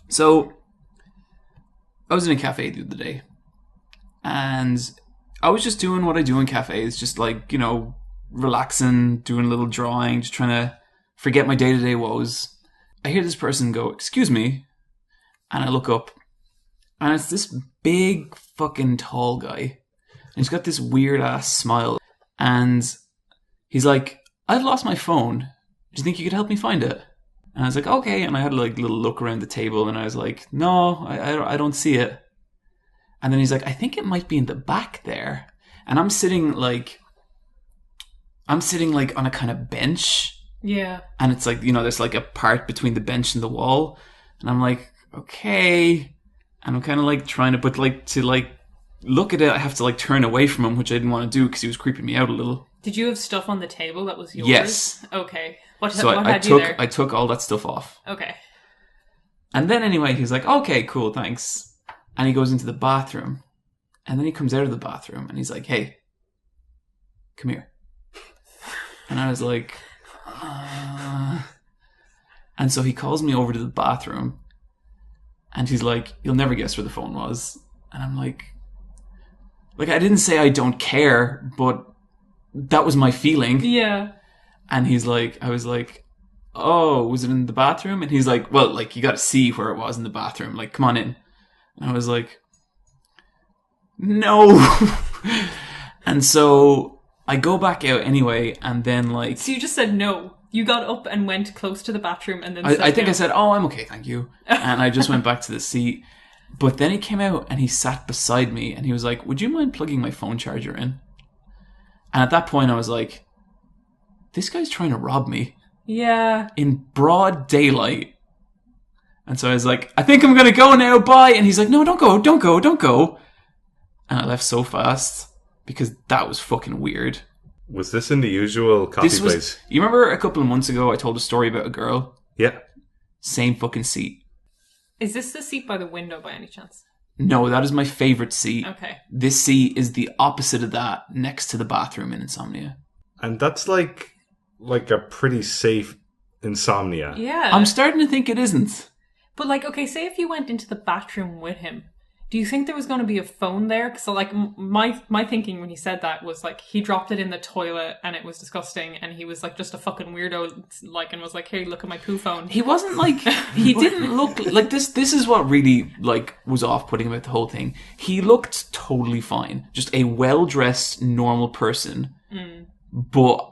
So, I was in a cafe the other day, and I was just doing what I do in cafes, just like, relaxing, doing a little drawing, just trying to forget my day-to-day woes. I hear this person go, "Excuse me," and I look up, and it's this big fucking tall guy, and he's got this weird-ass smile, and he's like, "I've lost my phone. Do you think you could help me find it?" And I was like, "Okay," and I had a little look around the table, and I was like, "No, I don't see it." And then he's like, "I think it might be in the back there." And I'm sitting like on a kind of bench. Yeah. And it's like, there's like a part between the bench and the wall. And I'm like, okay. And I'm kind of like trying to, but like to like look at it, I have to like turn away from him, which I didn't want to do because he was creeping me out a little. Did you have stuff on the table that was yours? Yes. Okay. So I took all that stuff off. Okay. And then anyway, he's like, "Okay, cool, thanks." And he goes into the bathroom. And then he comes out of the bathroom and he's like, "Hey, come here." And I was like, And so he calls me over to the bathroom and he's like, "You'll never guess where the phone was." And I'm like, I didn't say I don't care, but that was my feeling. Yeah. And I was like, "Oh, was it in the bathroom?" And he's like, "Well, like, you got to see where it was in the bathroom. Like, come on in." And I was like, "No." And so I go back out anyway, and then like... So you just said no. You got up and went close to the bathroom and then I think no. I said, "Oh, I'm okay, thank you." And I just went back to the seat. But then he came out and he sat beside me and he was like, "Would you mind plugging my phone charger in?" And at that point I was like, this guy's trying to rob me. Yeah. In broad daylight. And so I was like, "I think I'm going to go now, bye." And he's like, "No, don't go. And I left so fast because that was fucking weird. Was this in the usual coffee place? You remember a couple of months ago I told a story about a girl? Yeah. Same fucking seat. Is this the seat by the window by any chance? No, that is my favourite seat. Okay. This seat is the opposite of that, next to the bathroom in Insomnia. And that's like a pretty safe Insomnia. Yeah. I'm starting to think it isn't. But like, okay, say if you went into the bathroom with him, do you think there was going to be a phone there? Because like my thinking when he said that was like he dropped it in the toilet and it was disgusting and he was like just a fucking weirdo like and was like, "Hey, look at my poo phone." He wasn't like, he didn't look like this. This is what really like was off-putting about the whole thing. He looked totally fine, just a well-dressed normal person. But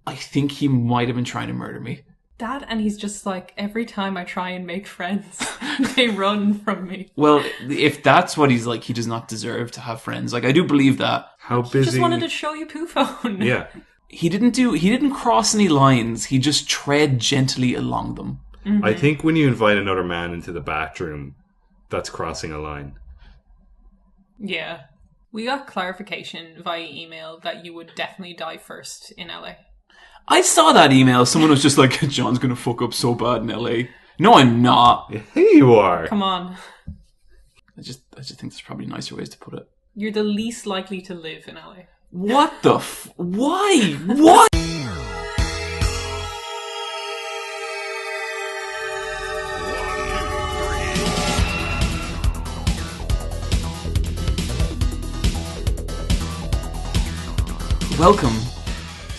I think he might have been trying to murder me. That, and he's just like, every time I try and make friends, they run from me. Well, if that's what he's like, he does not deserve to have friends. Like, I do believe that. How busy? He just wanted to show you poo phone. Yeah. He didn't cross any lines. He just tread gently along them. Mm-hmm. I think when you invite another man into the bathroom, that's crossing a line. Yeah. We got clarification via email that you would definitely die first in LA. I saw that email. Someone was just like, "John's going to fuck up so bad in LA." No, I'm not. Here you are. Come on. I just think there's probably nicer ways to put it. You're the least likely to live in LA. What the why? What? Welcome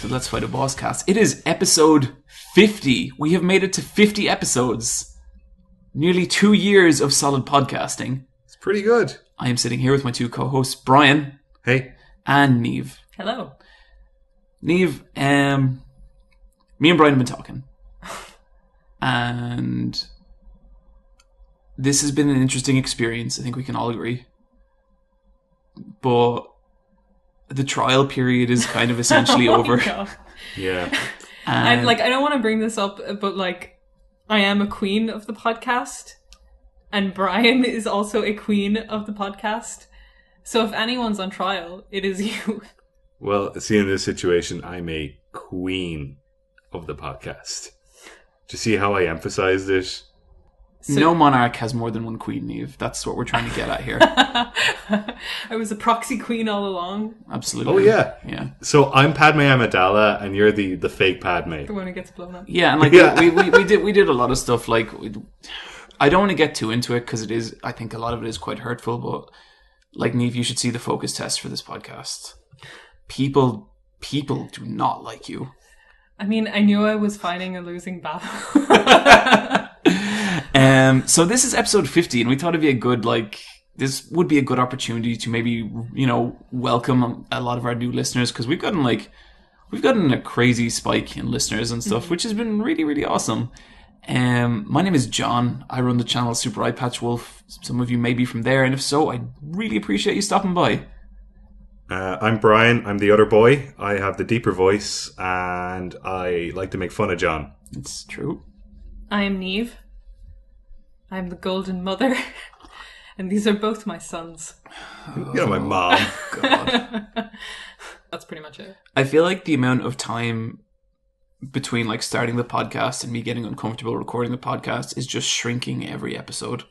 to Let's Fight a Boss Cast. It is episode 50. We have made it to 50 episodes. Nearly 2 years of solid podcasting. It's pretty good. I am sitting here with my two co-hosts, Bryan. Hey. And Niamh. Hello. Niamh, me and Bryan have been talking. And this has been an interesting experience. I think we can all agree. But the trial period is kind of essentially over. God. Yeah. I'm like, I don't want to bring this up, but like, I am a queen of the podcast, and Bryan is also a queen of the podcast. So if anyone's on trial, it is you. Well, see, in this situation, I'm a queen of the podcast. Do you see how I emphasized it? So, no monarch has more than one queen, Niamh. That's what we're trying to get at here. I was a proxy queen all along. Absolutely. Oh, yeah. Yeah. So I'm Padme Amidala, and you're the fake Padme. The one who gets blown up. Yeah, and like we did a lot of stuff like I don't want to get too into it because it is. I think a lot of it is quite hurtful. But like Niamh, you should see the focus test for this podcast. People do not like you. I mean, I knew I was fighting a losing battle. So this is episode 50, and we thought it'd be a good this would be a good opportunity to maybe welcome a lot of our new listeners, because we've gotten a crazy spike in listeners and stuff, which has been really, really awesome. My name is John. I run the channel Super Eye Patch Wolf. Some of you may be from there, and if so, I'd really appreciate you stopping by. I'm Bryan. I'm the other boy. I have the deeper voice, and I like to make fun of John. It's true. I am Niamh. I'm the golden mother. And these are both my sons. My mom. God. That's pretty much it. I feel like the amount of time between starting the podcast and me getting uncomfortable recording the podcast is just shrinking every episode.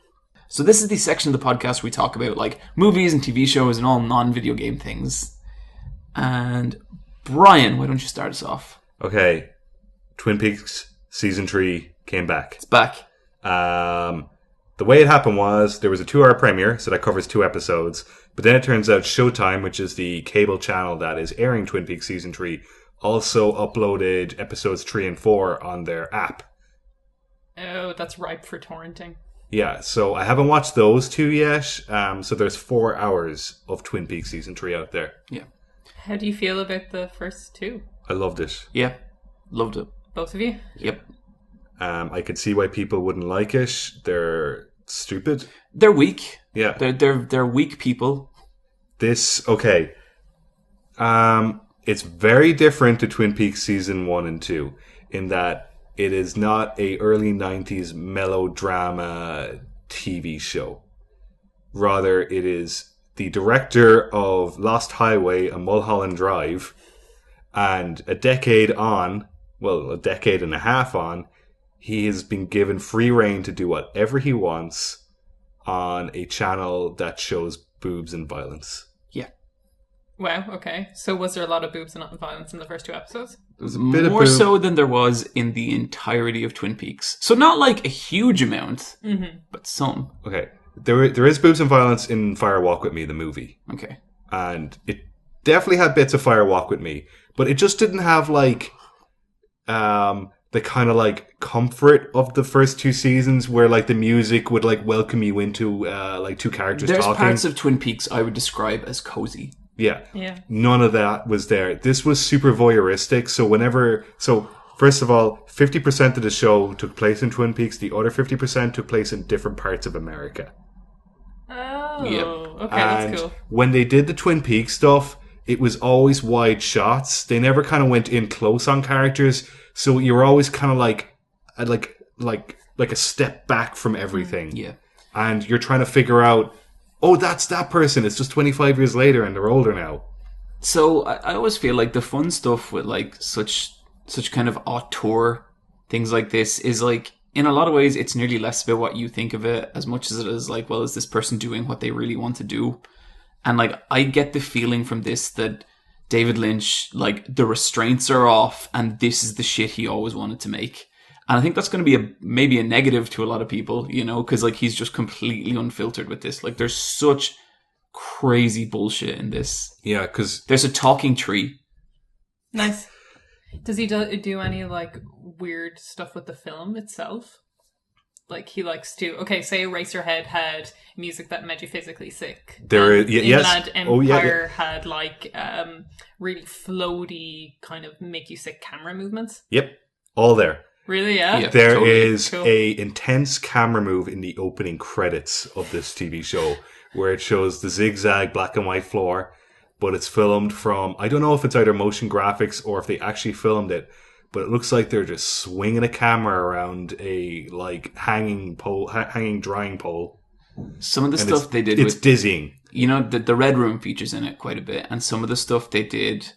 So this is the section of the podcast where we talk about movies and TV shows and all non-video game things. And Bryan, why don't you start us off? Okay. Twin Peaks Season 3 came back. It's back. The way it happened was there was a 2-hour premiere, so that covers 2 episodes. But then it turns out Showtime, which is the cable channel that is airing Twin Peaks Season 3, also uploaded episodes 3 and 4 on their app. Oh, that's ripe for torrenting. Yeah, so I haven't watched those 2 yet. So there's 4 hours of Twin Peaks Season 3 out there. Yeah. How do you feel about the first 2? I loved it. Yeah. Loved it. Both of you? Yep. I could see why people wouldn't like it. They're stupid. They're weak. Yeah. They're weak people. Okay. It's very different to Twin Peaks Season 1 and 2 in that it is not a early 90s melodrama TV show. Rather, it is the director of Lost Highway and Mulholland Drive, and a decade and a half on, he has been given free reign to do whatever he wants on a channel that shows boobs and violence. Yeah. Wow, okay. So was there a lot of boobs and violence in the first 2 episodes? There was more so than there was in the entirety of Twin Peaks. So not a huge amount, but some. Okay. There is boobs and violence in Fire Walk With Me, the movie. Okay. And it definitely had bits of Fire Walk With Me, but it just didn't have the kind of comfort of the first 2 seasons where the music would welcome you into 2 characters There's talking. parts of Twin Peaks I would describe as cozy. Yeah. Yeah. None of that was there. This was super voyeuristic. So first of all, 50% of the show took place in Twin Peaks. The other 50% took place in different parts of America. Oh, Yep. okay, And that's cool. when they did the Twin Peaks stuff, it was always wide shots. They never kind of went in close on characters. So you were always kind of like a step back from everything. Yeah. And you're trying to figure out, oh, that's that person. It's just 25 years later and they're older now. So I always feel the fun stuff with such kind of auteur things like this is in a lot of ways it's nearly less about what you think of it as much as it is is this person doing what they really want to do? And I get the feeling from this that David Lynch, the restraints are off and this is the shit he always wanted to make. And I think that's going to be maybe a negative to a lot of people, because he's just completely unfiltered with this. There's such crazy bullshit in this. Yeah, because there's a talking tree. Nice. Does he do any weird stuff with the film itself? He likes to say Eraserhead had music that made you physically sick. Yes. Empire had really floaty kind of make you sick camera movements. Yep, all there. Really? Yeah. There totally. is Cool. a intense camera move in the opening credits of this TV show where it shows the zigzag black and white floor, but it's filmed from, I don't know if it's either motion graphics or if they actually filmed it, but it looks like they're just swinging a camera around a hanging drying pole. Some of the stuff they did it's with dizzying. The Red Room features in it quite a bit, and some of the stuff they did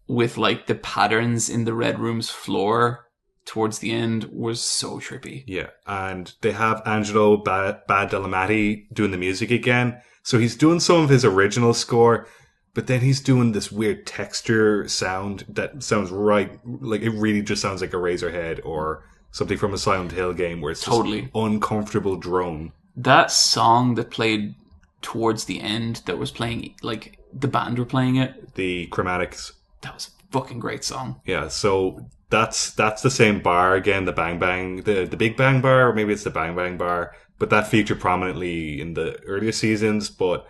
with the patterns in the Red Room's floor towards the end was so trippy. Yeah, and they have Angelo Badalamenti doing the music again. So he's doing some of his original score, but then he's doing this weird texture sound that sounds right, it really just sounds like Eraserhead or something from a Silent Hill game where it's just Totally. uncomfortable drone. That song that played towards the end, that was playing, like, the band were playing it, The chromatics. that was a fucking great song. Yeah, so that's the same bar again, the Bang Bang, the Big Bang bar, or maybe it's the Bang Bang bar, but that featured prominently in the earlier seasons. But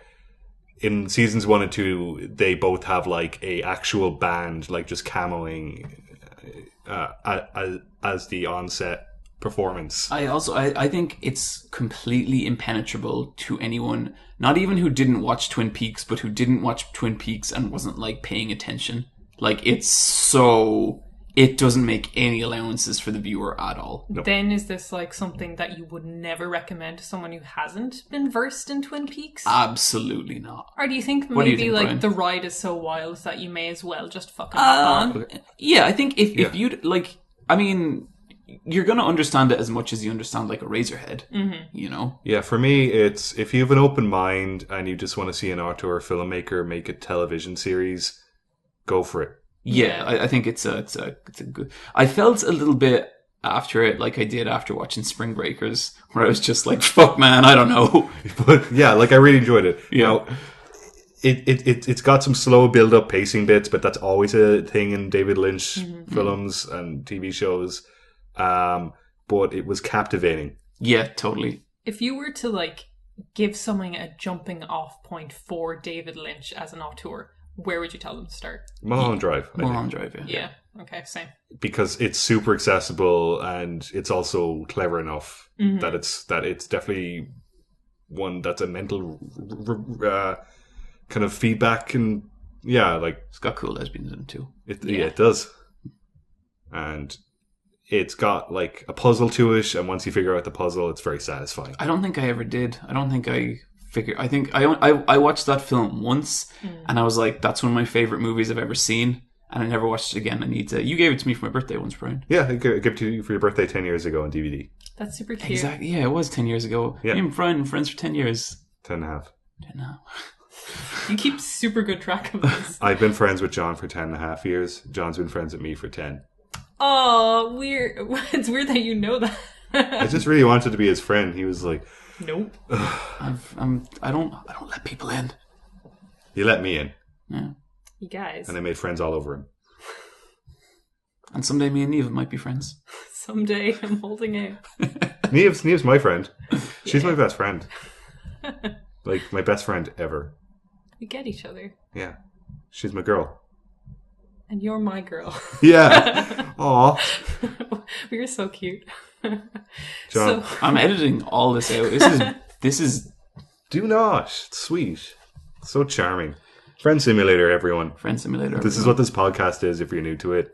in seasons 1 and 2, they both have like a actual band, like just camoing as the onset performance. I think it's completely impenetrable to anyone, not even who didn't watch Twin Peaks, but who didn't watch Twin Peaks and wasn't, like, paying attention. Like, it doesn't make any allowances for the viewer at all. Nope. Then is this like something that you would never recommend to someone who hasn't been versed in Twin Peaks? Absolutely not. Or do you think What do you maybe think, like Bryan? the ride is so wild that you may as well just fucking hop on? Yeah, I think if you'd, like, I mean, you're going to understand it as much as you understand, like, a Razorhead, you know? Yeah, for me, it's if you have an open mind and you just want to see an auteur filmmaker make a television series, go for it. Yeah, I think it's a good. I felt a little bit after it, like I did after watching Spring Breakers, where I was just like, "Fuck, man, I don't know." But yeah, like I really enjoyed it. Yeah. You know, it's got some slow build up pacing bits, but that's always a thing in David Lynch films and TV shows. But it was captivating. Yeah, totally. If you were to like give someone a jumping off point for David Lynch as an auteur, where would you tell them to start? Mulholland Drive. I think. Mulholland Drive, yeah. Yeah. Okay, same. Because it's super accessible and it's also clever enough that it's definitely one that's a mental kind of feedback, and yeah, like It's got cool lesbians in it too. yeah, it does. And it's got like a puzzle to it, and once you figure out the puzzle, it's very satisfying. I don't think I ever did. I don't think I figured. I think I watched that film once, and I was like, "That's one of my favorite movies I've ever seen," and I never watched it again. I need to. You gave it to me for my birthday once, Bryan. Yeah, I gave it to you for your birthday 10 years ago on DVD. That's super cute. Exactly. Yeah, it was 10 years ago. Yeah. Me and Bryan were friends for 10 years. 10 and a half. No. You keep super good track of this. I've been friends with John for 10 and a half years. John's been friends with me for 10. Oh, weird. It's weird that you know that. I just really wanted to be his friend. He was like, Nope. I don't let people in. he let me in. Yeah. You guys. And I made friends all over him. And someday me and Niamh might be friends. Someday I'm holding out. Niamh's my friend. She's my best friend. Like, my best friend ever. We get each other. Yeah. She's my girl. And you're my girl. Yeah. Aw. We're so cute. John. So, I'm editing all this out. This is Do not. It's sweet. So charming. Friend Simulator, everyone. Friend Simulator. This is what this podcast is if you're new to it.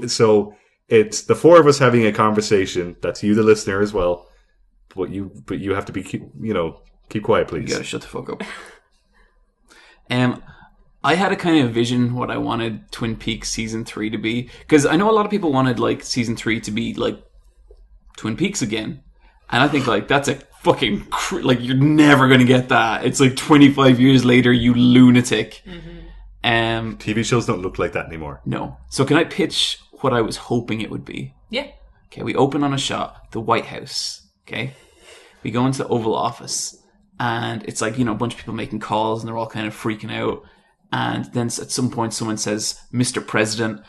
So it's the four of us having a conversation. That's you, the listener, as well. But you have to be, keep quiet, please. You gotta shut the fuck up. I had a kind of vision what I wanted Twin Peaks season 3 to be, because I know a lot of people wanted like season 3 to be like Twin Peaks again, and I think like that's a fucking like you're never gonna get that. It's like 25 years later, you lunatic. TV shows don't look like that anymore. No. So can I pitch what I was hoping it would be? yeah. Okay, we open on a shot, the White House. Okay, we go into the Oval Office, and it's like, a bunch of people making calls, and they're all kind of freaking out. And then at some point, someone says, "Mr. President,"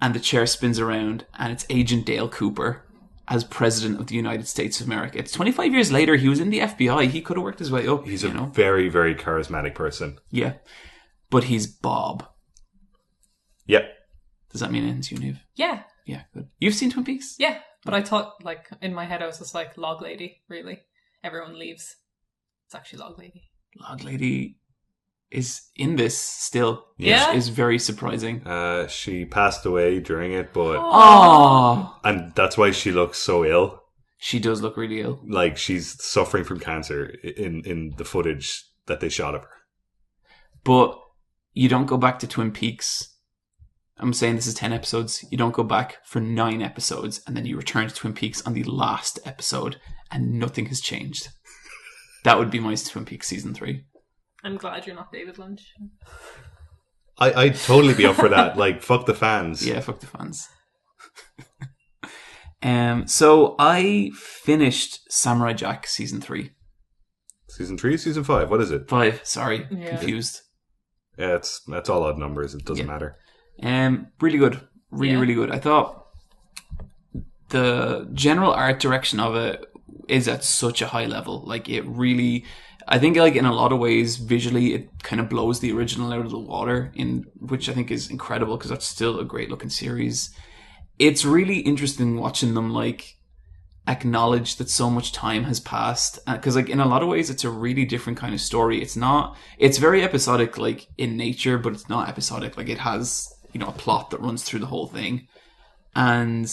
and the chair spins around, and it's Agent Dale Cooper as President of the United States of America. It's 25 years later. He was in the FBI. He could have worked his way up. He's a very, very charismatic person. Yeah, but he's Bob. Yep. Does that mean anything to you, Niamh? Yeah. Yeah, good. You've seen Twin Peaks? Yeah. But I thought, like, in my head, I was just like, Log Lady, really. Everyone leaves. It's actually Log Lady. Log Lady is in this still. Yeah? Which is very surprising. She passed away during it, but Oh, and that's why she looks so ill. she does look really ill. Like she's suffering from cancer in the footage that they shot of her. But you don't go back to Twin Peaks. I'm saying this is 10 episodes. You don't go back for 9 episodes, and then you return to Twin Peaks on the last episode, and nothing has changed. That would be my Twin Peaks season 3. I'm glad you're not David Lynch. I'd totally be up for that. Like, fuck the fans. Yeah, fuck the fans. So I finished Samurai Jack season 3. Season 3, season 5, what is it? 5, sorry, Yeah. confused. Yeah, that's all odd numbers. It doesn't matter. Really good. Really, Yeah. really good. I thought the general art direction of it is at such a high level. Like, it really, I think, like, in a lot of ways, visually, it kind of blows the original out of the water, which I think is incredible because that's still a great looking series. It's really interesting watching them, like, acknowledge that so much time has passed, because like in a lot of ways it's a really different kind of story. It's very episodic, like, in nature, but it's not episodic. Like, it has, you know, a plot that runs through the whole thing, and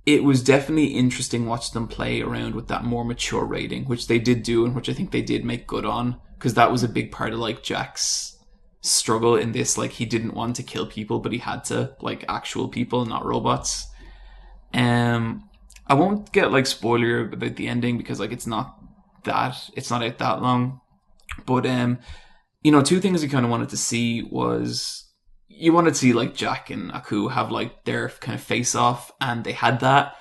it was definitely interesting watching them play around with that more mature rating, which they did do, and which I think they did make good on, because that was a big part of like Jack's struggle in this. Like, he didn't want to kill people, but he had to, like, actual people, not robots. I won't get, like, spoiler about the ending because, like, it's not out that long. But you know, two things we kind of wanted to see was, you wanted to see, like, Jack and Aku have, like, their kind of face off, and they had that,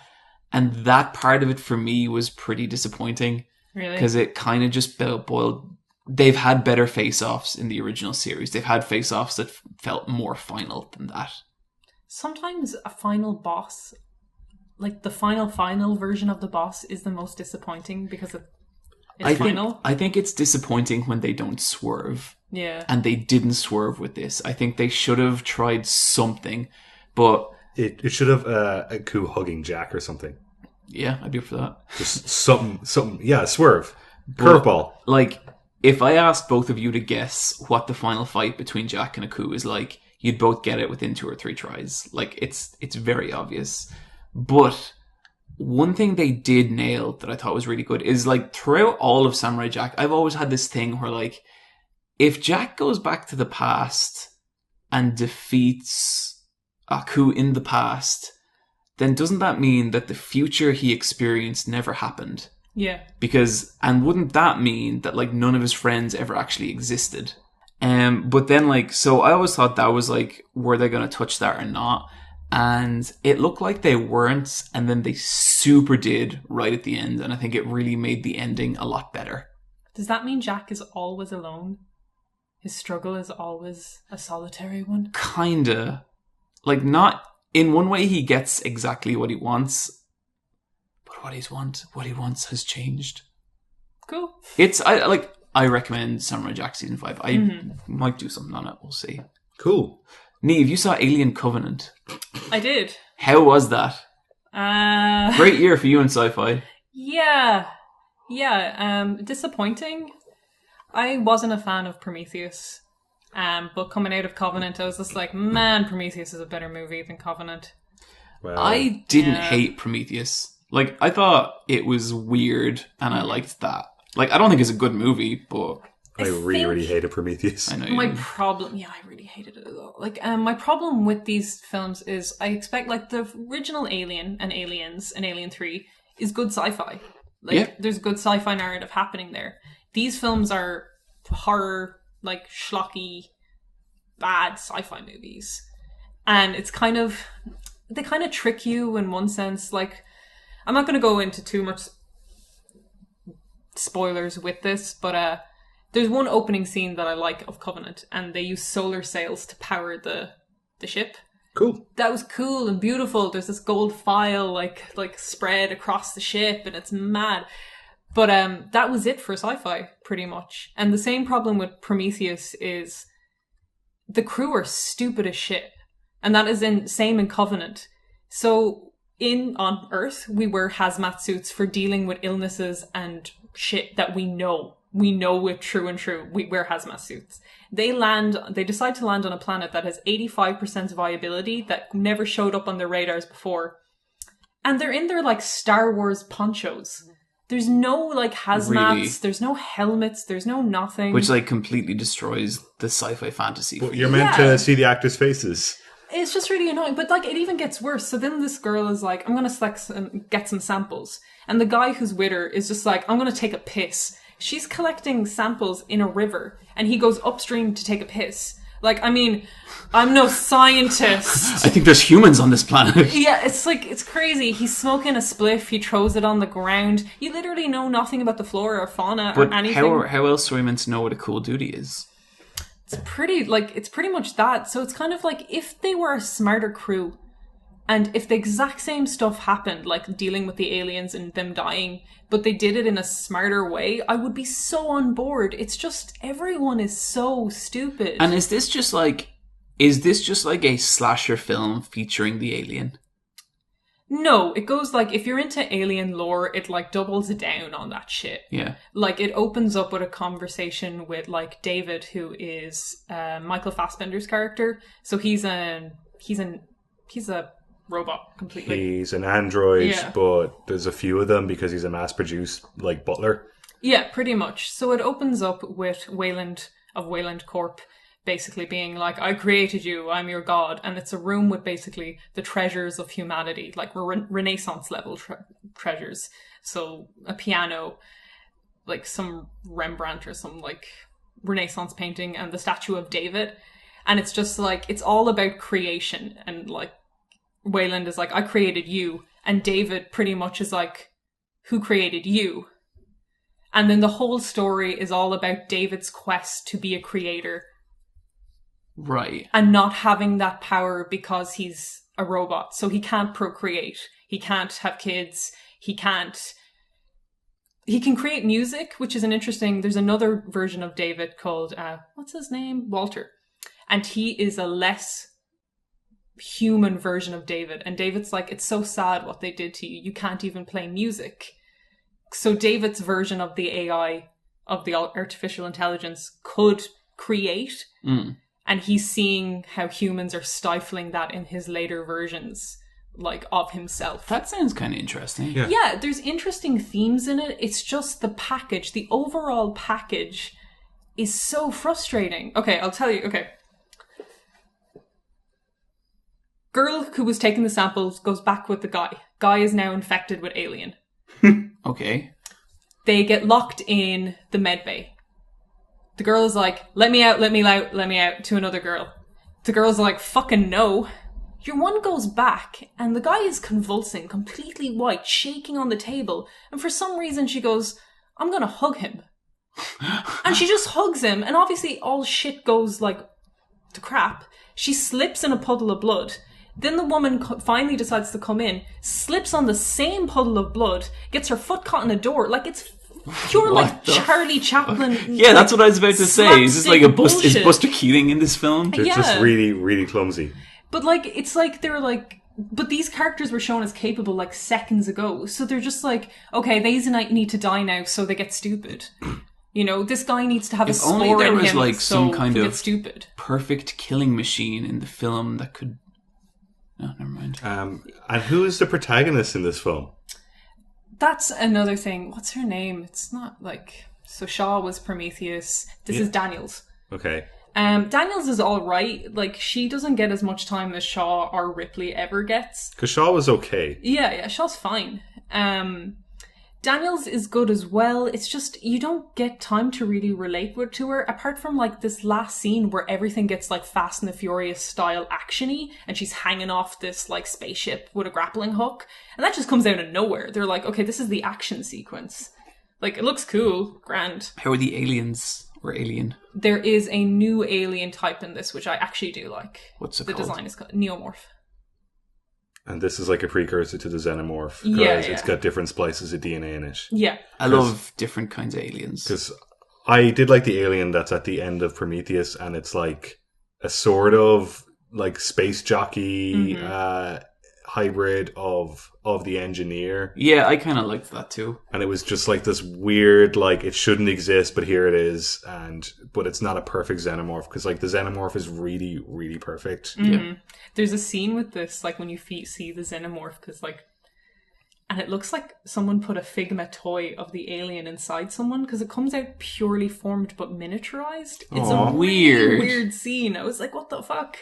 and that part of it for me was pretty disappointing. Really? Because it kind of just boiled. They've had better face-offs in the original series. They've had face-offs that felt more final than that. Sometimes a final boss, like the final version of the boss, is the most disappointing because it's final. I think it's disappointing when they don't swerve. Yeah. And they didn't swerve with this. I think they should have tried something, but It should have Aku hugging Jack or something. yeah, I'd be up for that. Just something. Yeah, swerve, curveball. Like, if I asked both of you to guess what the final fight between Jack and Aku is like, you'd both get it within 2 or 3 tries. Like, it's very obvious. But one thing they did nail that I thought was really good is, like, throughout all of Samurai Jack, I've always had this thing where, like, if Jack goes back to the past and defeats Aku in the past, then doesn't that mean that the future he experienced never happened? Yeah. And wouldn't that mean that, like, none of his friends ever actually existed? But then, like, so I always thought that was, like, were they going to touch that or not? And it looked like they weren't, and then they super did right at the end, and I think it really made the ending a lot better. Does that mean Jack is always alone? His struggle is always a solitary one? Kinda. Like, not in one way he gets exactly what he wants, but what he wants has changed. Cool. I recommend Samurai Jack season 5. I might do something on it, we'll see. Cool. Niamh, you saw Alien Covenant. I did. How was that? Great year for you in sci-fi. Yeah. Disappointing. I wasn't a fan of Prometheus. But coming out of Covenant, I was just like, man, Prometheus is a better movie than Covenant. Well, I didn't hate Prometheus. Like, I thought it was weird, and I liked that. Like, I don't think it's a good movie, but I really hated Prometheus. I know My you problem, I really hated it as well. Like, my problem with these films is I expect, like, the original Alien and Aliens and Alien 3 is good sci-fi. Like, Yeah. there's good sci-fi narrative happening there. These films are horror, like, schlocky, bad sci-fi movies. And it's kind of, they kind of trick you in one sense. Like, I'm not going to go into too much spoilers with this, but there's one opening scene that I like of Covenant, and they use solar sails to power the ship. Cool. That was cool and beautiful. There's this gold file like spread across the ship, and it's mad. But that was it for sci-fi, pretty much. And the same problem with Prometheus is the crew are stupid as shit. And that is same in Covenant. So on Earth, we wear hazmat suits for dealing with illnesses and shit that we know. We know it's true and true. We wear hazmat suits. They decide to land on a planet that has 85% viability that never showed up on their radars before. And they're in their, like, Star Wars ponchos. There's no, like, hazmats, Really? There's no helmets, there's no nothing. which, like, completely destroys the sci-fi fantasy. Well, for you're you. meant to see the actors' faces. It's just really annoying, but, like, it even gets worse. So then this girl is like, I'm gonna get some samples. And the guy who's with her is just like, I'm gonna take a piss. She's collecting samples in a river, and he goes upstream to take a piss. Like, I mean, I'm no scientist. I think there's humans on this planet. Yeah, it's like, it's crazy. He's smoking a spliff, he throws it on the ground. You literally know nothing about the flora or fauna or anything. How else are we meant to know what a cool duty is? It's pretty much that. So it's kind of like, if they were a smarter crew, and if the exact same stuff happened, like dealing with the aliens and them dying, but they did it in a smarter way, I would be so on board. It's just, everyone is so stupid. And is this just like a slasher film featuring the alien? No, it goes like, if you're into alien lore, it like doubles down on that shit. Yeah. Like, it opens up with a conversation with like David, who is Michael Fassbender's character. So he's a robot completely. He's an android, Yeah. but there's a few of them because he's a mass-produced like butler. Yeah, pretty much. So it opens up with Wayland of Wayland Corp basically being like, I created you, I'm your god. And it's a room with basically the treasures of humanity, like Renaissance level treasures. So a piano, like some Rembrandt or some like Renaissance painting, and the statue of David. And it's just like, it's all about creation. And like, Wayland is like, I created you. And David pretty much is like, who created you? And then the whole story is all about David's quest to be a creator. Right. And not having that power because he's a robot. So he can't procreate. He can't have kids. He can create music, which is an interesting, there's another version of David called, what's his name? Walter. And he is a less human version of David. And David's like, it's so sad what they did to you. You can't even play music. So David's version of the AI, of the artificial intelligence, could create. And he's seeing how humans are stifling that in his later versions, like, of himself. That sounds kind of interesting. Yeah, there's interesting themes in it. It's just the package, the overall package is so frustrating. Okay, I'll tell you. Okay. Girl who was taking the samples goes back with the guy. Guy is now infected with alien. Okay. They get locked in the med bay. The girl is like, let me out, let me out, let me out, to another girl. The girl's like, fucking no. Your one goes back, and the guy is convulsing, completely white, shaking on the table. And for some reason she goes, I'm gonna hug him. And she just hugs him, and obviously all shit goes like to crap. She slips in a puddle of blood. Then the woman finally decides to come in, slips on the same puddle of blood, gets her foot caught in a door. Like, it's pure, like, Charlie Chaplin. Yeah, that's what I was about to say. Is this like is bullshit. Buster Keating in this film? They're just really, really clumsy. But, like, it's like they're like, but these characters were shown as capable, like, seconds ago. So they're just like, okay, these need to die now, so they get stupid. You know, this guy needs to have a spore in him, only there was, like, so some kind he of gets stupid. Perfect killing machine in the film that could... No, never mind. And who is the protagonist in this film? That's another thing. What's her name? It's not like... So Shaw was Prometheus. This is Daniels. Okay. Daniels is alright. Like, she doesn't get as much time as Shaw or Ripley ever gets. Because Shaw was okay. Yeah, Shaw's fine. Daniels is good as well. It's just, you don't get time to really relate to her, apart from, like, this last scene where everything gets, like, Fast and the Furious style action-y, and she's hanging off this, like, spaceship with a grappling hook, and that just comes out of nowhere. They're like, okay, this is the action sequence. Like, it looks cool, grand. How are the aliens or alien? There is a new alien type in this, which I actually do like. What's it called? The design is called Neomorph. And this is like a precursor to the Xenomorph. Yeah. It's got different splices of DNA in it. Yeah. I love different kinds of aliens. Because I did like the alien that's at the end of Prometheus, and it's like a sort of like space jockey hybrid of the engineer. Yeah, I kind of liked that too. And it was just like this weird, like, it shouldn't exist, but here it is. But it's not a perfect Xenomorph, because like the Xenomorph is really, really perfect. Yeah. There's a scene with this, like, when you see the Xenomorph, because, like, and it looks like someone put a Figma toy of the alien inside someone, because it comes out purely formed but miniaturized. It's a really weird scene. I was like, what the fuck?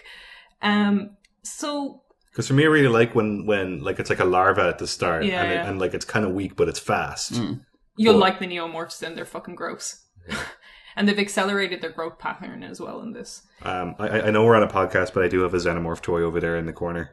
So... Because for me, I really like when like it's like a larva at the start, Yeah, and like it's kind of weak, but it's fast. You'll like the Neomorphs, then they're fucking gross. And they've accelerated their growth pattern as well in this. I know we're on a podcast, but I do have a Xenomorph toy over there in the corner.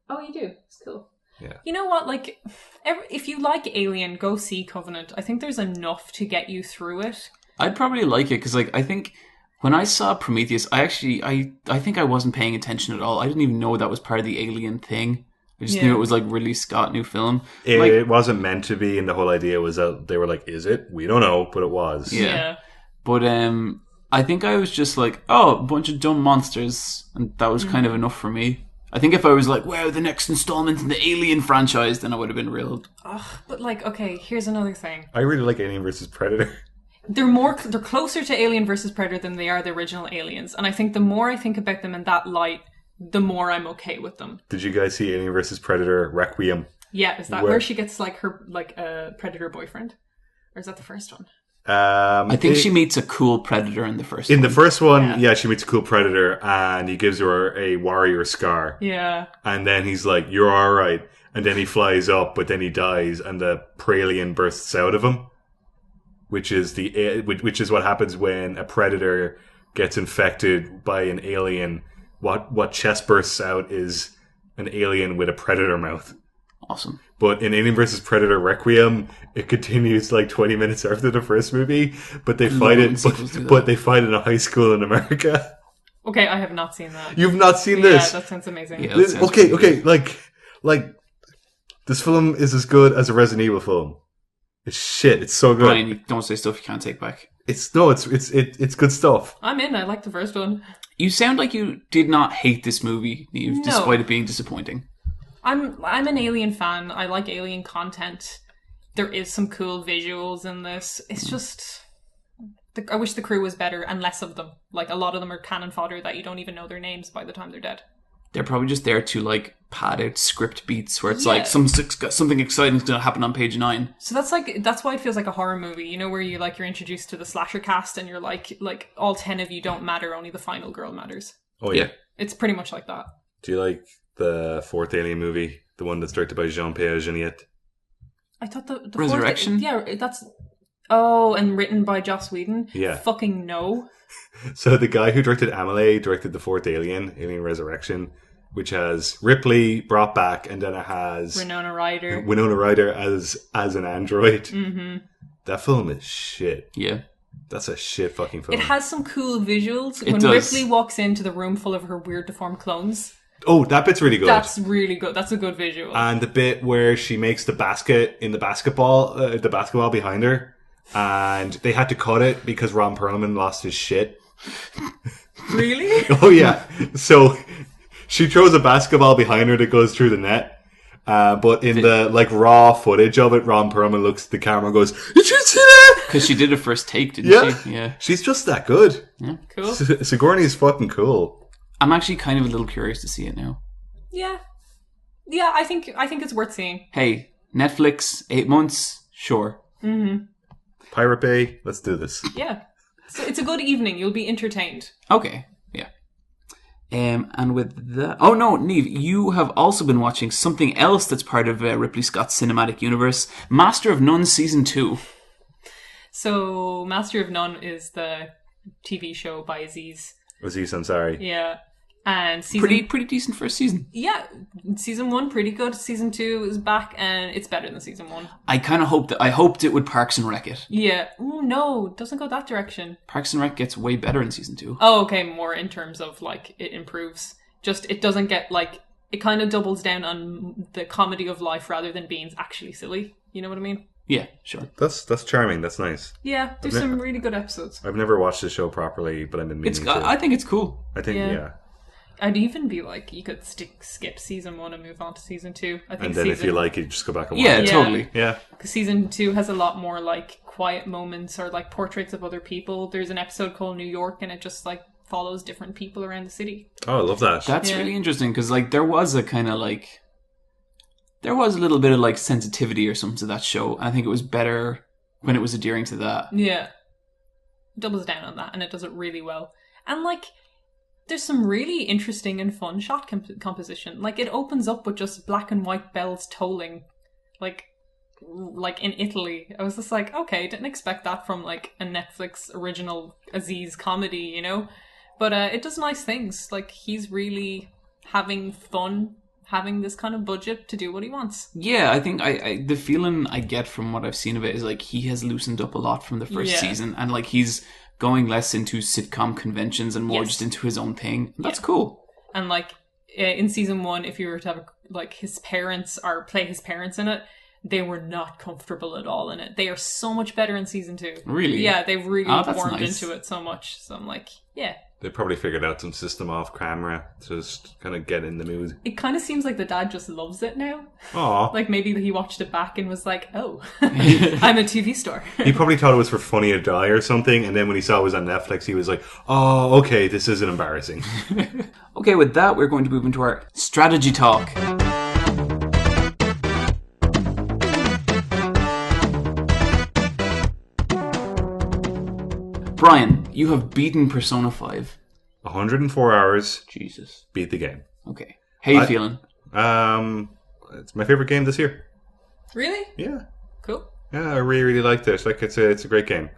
Oh, you do? It's cool. Yeah. You know what? Like, if you like Alien, go see Covenant. I think there's enough to get you through it. I'd probably like it because, like, I think when I saw Prometheus, I think I wasn't paying attention at all. I didn't even know that was part of the Alien thing. I just knew it was like Ridley Scott new film. It wasn't meant to be, and the whole idea was that they were like, "Is it? We don't know," but it was. Yeah. But I think I was just like, oh, a bunch of dumb monsters, and that was kind of enough for me. I think if I was like, wow, the next installment in the Alien franchise, then I would have been real. But like, okay, here's another thing. I really like Alien vs. Predator. They're closer to Alien versus Predator than they are the original Aliens, and I think the more I think about them in that light, the more I'm okay with them. Did you guys see Alien vs. Predator Requiem? Yeah, is that where she gets like her Predator boyfriend, or is that the first one? I think she meets a cool Predator in the first one. In the first one, she meets a cool Predator, and he gives her a warrior scar. Yeah. And then he's like, "You're all right." And then he flies up, but then he dies, and the pralien bursts out of him, which is what happens when a Predator gets infected by an alien. What chest bursts out is an alien with a predator mouth. Awesome. But in Alien vs. Predator Requiem, it continues like 20 minutes after the first movie, but they fight it. But they fight in a high school in America. Okay, I have not seen that. You've not seen this? Yeah, that sounds amazing. Yeah, that sounds okay. Like this film is as good as a Resident Evil film. It's shit. It's so good. Bryan, you don't say stuff you can't take back. It's good stuff. I'm in. I like the first one. You sound like you did not hate this movie, Niamh, despite it being disappointing. I'm an Alien fan. I like Alien content. There is some cool visuals in this. It's just... I wish the crew was better and less of them. Like, a lot of them are cannon fodder that you don't even know their names by the time they're dead. They're probably just there to, like, pad out script beats where it's like, something exciting is going to happen on page 9. So that's why it feels like a horror movie, you know, where you're introduced to the slasher cast and you're like all 10 of you don't matter, only the final girl matters. Oh, yeah. It's pretty much like that. Do you like the fourth Alien movie? The one that's directed by Jean-Pierre Jeunet? I thought the Resurrection? that's... Oh, and written by Joss Whedon? Yeah. Fucking no. So the guy who directed Amelie directed the fourth Alien Resurrection, which has Ripley brought back, and then it has Winona Ryder as an android. Mm-hmm. That film is shit. Yeah. That's a shit fucking film. It has some cool visuals. It when does. Ripley walks into the room full of her weird deformed clones. Oh, that bit's really good. That's really good. That's a good visual. And the bit where she makes the basket in the basketball behind her, and they had to cut it because Ron Perlman lost his shit. Really? Oh yeah. So she throws a basketball behind her that goes through the net. But in the raw footage of it, Ron Perlman looks at the camera and goes, "Did you see that?" Because she did a first take, didn't she? Yeah. She's just that good. Yeah. Cool. Sigourney is fucking cool. I'm actually kind of a little curious to see it now. Yeah. Yeah, I think it's worth seeing. Hey, Netflix, 8 months, sure. Mm-hmm. Pirate Bay, let's do this. Yeah. So it's a good evening. You'll be entertained. Okay, yeah. And with that... Oh no, Niamh, you have also been watching something else that's part of Ripley Scott's cinematic universe, Master of None Season 2. So, Master of None is the TV show by Aziz. Aziz Ansari. Yeah. And season... Pretty decent first season. Yeah. Season 1, pretty good. Season 2 is back, and it's better than Season 1. I kind of hoped it would Parks and Rec it. Yeah. Ooh, no, it doesn't go that direction. Parks and Rec gets way better in Season 2. Oh, okay, more in terms of, it improves. Just, it doesn't get, it kind of doubles down on the comedy of life rather than being actually silly. You know what I mean? Yeah, sure. That's charming. That's nice. Yeah, there's some really good episodes. I've never watched the show properly, but I've been meaning to. I think it's cool. I think, yeah. I'd even be you could skip Season 1 and move on to Season 2. I think and then if you like it, just go back and watch it. Yeah, totally. Yeah. Because Season 2 has a lot more, quiet moments or, portraits of other people. There's an episode called New York, and it just, follows different people around the city. Oh, I love that. That's really interesting, because, there was a kind of, there was a little bit of, sensitivity or something to that show. I think it was better when it was adhering to that. Yeah. It doubles down on that, and it does it really well. And, there's some really interesting and fun shot composition. It opens up with just black and white bells tolling. like in Italy. I was just like, okay, didn't expect that from like a Netflix original Aziz comedy, you know? But it does nice things. Like, he's really having fun having this kind of budget to do what he wants. Yeah, I think I the feeling I get from what I've seen of it is like he has loosened up a lot from the first season, and like he's going less into sitcom conventions and more just into his own thing. And that's cool. And like in season 1, if you were to have like his parents or play his parents in it, they were not comfortable at all in it. They are so much better in season 2. Really? Yeah, they've really warmed nice. into it so much. So I'm like, yeah. They probably figured out some system off camera to just kind of get in the mood. It kind of seems like the dad just loves it now. Aww. Like maybe he watched it back and was like, oh, I'm a TV star. He probably thought it was for Funny or Die or something, and then when he saw it was on Netflix, he was like, oh, okay, this isn't embarrassing. Okay, with that, we're going to move into our strategy talk. Bryan, you have beaten Persona 5. 104 hours, Jesus. beat the game. Okay. How you feeling? It's my favorite game this year. Really? Yeah. Cool. Yeah, I really, really liked it. Like, it's a great game.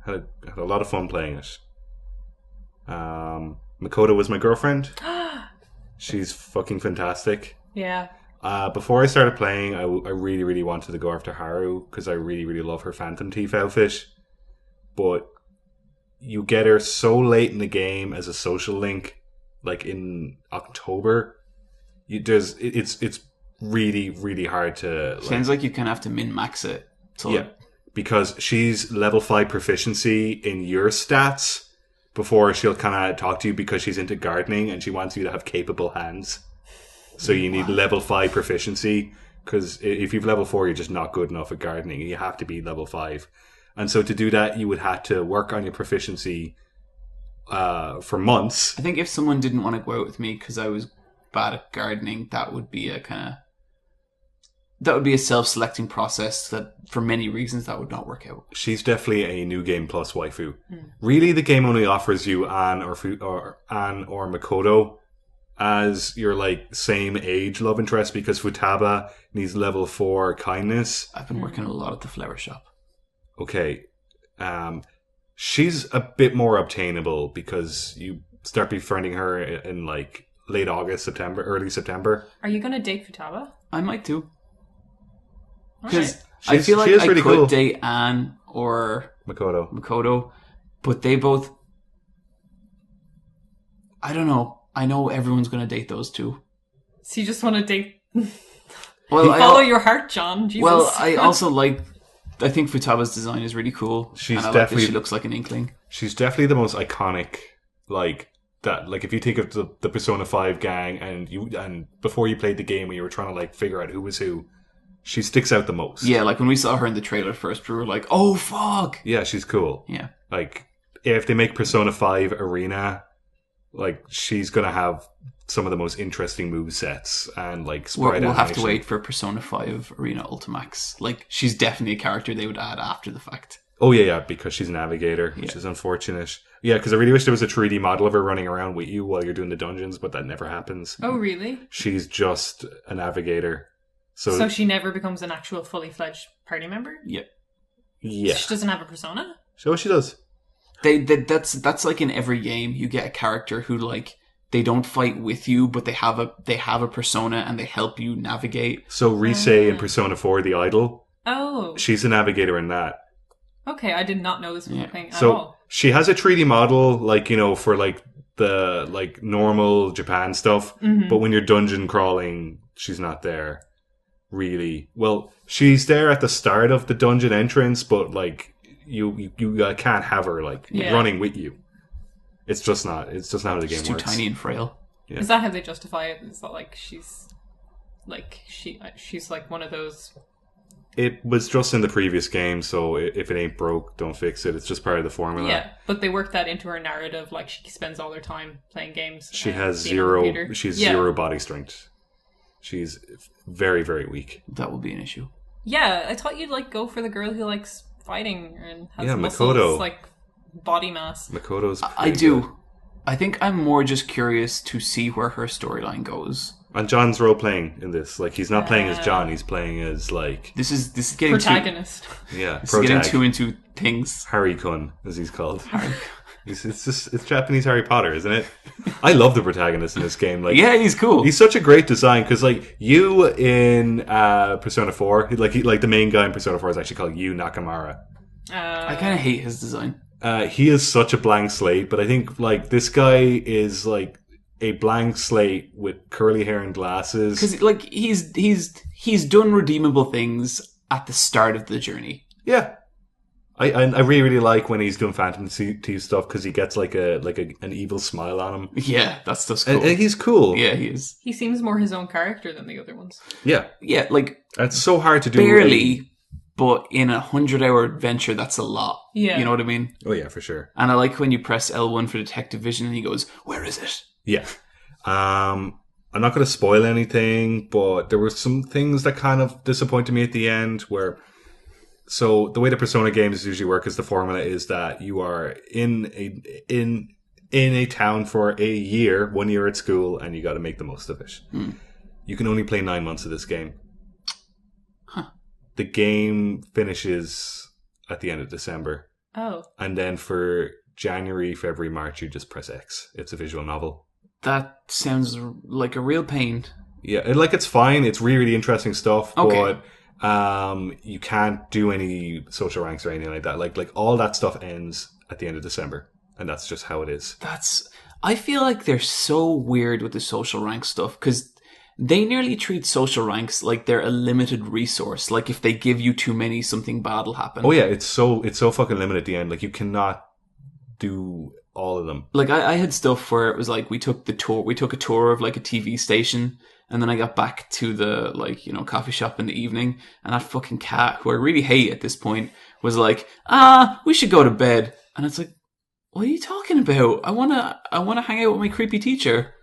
Had a lot of fun playing it. Makoto was my girlfriend. She's fucking fantastic. Yeah. Before I started playing, I really, really wanted to go after Haru because I really, really love her Phantom Thief outfit. But you get her so late in the game as a social link, like in October. It's really, really hard to. Sounds like you kind of have to min-max it. Yeah, because she's level 5 proficiency in your stats before she'll kind of talk to you because she's into gardening and she wants you to have capable hands. So you need level 5 proficiency because if you've level 4, you're just not good enough at gardening. You have to be level 5. And so to do that, you would have to work on your proficiency for months. I think if someone didn't want to go out with me because I was bad at gardening, that would be a self-selecting process that, for many reasons, that would not work out. She's definitely a New Game Plus waifu. Really, the game only offers you Anne or Makoto as your like same age love interest because Futaba needs level 4 kindness. I've been working a lot at the flower shop. Okay. She's a bit more obtainable because you start befriending her in like late August, September, early September. Are you going to date Futaba? I might do. Because Right. I feel like I really could cool. date Anne or Makoto. but they both... I don't know. I know everyone's going to date those two. So you just want to date... Well, Follow your heart, John. Jesus. Well, I also like... I think Futaba's design is really cool. She's and I like definitely... that she looks like an inkling. She's definitely the most iconic, like... That, like, if you think of the Persona 5 gang and before you played the game when you were trying to like figure out who was who, she sticks out the most. Yeah, like when we saw her in the trailer first, we were like, oh fuck. Yeah, she's cool. Yeah. Like, if they make Persona 5 Arena, like, she's gonna have some of the most interesting move sets and like sprite We'll have to animation. wait for Persona 5 Arena Ultimax. Like, she's definitely a character they would add after the fact. Oh yeah, because she's a navigator, which is unfortunate. Yeah, because I really wish there was a 3D model of her running around with you while you're doing the dungeons, but that never happens. Oh, really? She's just a navigator. So she never becomes an actual fully fledged party member? Yep. Yeah. She doesn't have a persona? So she does. That's like in every game, you get a character who like they don't fight with you, but they have a persona and they help you navigate. So Rise in Persona 4, the idol. Oh. She's a navigator in that. Okay, I did not know this was a thing at So all. she has a 3D model, like, you know, for like the like normal Japan stuff, but when you're dungeon crawling, she's not there. Really. Well, she's there at the start of the dungeon entrance, but like you can't have her like running with you. It's just not how the game works. She's too tiny and frail. Yeah. Is that how they justify it? Is that like she's like one of those? It was just in the previous game, so if it ain't broke, don't fix it. It's just part of the formula. Yeah, but they work that into her narrative. Like she spends all her time playing games. She has being on the zero. computer. She's zero body strength. She's very, very weak. That will be an issue. Yeah, I thought you'd like go for the girl who likes fighting and has muscles, Makoto. like body mass. Makoto's. I do. I think I'm more just curious to see where her storyline goes. And John's role playing in this, like he's not playing as John, he's playing as like This is getting Protagonist. This is getting too into things. Harry Kun, as he's called. It's Japanese Harry Potter, isn't it? I love the protagonist in this game. Like, yeah, he's cool. He's such a great design because, like, you in Persona 4, like the main guy in Persona 4 is actually called Yu Nakamura. I kind of hate his design. He is such a blank slate, but I think like this guy is like a blank slate with curly hair and glasses. Because like he's done redeemable things at the start of the journey. Yeah. I really, really like when he's doing fantasy stuff because he gets like an evil smile on him. Yeah, that stuff's cool. And he's cool. Yeah, he is. He seems more his own character than the other ones. Yeah. Yeah, like... It's so hard to do. Barely, but in a 100-hour adventure, that's a lot. Yeah. You know what I mean? Oh, yeah, for sure. And I like when you press L1 for detective vision and he goes, where is it? Yeah. I'm not going to spoil anything, but there were some things that kind of disappointed me at the end where... So the way the Persona games usually work is the formula is that you are in a town for a year, 1 year at school, and you got to make the most of it. You can only play 9 months of this game. Huh. The game finishes at the end of December. Oh. And then for January, February, March, you just press X. It's a visual novel. That sounds like a real pain. Yeah, it's fine. It's really, really interesting stuff, okay. But you can't do any social ranks or anything like that. Like all that stuff ends at the end of December, and that's just how it is. I feel like they're so weird with the social rank stuff because they nearly treat social ranks like they're a limited resource. Like if they give you too many, something bad will happen. Oh yeah, it's so fucking limited at the end. Like you cannot do all of them. Like I had stuff where it was like we took a tour of like a TV station. And then I got back to the, coffee shop in the evening, and that fucking cat, who I really hate at this point, was like, we should go to bed. And it's like, what are you talking about? I wanna hang out with my creepy teacher.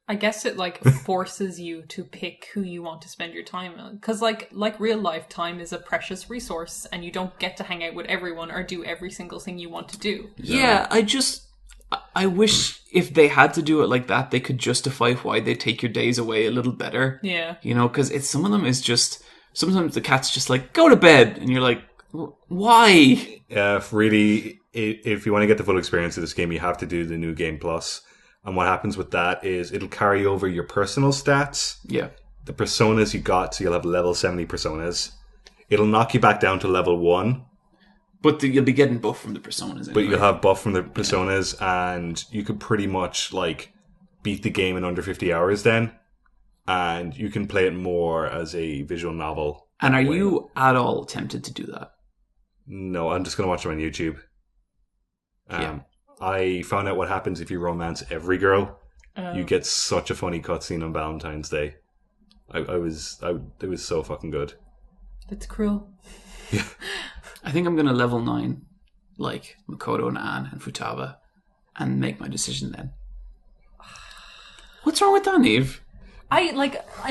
I guess it, forces you to pick who you want to spend your time on. Because, like real life, time is a precious resource, and you don't get to hang out with everyone or do every single thing you want to do. Yeah, I wish if they had to do it like that, they could justify why they take your days away a little better. Yeah. Because some of them is just... Sometimes the cat's just like, go to bed! And you're like, why? Really, if you want to get the full experience of this game, you have to do the New Game Plus. And what happens with that is it'll carry over your personal stats. Yeah. The personas you got, so you'll have level 70 personas. It'll knock you back down to level 1. But you'll be getting buff from the personas anyway. But you'll have buff from the personas, and you could pretty much, beat the game in under 50 hours then. And you can play it more as a visual novel. And are you at all tempted to do that? No, I'm just going to watch it on YouTube. I found out what happens if you romance every girl. You get such a funny cutscene on Valentine's Day. It was so fucking good. That's cruel. Yeah. I think I'm going to level 9, like Makoto and Anne and Futaba, and make my decision then. What's wrong with that, Niamh?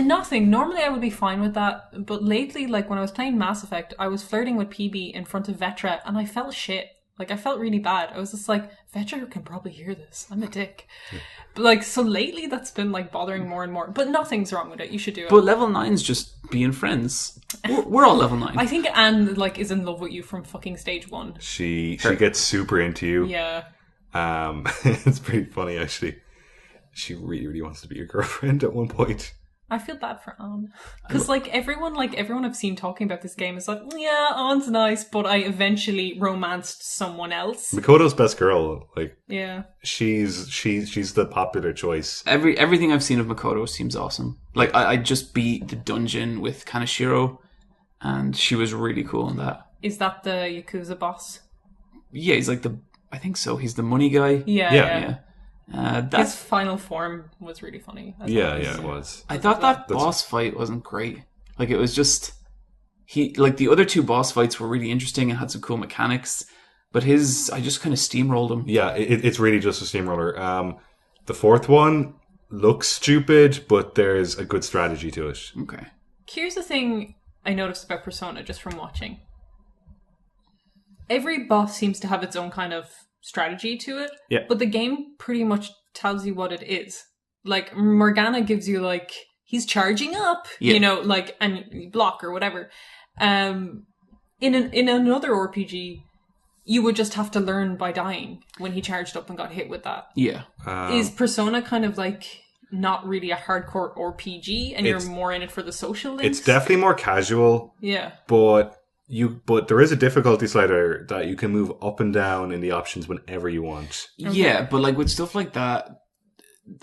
Nothing. Normally I would be fine with that, but lately, when I was playing Mass Effect, I was flirting with PB in front of Vetra, and I felt shit. I felt really bad. I was just like, Vetra can probably hear this. I'm a dick. Yeah. But, so lately that's been, bothering more and more. But nothing's wrong with it. You should do it. But level 9's just being friends. We're all level 9. I think Anne, is in love with you from fucking stage 1. She gets super into you. Yeah. It's pretty funny, actually. She really, really wants to be your girlfriend at one point. I feel bad for Anne. Because, everyone I've seen talking about this game is like, yeah, Anne's nice, but I eventually romanced someone else. Makoto's best girl. Yeah. She's the popular choice. Everything I've seen of Makoto seems awesome. I just beat the dungeon with Kaneshiro, and she was really cool in that. Is that the Yakuza boss? Yeah, he's I think so. He's the money guy. Yeah. His final form was really funny. It was. I thought that boss fight wasn't great. It was just the other two boss fights were really interesting and had some cool mechanics, but I just kind of steamrolled him. Yeah, it's really just a steamroller. The fourth one looks stupid, but there's a good strategy to it. Okay. Here's the thing I noticed about Persona just from watching. Every boss seems to have its own kind of strategy to it. Yeah. But the game pretty much tells you what it is. Like, Morgana gives you, like, he's charging up, you know, like, and you block or whatever. In another RPG, you would just have to learn by dying when he charged up and got hit with that. Yeah. Is Persona kind of like not really a hardcore RPG, and you're more in it for the social links? It's definitely more casual. Yeah. But there is a difficulty slider that you can move up and down in the options whenever you want. Okay. Yeah, but like with stuff like that,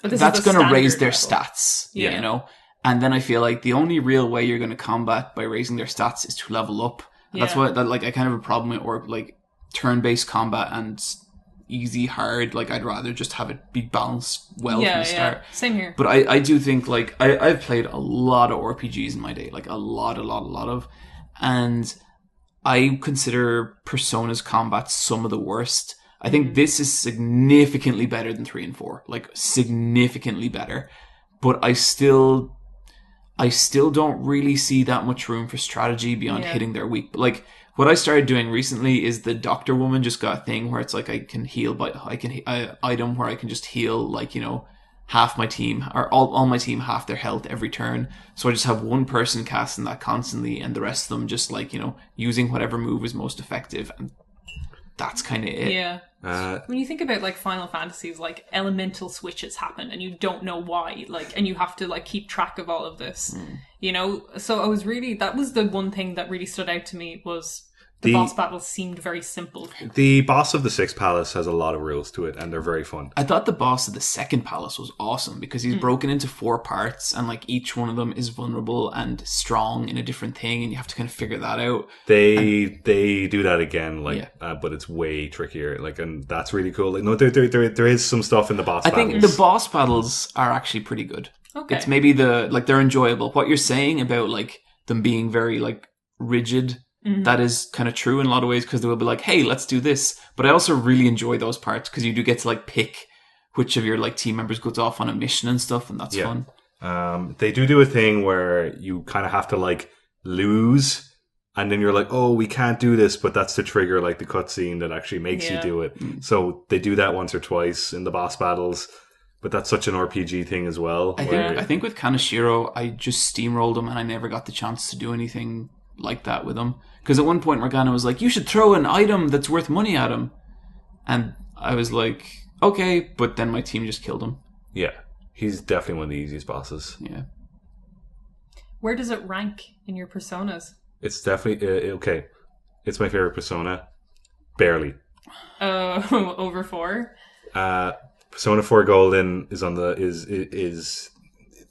that's going to raise their level. stats, you know? And then I feel like the only real way you're going to combat by raising their stats is to level up. And that's what, like, I kind of have a problem with, or like turn-based combat and easy, hard. Like, I'd rather just have it be balanced well from the start. Yeah, same here. But I do think, like, I've played a lot of RPGs in my day, like a lot of, and I consider Persona's combat some of the worst. I think this is significantly better than 3 and 4, like significantly better. But I still don't really see that much room for strategy beyond hitting their weak. Like, what I started doing recently is the Doctor Woman just got a thing where it's like I can heal item where I can just heal, like, you know, half my team or all my team half their health every turn. So I just have one person casting that constantly, and the rest of them just, like, you know, using whatever move is most effective, and that's kind of it. Yeah. When you think about, like, Final Fantasies, like, elemental switches happen and you don't know why, like, and you have to, like, keep track of all of this, you know? So that was the one thing that really stood out to me, was the boss battles seemed very simple. The boss of the 6th palace has a lot of rules to it, and they're very fun. I thought the boss of the 2nd palace was awesome, because he's broken into 4 parts, and, like, each one of them is vulnerable and strong in a different thing, and you have to kind of figure that out. They do that again, like, but it's way trickier, like, and that's really cool. Like, no, there is some stuff in the boss battles. I think the boss battles are actually pretty good. Okay. It's maybe they're enjoyable. What you're saying about, like, them being very, like, rigid, that is kind of true in a lot of ways, because they will be like, hey, let's do this. But I also really enjoy those parts, because you do get to, like, pick which of your, like, team members goes off on a mission and stuff, and that's fun. They do a thing where you kind of have to, like, lose, and then you're like, oh, we can't do this, but that's to trigger, like, the cutscene that actually makes you do it. So they do that once or twice in the boss battles, but that's such an RPG thing as well. I think with Kaneshiro, I just steamrolled him, and I never got the chance to do anything like that with him. Because at one point Morgana was like, you should throw an item that's worth money at him. And I was like, okay, but then my team just killed him. Yeah, he's definitely one of the easiest bosses. Yeah. Where does it rank in your personas? It's definitely, okay. It's my favorite Persona. Barely. Over 4? Persona 4 Golden is on the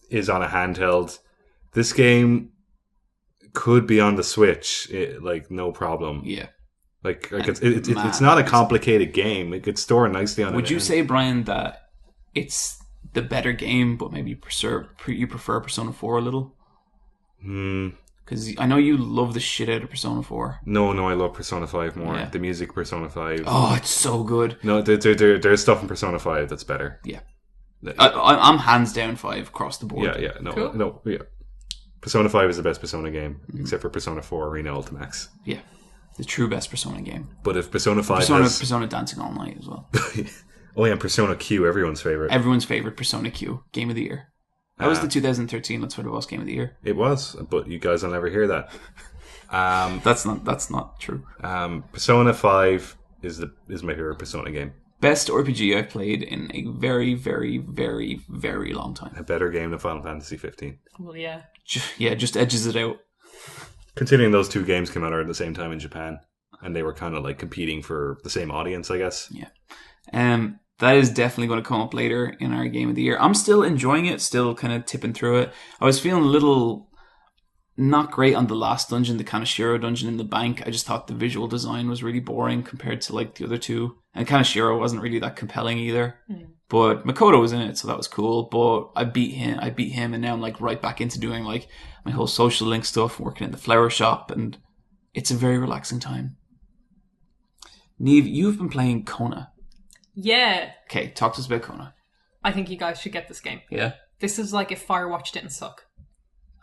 is on a handheld. This game could be on the Switch, like, no problem. Yeah. Like it's not a complicated game. It could store nicely on. Would you say, Bryan, that it's the better game, but maybe you prefer Persona 4 a little? Because I know you love the shit out of Persona 4. No, I love Persona 5 more. Yeah. The music Persona 5. Oh, it's so good. No, there's stuff in Persona 5 that's better. Yeah. I'm hands down 5 across the board. Yeah. No. Persona 5 is the best Persona game, except for Persona 4 Arena Ultimax. Yeah. The true best Persona game. But if Persona 5 Persona Dancing All Night as well. Oh yeah, and Persona Q, everyone's favorite. Everyone's favorite Persona Q, Game of the Year. That was the 2013 Let's Fight a Boss Game of the Year. It was, but you guys will never hear that. That's not true. Persona 5 is my favorite Persona game. Best RPG I've played in a very, very, very, very long time. A better game than Final Fantasy 15. Well, yeah. Yeah, just edges it out. Considering those two games came out at the same time in Japan, and they were kind of like competing for the same audience, I guess. Yeah. That is definitely going to come up later in our Game of the Year. I'm still enjoying it, still kind of tipping through it. I was feeling a little not great on the last dungeon, the Kaneshiro dungeon in the bank. I just thought the visual design was really boring compared to, like, the other two. And Kaneshiro wasn't really that compelling either. But Makoto was in it, so that was cool. But I beat him, and now I'm, like, right back into doing, like, my whole social link stuff, working in the flower shop, and it's a very relaxing time. Niamh, you've been playing Kona. Yeah. Okay, talk to us about Kona. I think you guys should get this game. Yeah. This is like if Firewatch didn't suck.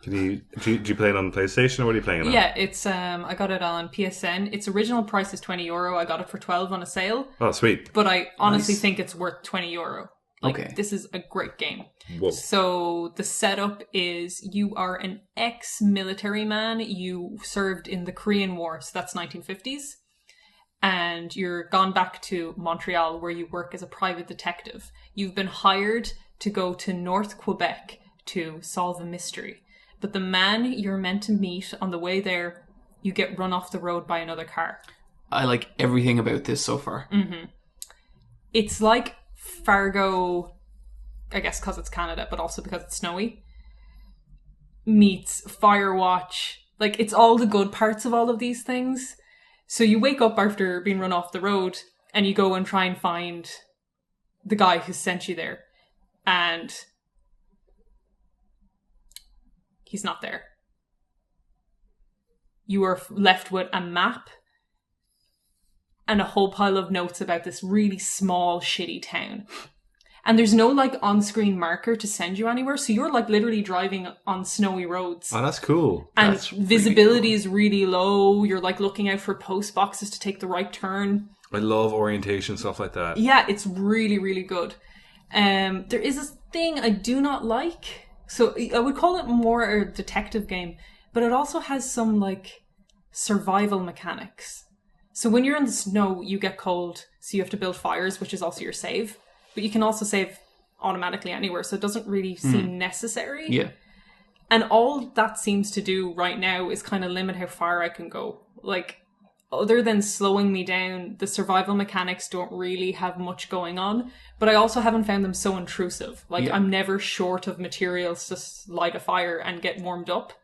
Do you play it on PlayStation or what are you playing it on? Yeah, it's I got it on PSN. Its original price is €20. I got it for 12 on a sale. Oh, sweet. But I honestly think it's worth €20. Like, Okay. this is a great game. Whoa. So the setup is you are an ex-military man. You served in the Korean War, so that's 1950s. And you're gone back to Montreal where you work as a private detective. You've been hired to go to North Quebec to solve a mystery. But the man you're meant to meet on the way there, you get run off the road by another car. I like everything about this so far. It's like Fargo, I guess because it's Canada, but also because it's snowy, meets Firewatch. Like, it's all the good parts of all of these things. So you wake up after being run off the road and you go and try and find the guy who sent you there. And he's not there. You are left with a map and a whole pile of notes about this really small, shitty town. And there's no, like, on-screen marker to send you anywhere, so you're, like, literally driving on snowy roads. Oh, that's cool. And That's really visibility cool. is really low. You're, like, looking out for post boxes to take the right turn. I love orientation, stuff like that. Yeah, it's really, really good. There is this thing I do not like. So I would call it more a detective game, but it also has some, like, survival mechanics. So when you're in the snow, you get cold, so you have to build fires, which is also your save. But you can also save automatically anywhere, so it doesn't really seem necessary. Yeah. And all that seems to do right now is kind of limit how far I can go. Like, other than slowing me down, the survival mechanics don't really have much going on. But I also haven't found them so intrusive. Like, Yeah. I'm never short of materials to light a fire and get warmed up.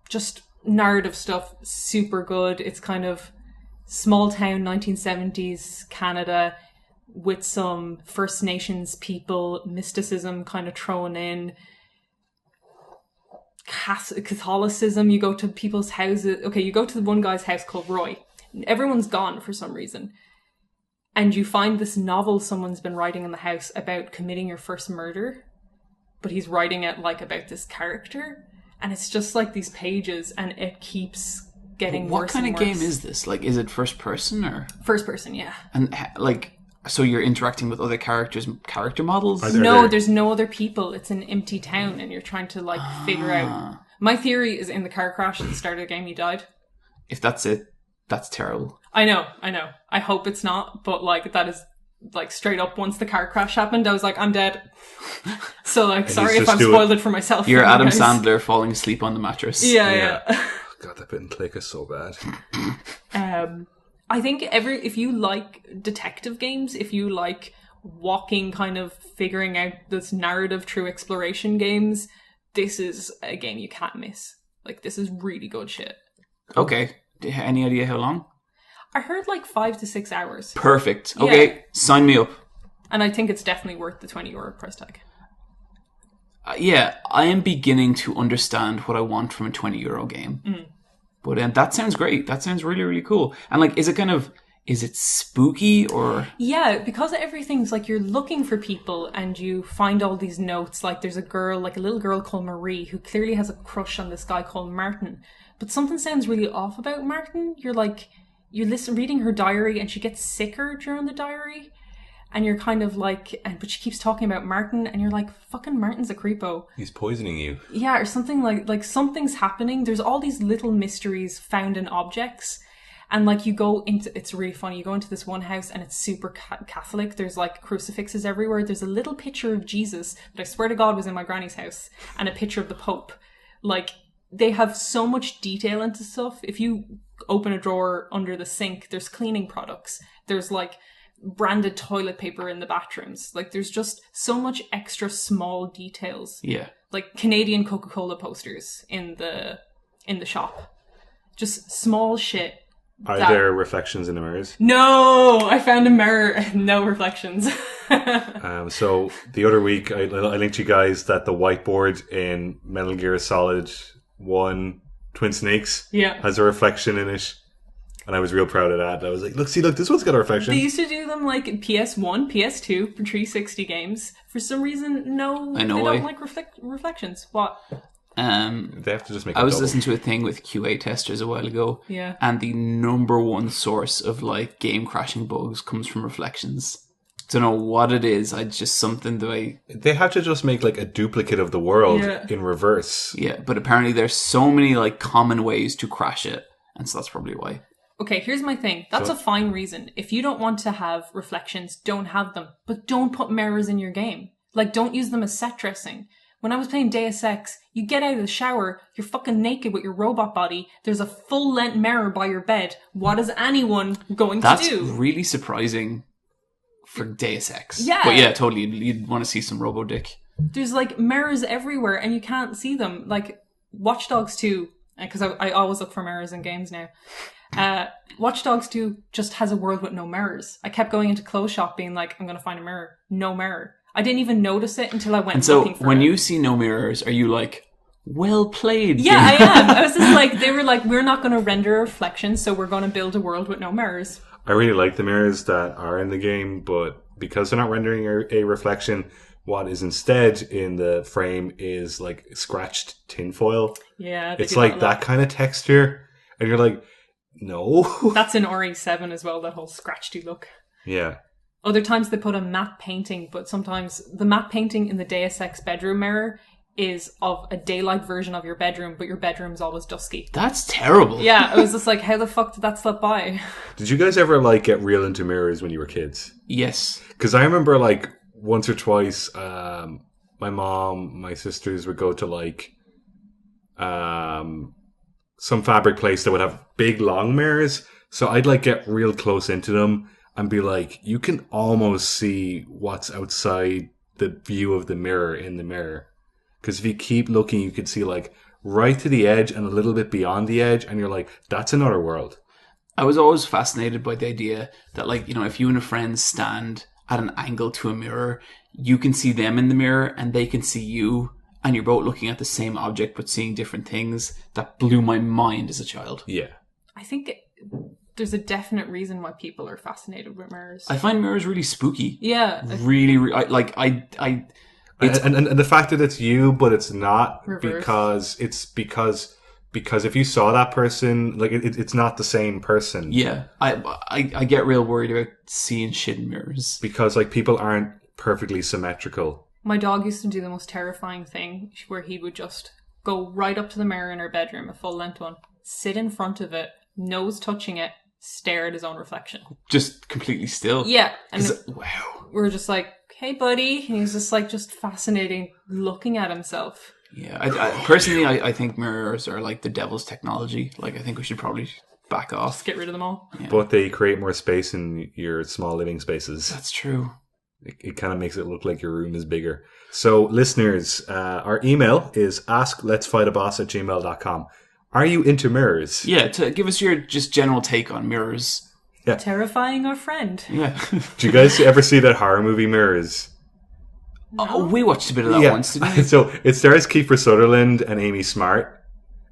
Just narrative stuff, super good. It's kind of small town 1970s Canada with some First Nations people, mysticism kind of thrown in. Catholicism, you go to people's houses. Okay, you go to the one guy's house called Roy. Everyone's gone for some reason. And you find this novel someone's been writing in the house about committing your first murder. But he's writing it, like, about this character. And it's just, like, these pages, and it keeps getting What worse kind and of game worse. is this? Like, is it first person or? First person, yeah. And like, so you're interacting with other characters, character models? Are there- No, there's no other people. It's an empty town, and you're trying to, like, figure out. My theory is in the car crash at the start of the game, you died. If that's it, that's terrible. I know. I hope it's not, but, like, that is, like, straight up once the car crash happened, I was like, I'm dead. So, like, sorry if just I've do spoiled it for myself. You're for you Adam guys. Sandler falling asleep on the mattress. Yeah. God, that bit and click is so bad. I think if you like detective games, if you like walking, kind of figuring out this narrative through exploration games, this is a game you can't miss. Like, this is really good shit. Okay. Any idea how long? I heard like 5 to 6 hours. Perfect. Okay, Yeah. sign me up. And I think it's definitely worth the €20 price tag. Yeah, I am beginning to understand what I want from a €20 game. But that sounds great. That sounds really, really cool. And like, is it spooky or? Yeah, because everything's like you're looking for people and you find all these notes. Like there's a girl, like a little girl called Marie, who clearly has a crush on this guy called Martin. But something sounds really off about Martin. You're reading her diary and she gets sicker during the diary. And you're kind of like, but she keeps talking about Martin, and you're like, fucking Martin's a creepo. He's poisoning you. Yeah, or something like something's happening. There's all these little mysteries found in objects. And like you go into, it's really funny, you go into this one house and it's super Catholic. There's like crucifixes everywhere. There's a little picture of Jesus that I swear to God was in my granny's house, and a picture of the Pope. Like, they have so much detail into stuff. If you open a drawer under the sink, there's cleaning products. There's like branded toilet paper in the bathrooms. Like, there's just so much extra small details. Yeah. Like Canadian Coca-Cola posters in the shop. Just small shit. Are there reflections in the mirrors? No! I found a mirror. No reflections. So the other week, I linked you guys that the whiteboard in Metal Gear Solid 1 Twin Snakes Yeah. has a reflection in it. And I was real proud of that. I was like, look, this one's got a reflection. They used to do them like PS1, PS2 for 360 games. For some reason, no, I know they why. don't like reflections. What? They have to just make. I was listening to a thing with QA testers a while ago, Yeah. and the number one source of like game crashing bugs comes from reflections. Don't know what it is. Just something that They have to just make like a duplicate of the world Yeah. in reverse. yeah. But apparently, there's so many like common ways to crash it, and so that's probably why. Okay, here's my thing. That's a fine reason. If you don't want to have reflections, don't have them. But don't put mirrors in your game. Like, don't use them as set dressing. When I was playing Deus Ex, you get out of the shower, you're fucking naked with your robot body, there's a full-length mirror by your bed. What is anyone going to That's do? really surprising for Deus Ex. Yeah. But yeah, totally. You'd want to see some Robo Dick. There's, like, mirrors everywhere, and you can't see them. Like, Watch Dogs 2, because I always look for mirrors in games now. Watch Dogs 2 just has a world with no mirrors. I kept going into clothes shop being like, I'm going to find a mirror. No mirror. I didn't even notice it until I went And so looking for when it. you see no mirrors, are you like, well played? Yeah, I game? am. I was just like, they were like, we're not going to render a reflection, so we're going to build a world with no mirrors. I really like the mirrors that are in the game, but because they're not rendering a reflection, what is instead in the frame is like scratched tinfoil. Yeah, they It's do like a that lot. kind of texture, and you're like, no. That's in RE7 as well, that whole scratchy look. Yeah. Other times they put a matte painting, but sometimes the matte painting in the Deus Ex bedroom mirror is of a daylight version of your bedroom, but your bedroom's always dusky. That's terrible. Yeah, I was just like, how the fuck did that slip by? Did you guys ever like get real into mirrors when you were kids? Yes. Because I remember like once or twice, my mom, my sisters would go to like some fabric place that would have big long mirrors. So I'd like get real close into them and be like, you can almost see what's outside the view of the mirror in the mirror. Because if you keep looking, you can see like right to the edge and a little bit beyond the edge, and you're like, that's another world. I was always fascinated by the idea that, like, you know, if you and a friend stand at an angle to a mirror, you can see them in the mirror and they can see you, and you're both looking at the same object but seeing different things. That blew my mind as a child. Yeah. I think there's a definite reason why people are fascinated with mirrors. I find mirrors really spooky. Yeah. Really, It's- And the fact that it's you, but it's not Reverse. because if you saw that person, like it's not the same person. yeah. I get real worried about seeing shit in mirrors. Because like people aren't perfectly symmetrical. My dog used to do the most terrifying thing where he would just go right up to the mirror in our bedroom, a full length one, sit in front of it, nose touching it, stare at his own reflection. Just completely still. Yeah. And 'Cause- wow. we were just like, hey buddy. And he's just like, just fascinating looking at himself. Yeah. Personally, I think mirrors are like the devil's technology. Like, I think we should probably back off. Just get rid of them all. But they create more space in your small living spaces. That's true. It kind of makes it look like your room is bigger. So listeners, our email is askletsfightaboss@gmail.com. Are you into mirrors? Yeah, to give us your just general take on mirrors. Terrifying our friend. Yeah. Do you guys ever see that horror movie Mirrors? Oh, we watched a bit of that once, didn't we? So it stars Kiefer Sutherland and Amy Smart,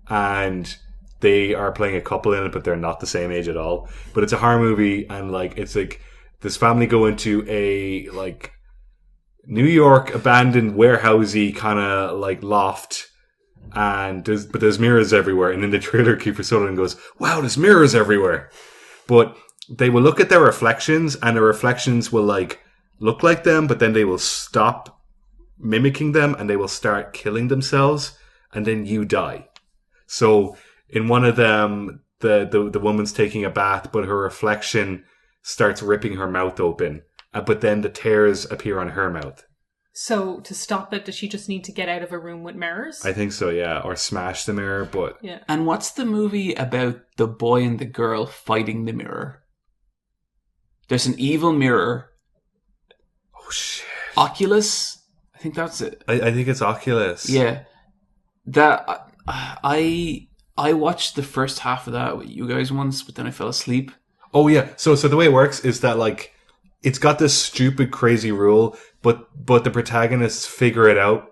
and they are playing a couple in it, but they're not the same age at all. But it's a horror movie, and like it's like this family go into a like New York abandoned warehousey kind of like loft, and there's mirrors everywhere. And in the trailer, Kiefer Sutherland goes, "Wow, there's mirrors everywhere," but they will look at their reflections, and the reflections will like look like them, but then they will stop mimicking them and they will start killing themselves, and then you die. So in one of them, the woman's taking a bath, but her reflection starts ripping her mouth open, but then the tears appear on her mouth. So to stop it, does she just need to get out of a room with mirrors? I think so, yeah. Or smash the mirror, but Yeah. And what's the movie about the boy and the girl fighting the mirror? There's an evil mirror. oh shit. Oculus? I think that's it. I think it's Oculus. Yeah. That I watched the first half of that with you guys once, but then I fell asleep. Oh yeah. So the way it works is that like it's got this stupid crazy rule, but the protagonists figure it out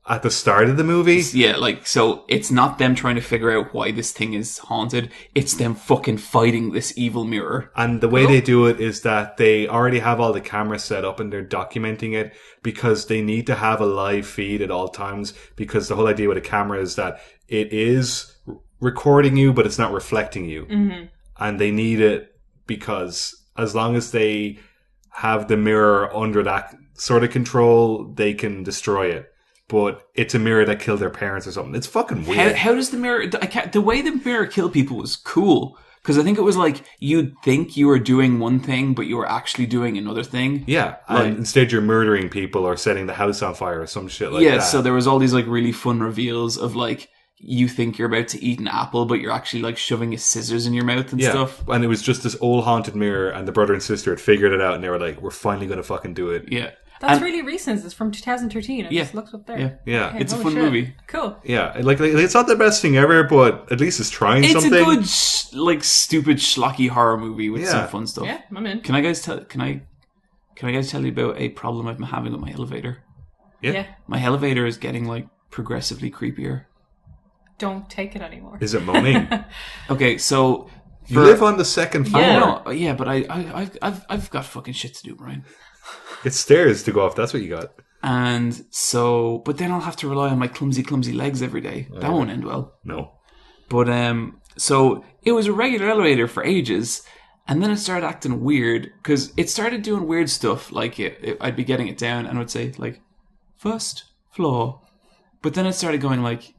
at the start of the movie. Yeah, like, so it's not them trying to figure out why this thing is haunted. It's them fucking fighting this evil mirror. And the way they do it is that they already have all the cameras set up and they're documenting it because they need to have a live feed at all times, because the whole idea with a camera is that it is recording you, but it's not reflecting you. Mm-hmm. And they need it because as long as they have the mirror under that sort of control, they can destroy it. But it's a mirror that killed their parents or something. It's fucking weird. How does the mirror... the way the mirror killed people was cool. Because I think it was like, you'd think you were doing one thing, but you were actually doing another thing. Yeah, like, and instead you're murdering people or setting the house on fire or some shit like that. Yeah, so there was all these like really fun reveals of like, you think you're about to eat an apple, but you're actually like shoving scissors in your mouth and stuff. And it was just this old haunted mirror, and the brother and sister had figured it out, and they were like, we're finally going to fucking do it. Yeah. That's really recent. It's from 2013. I just looked up there. Yeah. Okay, it's a fun movie. Cool. Yeah, like it's not the best thing ever, but at least it's trying something. It's a good, like, stupid, schlocky horror movie with some fun stuff. Yeah, I'm in. Can I guys tell you about a problem I've been having with my elevator? Yeah. My elevator is getting like progressively creepier. Don't take it anymore. Is it moaning? Okay, so you live on the second floor. Yeah, but I've got fucking shit to do, Brian. It's stairs to go up. That's what you got. And so, but then I'll have to rely on my clumsy legs every day. That won't end well. No. But so it was a regular elevator for ages, and then it started acting weird because it started doing weird stuff. Like I'd be getting it down, and it would say like first floor, but then it started going like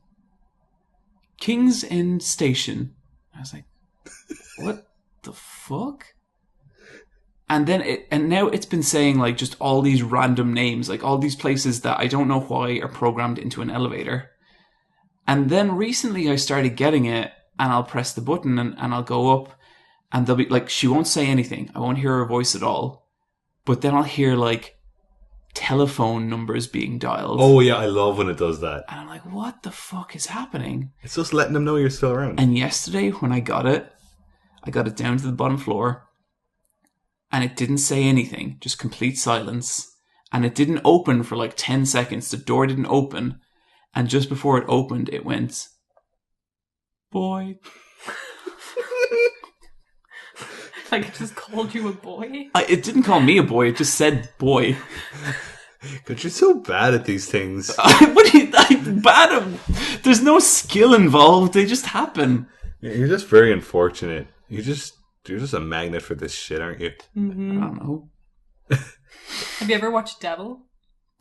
King's End Station. I was like, what the fuck? And then now it's been saying like just all these random names, like all these places that I don't know why are programmed into an elevator. And then recently I started getting it, and I'll press the button and I'll go up, and they'll be like, she won't say anything. I won't hear her voice at all. But then I'll hear like telephone numbers being dialed. Oh yeah, I love when it does that. And I'm like, what the fuck is happening? It's just letting them know you're still around. And yesterday when I got it down to the bottom floor, and it didn't say anything, just complete silence. And it didn't open for like 10 seconds. The door didn't open. And just before it opened, it went, boy. Like it just called you a boy? It didn't call me a boy, it just said boy. God, you're so bad at these things. I'm bad at... There's no skill involved, they just happen. You're just very unfortunate. You're just a magnet for this shit, aren't you? Mm-hmm. I don't know. Have you ever watched Devil?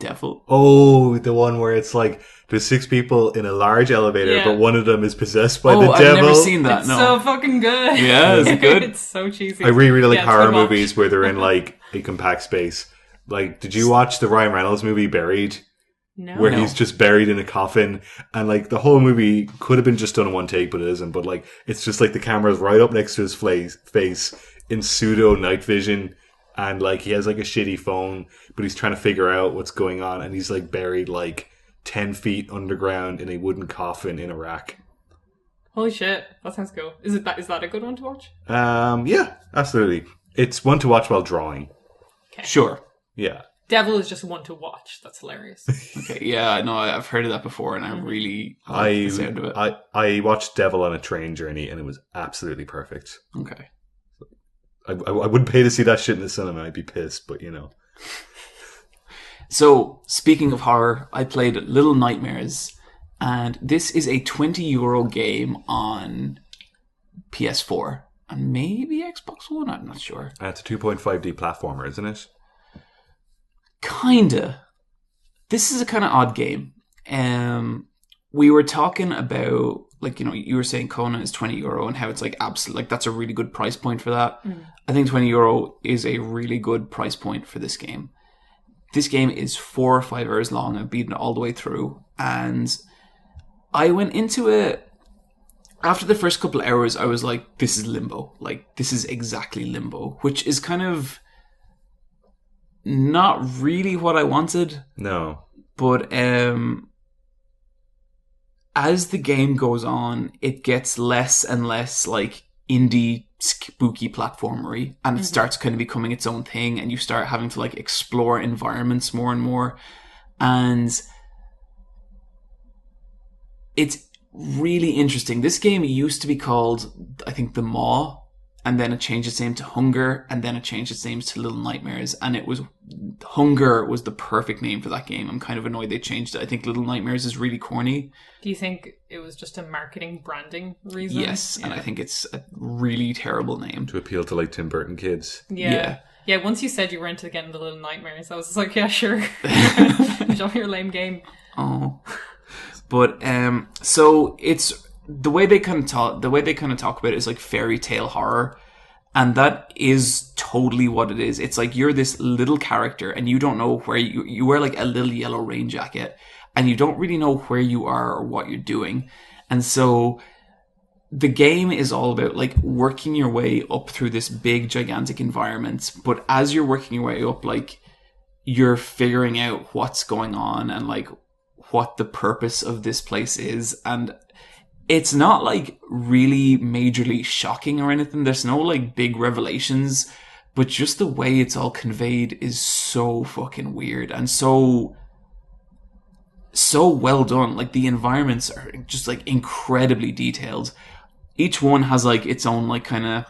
Devil? Oh, the one where it's like there's 6 people in a large elevator, but one of them is possessed by the devil. I've never seen that. It's so fucking good. Yeah, is it good? It's so cheesy. I really like horror movies where they're in like a compact space. Like, did you watch the Ryan Reynolds movie Buried? No. Where he's just buried in a coffin, and like the whole movie could have been just done in one take, but it isn't. But like, it's just like the camera's right up next to his face in pseudo night vision, and like he has like a shitty phone, but he's trying to figure out what's going on, and he's like buried like 10 feet underground in a wooden coffin in a rack. Holy shit, that sounds cool. Is that a good one to watch? Yeah, absolutely. It's one to watch while drawing. Okay. Sure. Yeah. Devil is just one to watch. That's hilarious. Okay, yeah, no, I've heard of that before, and I really like the sound of it. I watched Devil on a Train Journey, and it was absolutely perfect. Okay. I wouldn't pay to see that shit in the cinema. I'd be pissed, but you know. So, speaking of horror, I played Little Nightmares, and this is a €20 game on PS4 and maybe Xbox One. I'm not sure. It's a 2.5D platformer, isn't it? Kinda. This is a kind of odd game. We were talking about, like, you know, you were saying Kona is €20 and how it's like absolute, like that's a really good price point for that. I think €20 is a really good price point for this game. This game is 4 or 5 hours long. I've beaten it all the way through, and I went into it after the first couple of hours. I was like, this is Limbo. Like, this is exactly Limbo, which is kind of not really what I wanted. No. But as the game goes on, it gets less and less like indie spooky platformery, and it starts kind of becoming its own thing, and you start having to like explore environments more and more. And it's really interesting. This game used to be called, I think, The Maw, and then it changed its name to Hunger, and then it changed its name to Little Nightmares, and it was Hunger was the perfect name for that game. I'm kind of annoyed they changed it. I think Little Nightmares is really corny. Do you think it was just a marketing branding reason? Yes, and I think it's a really terrible name. To appeal to like Tim Burton kids. Yeah. Yeah, once you said you were into getting the Little Nightmares, I was just like, yeah, sure. Show me your lame game. Oh. But so it's the way they kind of talk about it is like fairy tale horror, and that is totally what it is. It's like you're this little character and you don't know where you wear like a little yellow rain jacket and you don't really know where you are or what you're doing. And so the game is all about like working your way up through this big gigantic environment, but as you're working your way up, like you're figuring out what's going on and like what the purpose of this place is. And it's not like really majorly shocking or anything. There's no like big revelations, but just the way it's all conveyed is so fucking weird and so well done. Like the environments are just like incredibly detailed. Each one has like its own like kind of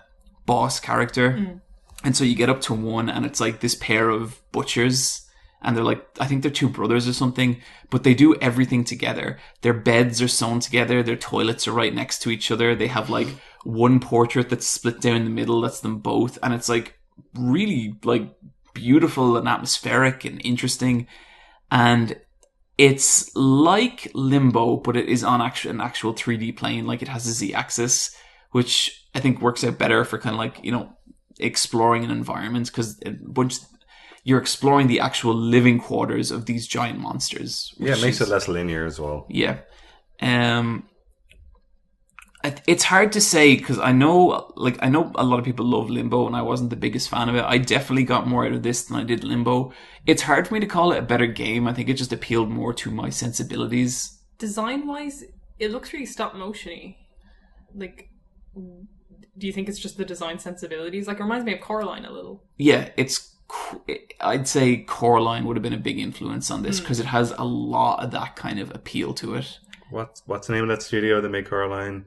boss character. And so you get up to one and it's like this pair of butchers. And they're like, I think they're two brothers or something, but they do everything together. Their beds are sewn together. Their toilets are right next to each other. They have like one portrait that's split down the middle. That's them both. And it's like really like beautiful and atmospheric and interesting. And it's like Limbo, but it is on an actual 3D plane. Like it has a Z-axis, which I think works out better for kind of like, you know, exploring an environment because you're exploring the actual living quarters of these giant monsters. Yeah, it makes it less linear as well. Yeah. It's hard to say because I know a lot of people love Limbo and I wasn't the biggest fan of it. I definitely got more out of this than I did Limbo. It's hard for me to call it a better game. I think it just appealed more to my sensibilities. Design-wise, it looks really stop-motion-y. Like, do you think it's just the design sensibilities? Like, it reminds me of Coraline a little. Yeah, I'd say Coraline would have been a big influence on this because it has a lot of that kind of appeal to it. What's the name of that studio that made Coraline?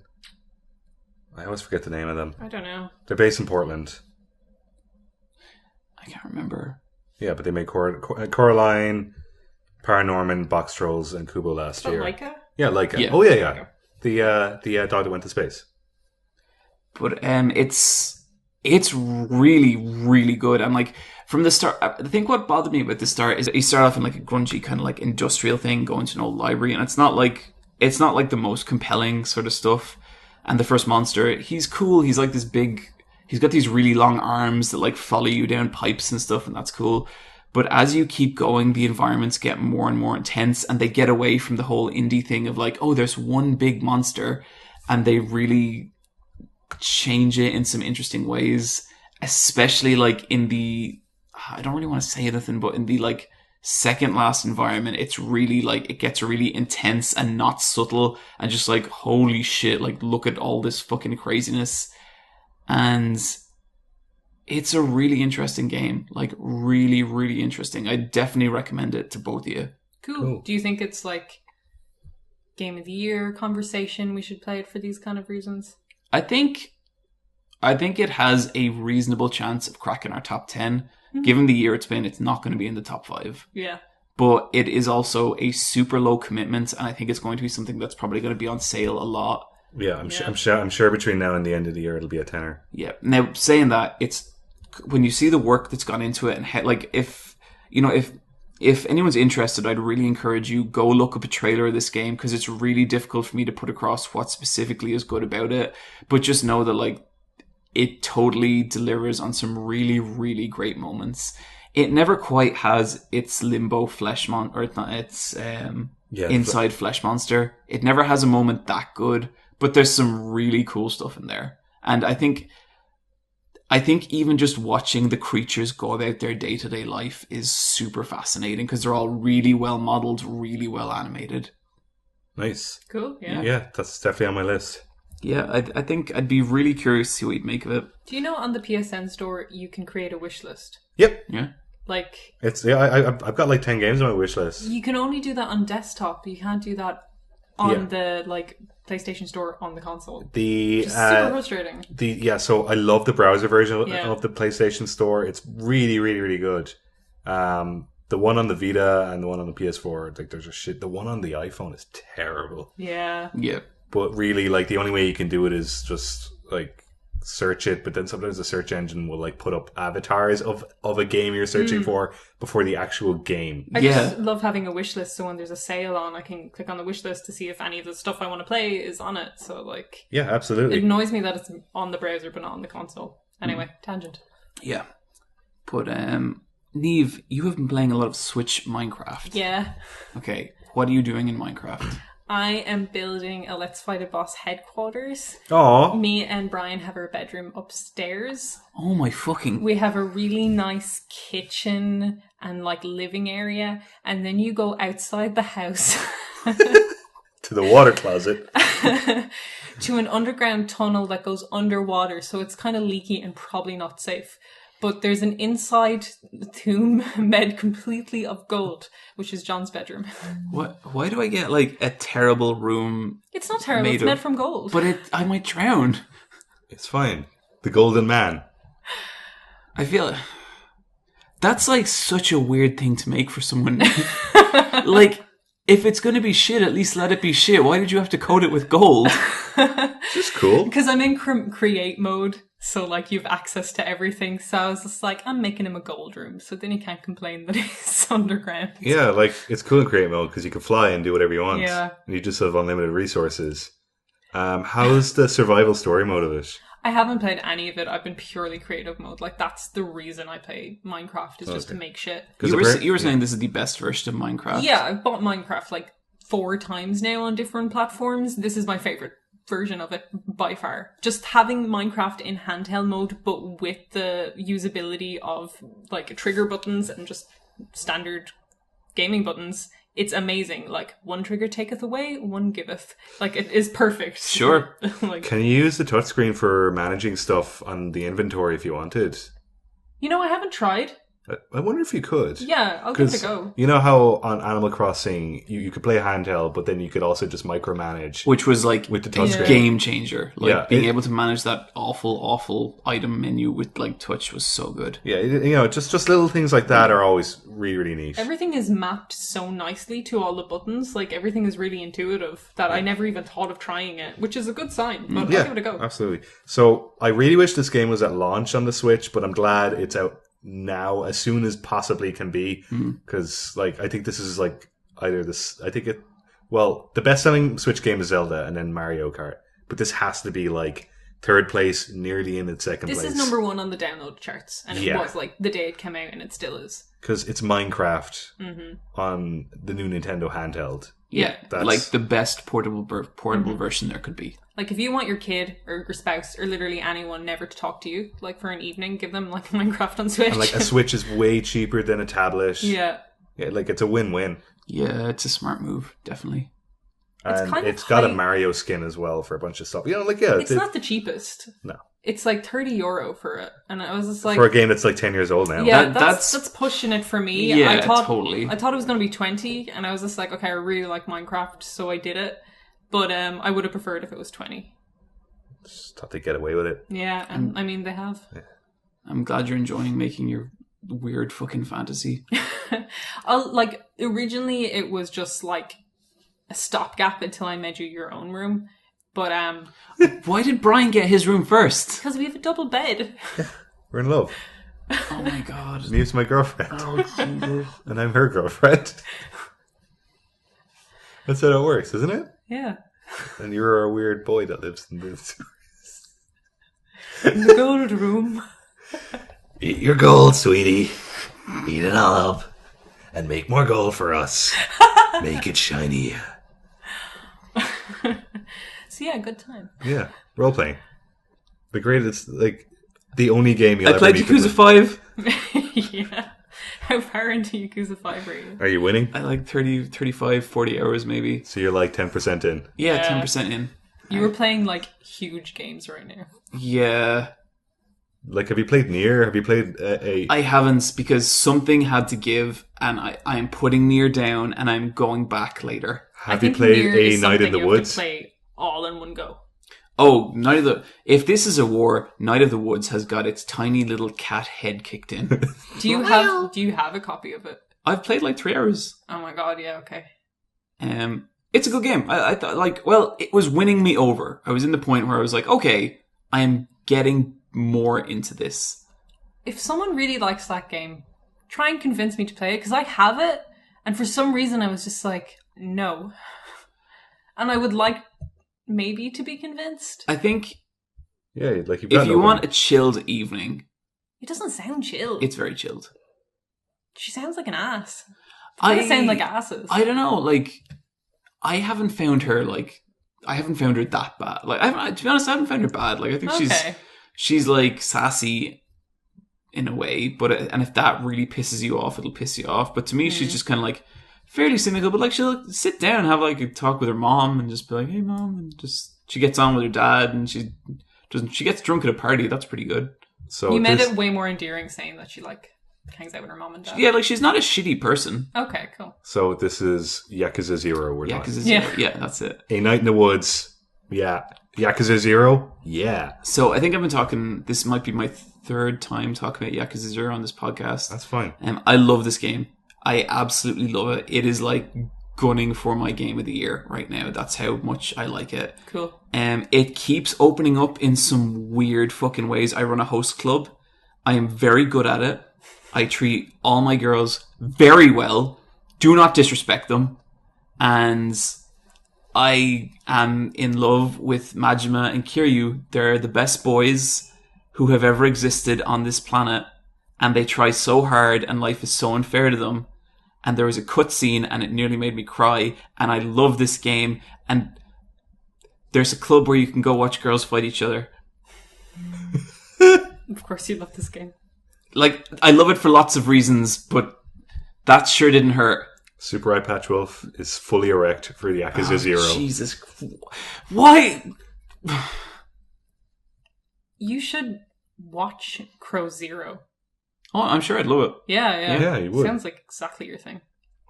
I always forget the name of them. I don't know. They're based in Portland. I can't remember. Yeah, but they made Coraline, Paranorman, Box Trolls, and Kubo last year. Laika? Yeah, Laika. Yeah. Oh yeah. The dog that went to space. But it's really, really good. And like from the start, I think what bothered me about the start is you start off in like a grungy kind of like industrial thing, going to an old library, and it's not like the most compelling sort of stuff. And the first monster, he's cool. He's like this big. He's got these really long arms that like follow you down pipes and stuff, and that's cool. But as you keep going, the environments get more and more intense, and they get away from the whole indie thing of like, oh, there's one big monster, and they really change it in some interesting ways. Especially like in the, I don't really want to say anything, but in the like second last environment, it's really like it gets really intense and not subtle, and just like holy shit, like look at all this fucking craziness. And it's a really interesting game, like really, really interesting. I definitely recommend it to both of you. Cool. Do you think it's like game of the year conversation? We should play it for these kind of reasons. I think it has a reasonable chance of cracking our top 10. Given the year it's been, it's not going to be in the top 5. Yeah. But it is also a super low commitment, and I think it's going to be something that's probably going to be on sale a lot. Yeah, I'm sure between now and the end of the year it'll be a tenner. Yeah. Now, saying that, it's when you see the work that's gone into it, and like if anyone's interested, I'd really encourage you go look up a trailer of this game because it's really difficult for me to put across what specifically is good about it. But just know that like it totally delivers on some really, really great moments. It never quite has its Limbo Flesh Monster, or it's not, it's Inside Flesh Monster. It never has a moment that good, but there's some really cool stuff in there. And I think even just watching the creatures go about their day-to-day life is super fascinating because they're all really well modeled, really well animated. Nice. Cool, yeah. Yeah, that's definitely on my list. Yeah, I think I'd be really curious to see what you'd make of it. Do you know on the PSN store you can create a wish list? Yep. Yeah. Like I've got like 10 games on my wish list. You can only do that on desktop. You can't do that on the like PlayStation Store on the console. The Just super frustrating. So I love the browser version Yeah. of the PlayStation Store. It's really, really, really good. The one on the Vita and the one on the PS4, like there's a shit. The one on the iPhone is terrible. Yeah. Yeah. But really, like the only way you can do it is just like search it. But then sometimes the search engine will like put up avatars of a game you're searching for before the actual game. I just love having a wish list, so when there's a sale on, I can click on the wish list to see if any of the stuff I want to play is on it. So like, Yeah, absolutely. it annoys me that it's on the browser but not on the console. Anyway, tangent. Yeah. But Niamh, you have been playing a lot of Switch Minecraft. Yeah. Okay, what are you doing in Minecraft? I am building a Let's Fight a Boss headquarters. Aw. Me and Bryan have our bedroom upstairs. Oh my fucking... We have a really nice kitchen and like living area, and then you go outside the house To the water closet. to an underground tunnel that goes underwater, so it's kind of leaky and probably not safe. But there's an inside tomb made completely of gold, which is John's bedroom. What? Why do I get like a terrible room? It's not terrible, it's made from gold. But I might drown. It's fine. The Golden Man. I feel... That's like such a weird thing to make for someone. Like, if it's going to be shit, at least let it be shit. Why did you have to coat it with gold? Just cool. Because I'm in create mode, so like you've access to everything. So I was just like, I'm making him a gold room, so then he can't complain that he's underground. Yeah, like it's cool in create mode because you can fly and do whatever you want. Yeah. And you just have unlimited resources. How's the survival story mode of it? I haven't played any of it. I've been purely creative mode. Like that's the reason I play Minecraft is just to make shit. You were saying this is the best version of Minecraft. Yeah, I've bought Minecraft like 4 times now on different platforms. This is my favorite version of it by far. Just having Minecraft in handheld mode, but with the usability of like trigger buttons and just standard gaming buttons, it's amazing. Like, one trigger taketh away, one giveth. Like, it is perfect. Sure. Like, Can you use the touchscreen for managing stuff on the inventory if you wanted? you know, I haven't tried. I wonder if you could. Yeah, I'll give it a go. You know how on Animal Crossing you could play handheld, but then you could also just micromanage. Which was like With the a touchscreen. game changer. Like Yeah, being able to manage that awful item menu with like touch was so good. Yeah, you know, just little things like that are always really, really neat. Everything is mapped so nicely to all the buttons. Like, everything is really intuitive that I never even thought of trying it, which is a good sign. But I'll give it a go. Absolutely. So I really wish this game was at launch on the Switch, but I'm glad it's out now as soon as possibly can be, because like I think this is like either this. I think the best-selling Switch game is Zelda and then Mario Kart, but this has to be like third place, nearly in its second place. This is number 1 on the download charts, and it was like the day it came out, and it still is. Because it's Minecraft on the new Nintendo handheld. Yeah, That's- like the best portable version there could be. Like, if you want your kid or your spouse or literally anyone never to talk to you, like for an evening, give them like Minecraft on Switch. And like a Switch is way cheaper than a tablet. yeah. Yeah, like it's a win-win. Yeah, it's a smart move, definitely. And kind of it's got a high- Mario skin as well for a bunch of stuff. You know, like yeah, It's not the cheapest. No. It's like €30 for it. And I was just like, for a game that's like 10 years old now. yeah, that's- that's pushing it for me. Yeah, totally. I thought it was going to be 20, and I was just like, okay, I really like Minecraft, so I did it. But I would have preferred if it was 20. Just thought they'd get away with it. Yeah, and I mean, they have. I'm glad you're enjoying making your weird fucking fantasy. Like, originally it was just like a stopgap until I made you your own room. But, Why did Bryan get his room first? because we have a double bed. We're in love. Oh my god. Niamh's my girlfriend. Oh, Jesus. And I'm her girlfriend. That's how it works, isn't it? Yeah. And you're a weird boy that lives in this. In the gold room. Eat your gold, sweetie. Eat it all up. And make more gold for us. Make it shiny. So yeah, good time. Yeah, role playing. The greatest, like, the only game you'll I ever played meet Yakuza people. 5. Yeah. How far into Yakuza 5 are you? Are you winning? I like 30, 35, 40 hours maybe. So you're like 10% in. Yeah, Yeah. 10% in. You were playing like huge games right now. Yeah. Like, have you played Nier? Have you played a... I haven't, because something had to give, and I'm putting Nier down, and I'm going back later. Have you played a Night in the Woods? To play all in one go. Oh, if this is a war, Night of the Woods has got its tiny little cat head kicked in. Do you have a copy of it? I've played like 3 hours. Oh my god, yeah, okay. It's a good game. I thought, like, well, it was winning me over. I was in the point where I was like, okay, I am getting more into this. If someone really likes that game, try and convince me to play it, because I have it, and for some reason I was just like, no. And I would like maybe to be convinced. I think like if you want a chilled evening... It doesn't sound chilled. It's very chilled. She sounds like an ass. I sound like asses. I don't know, like, I haven't found her that bad. Like, to be honest, I haven't found her bad. Like, I think she's like sassy in a way, and if that really pisses you off, it'll piss you off. But to me, she's just kind of like fairly cynical. But like, she'll sit down and have like a talk with her mom and just be like, "Hey, mom," and just she gets on with her dad, and she gets drunk at a party. That's pretty good. So you made it way more endearing saying that she like hangs out with her mom and dad. Yeah, like she's not a shitty person. Okay, cool. So this is Yakuza Zero. Yakuza Zero. Yeah, that's it. A Night in the Woods. Yeah. Yakuza Zero. Yeah. So I think I've been talking. This might be my 3rd time talking about Yakuza Zero on this podcast. That's fine. I love this game. I absolutely love it. It is like gunning for my game of the year right now. That's how much I like it. Cool. It keeps opening up in some weird fucking ways. I run a host club. I am very good at it. I treat all my girls very well. Do not disrespect them. And I am in love with Majima and Kiryu. They're the best boys who have ever existed on this planet. And they try so hard and life is so unfair to them. And there was a cutscene and it nearly made me cry. And I love this game. And there's a club where you can go watch girls fight each other. Of course you love this game. Like, I love it for lots of reasons, but that sure didn't hurt. Super Eye Patch Wolf is fully erect for the Yakuza Zero. Jesus. Why? You should watch Crow Zero. Oh, I'm sure I'd love it. Yeah. Yeah, you would. Sounds like exactly your thing.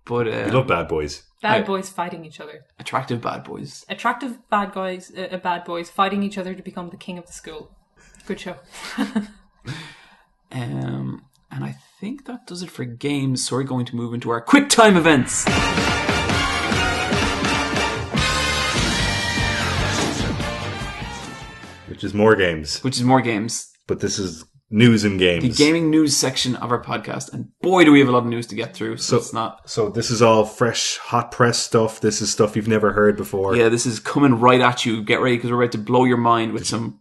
But you love bad boys. Bad boys fighting each other. Attractive bad boys. Attractive bad boys fighting each other to become the king of the school. Good show. And I think that does it for games. So we're going to move into our Quicktime Events. Which is more games. But this is news and games. The gaming news section of our podcast. And boy, do we have a lot of news to get through. So it's not... So this is all fresh, hot press stuff. This is stuff you've never heard before. Yeah, this is coming right at you. Get ready, because we're about to blow your mind with some...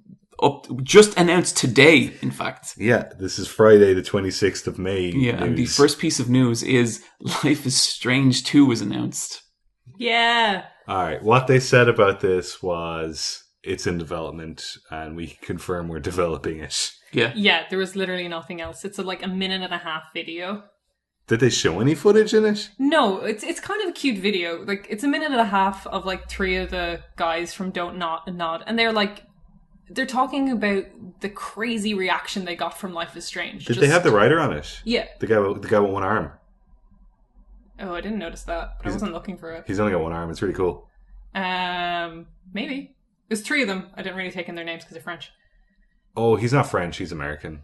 just announced today, in fact. Yeah, this is Friday the 26th of May. Yeah, and the first piece of news is Life is Strange 2 was announced. Yeah. Alright, what they said about this was it's in development and we confirm we're developing it. Yeah, there was literally nothing else. It's like a 1.5-minute video. Did they show any footage in it? No, it's kind of a cute video. Like, it's a 1.5 minutes of like 3 of the guys from Don't Nod, and they're talking about the crazy reaction they got from Life is Strange. Did they have the writer on it? Yeah. The guy with one arm. Oh, I didn't notice that, but I wasn't looking for it. He's only got one arm. It's really cool. Maybe. There's 3 of them. I didn't really take in their names because they're French. Oh, he's not French. He's American.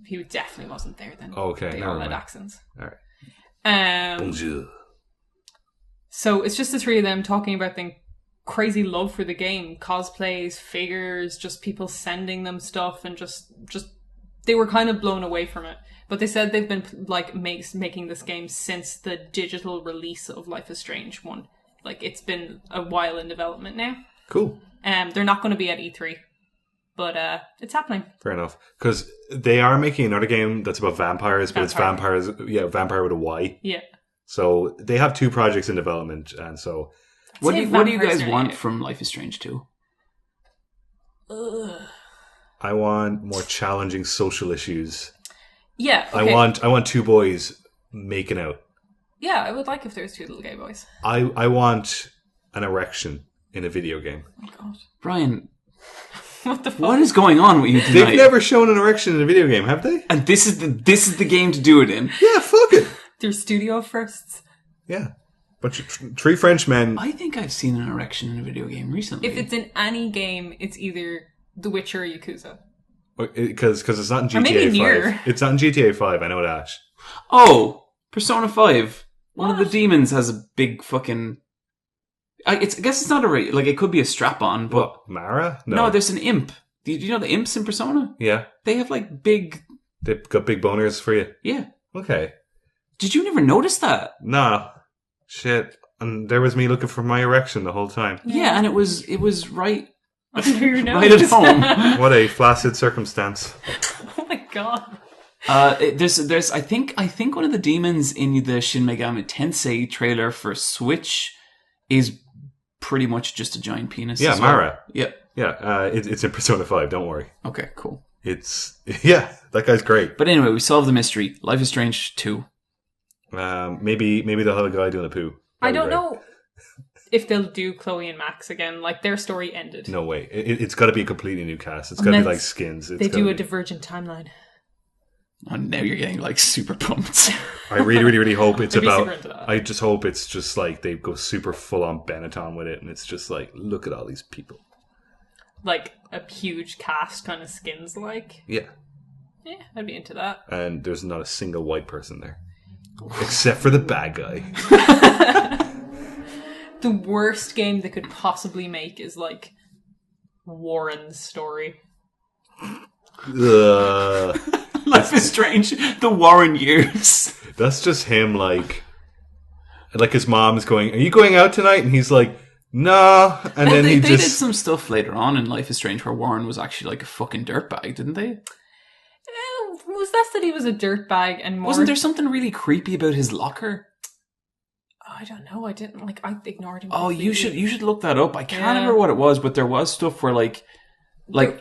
He definitely wasn't there then. Oh, okay. They all had accents. All right. Bonjour. So it's just the 3 of them talking about the crazy love for the game, cosplays, figures, just people sending them stuff, and just they were kind of blown away from it. But they said they've been like making this game since the digital release of Life is Strange 1. Like, it's been a while in development now. Cool. They're not going to be at E3, but it's happening. Fair enough, because they are making another game that's about vampires, but it's vampires. Yeah, vampire with a Y. Yeah. So they have 2 projects in development, and so. What do you guys want from Life is Strange 2? I want more challenging social issues. Yeah, okay. I want 2 boys making out. Yeah, I would like if there was 2 little gay boys. I want an erection in a video game. Oh my god. Bryan, What the fuck? What is going on with you tonight? They've never shown an erection in a video game, have they? And this is the game to do it in. Yeah, fuck it. Through studio firsts. Yeah. Bunch of three French men. I think I've seen an erection in a video game recently. If it's in any game, it's either The Witcher or Yakuza. Because it's not in GTA Or maybe 5. Nier. It's not in GTA 5, I know that. Oh, Persona 5. One of What? the demons has a big fucking... I guess it's not it could be a strap-on, but... What, Mara? No, there's an imp. Do you know the imps in Persona? Yeah. They have like big... They've got big boners for you. Yeah. Okay. Did you never notice that? Nah. Shit. And there was me looking for my erection the whole time. Yeah, and it was right... Under your nose. Right at home. What a flaccid circumstance. Oh my god. There's I think one of the demons in the Shin Megami Tensei trailer for Switch is pretty much just a giant penis. Yeah, as well. Mara. Yeah. Yeah, it's in Persona 5, don't worry. Okay, cool. Yeah, that guy's great. But anyway, we solved the mystery. Life is Strange 2. Maybe they'll have a guy doing a poo. I don't know if they'll do Chloe and Max again. Like, their story ended. No way. It's got to be a completely new cast. It's got to be Unless like Skins. They do a divergent timeline. And now you're getting like super pumped. I really, really, really hope it's I'd be about... super into that. I just hope it's just like they go super full on Benetton with it and it's just like, look at all these people. Like, a huge cast kind of Skins like. Yeah. Yeah, I'd be into that. And there's not a single white person there. Except for the bad guy. The worst game they could possibly make is like Warren's story. Ugh. Life is Strange, the Warren years. That's just him like his mom's going, are you going out tonight? And he's like, no. And then they he did just... some stuff later on in Life is Strange where Warren was actually like a fucking dirtbag, didn't they? Was less that he was a dirtbag and more... Wasn't there something really creepy about his locker? I don't know. I didn't like. I ignored him. Oh, you completely. should look that up. I can't Yeah. remember what it was, but there was stuff where like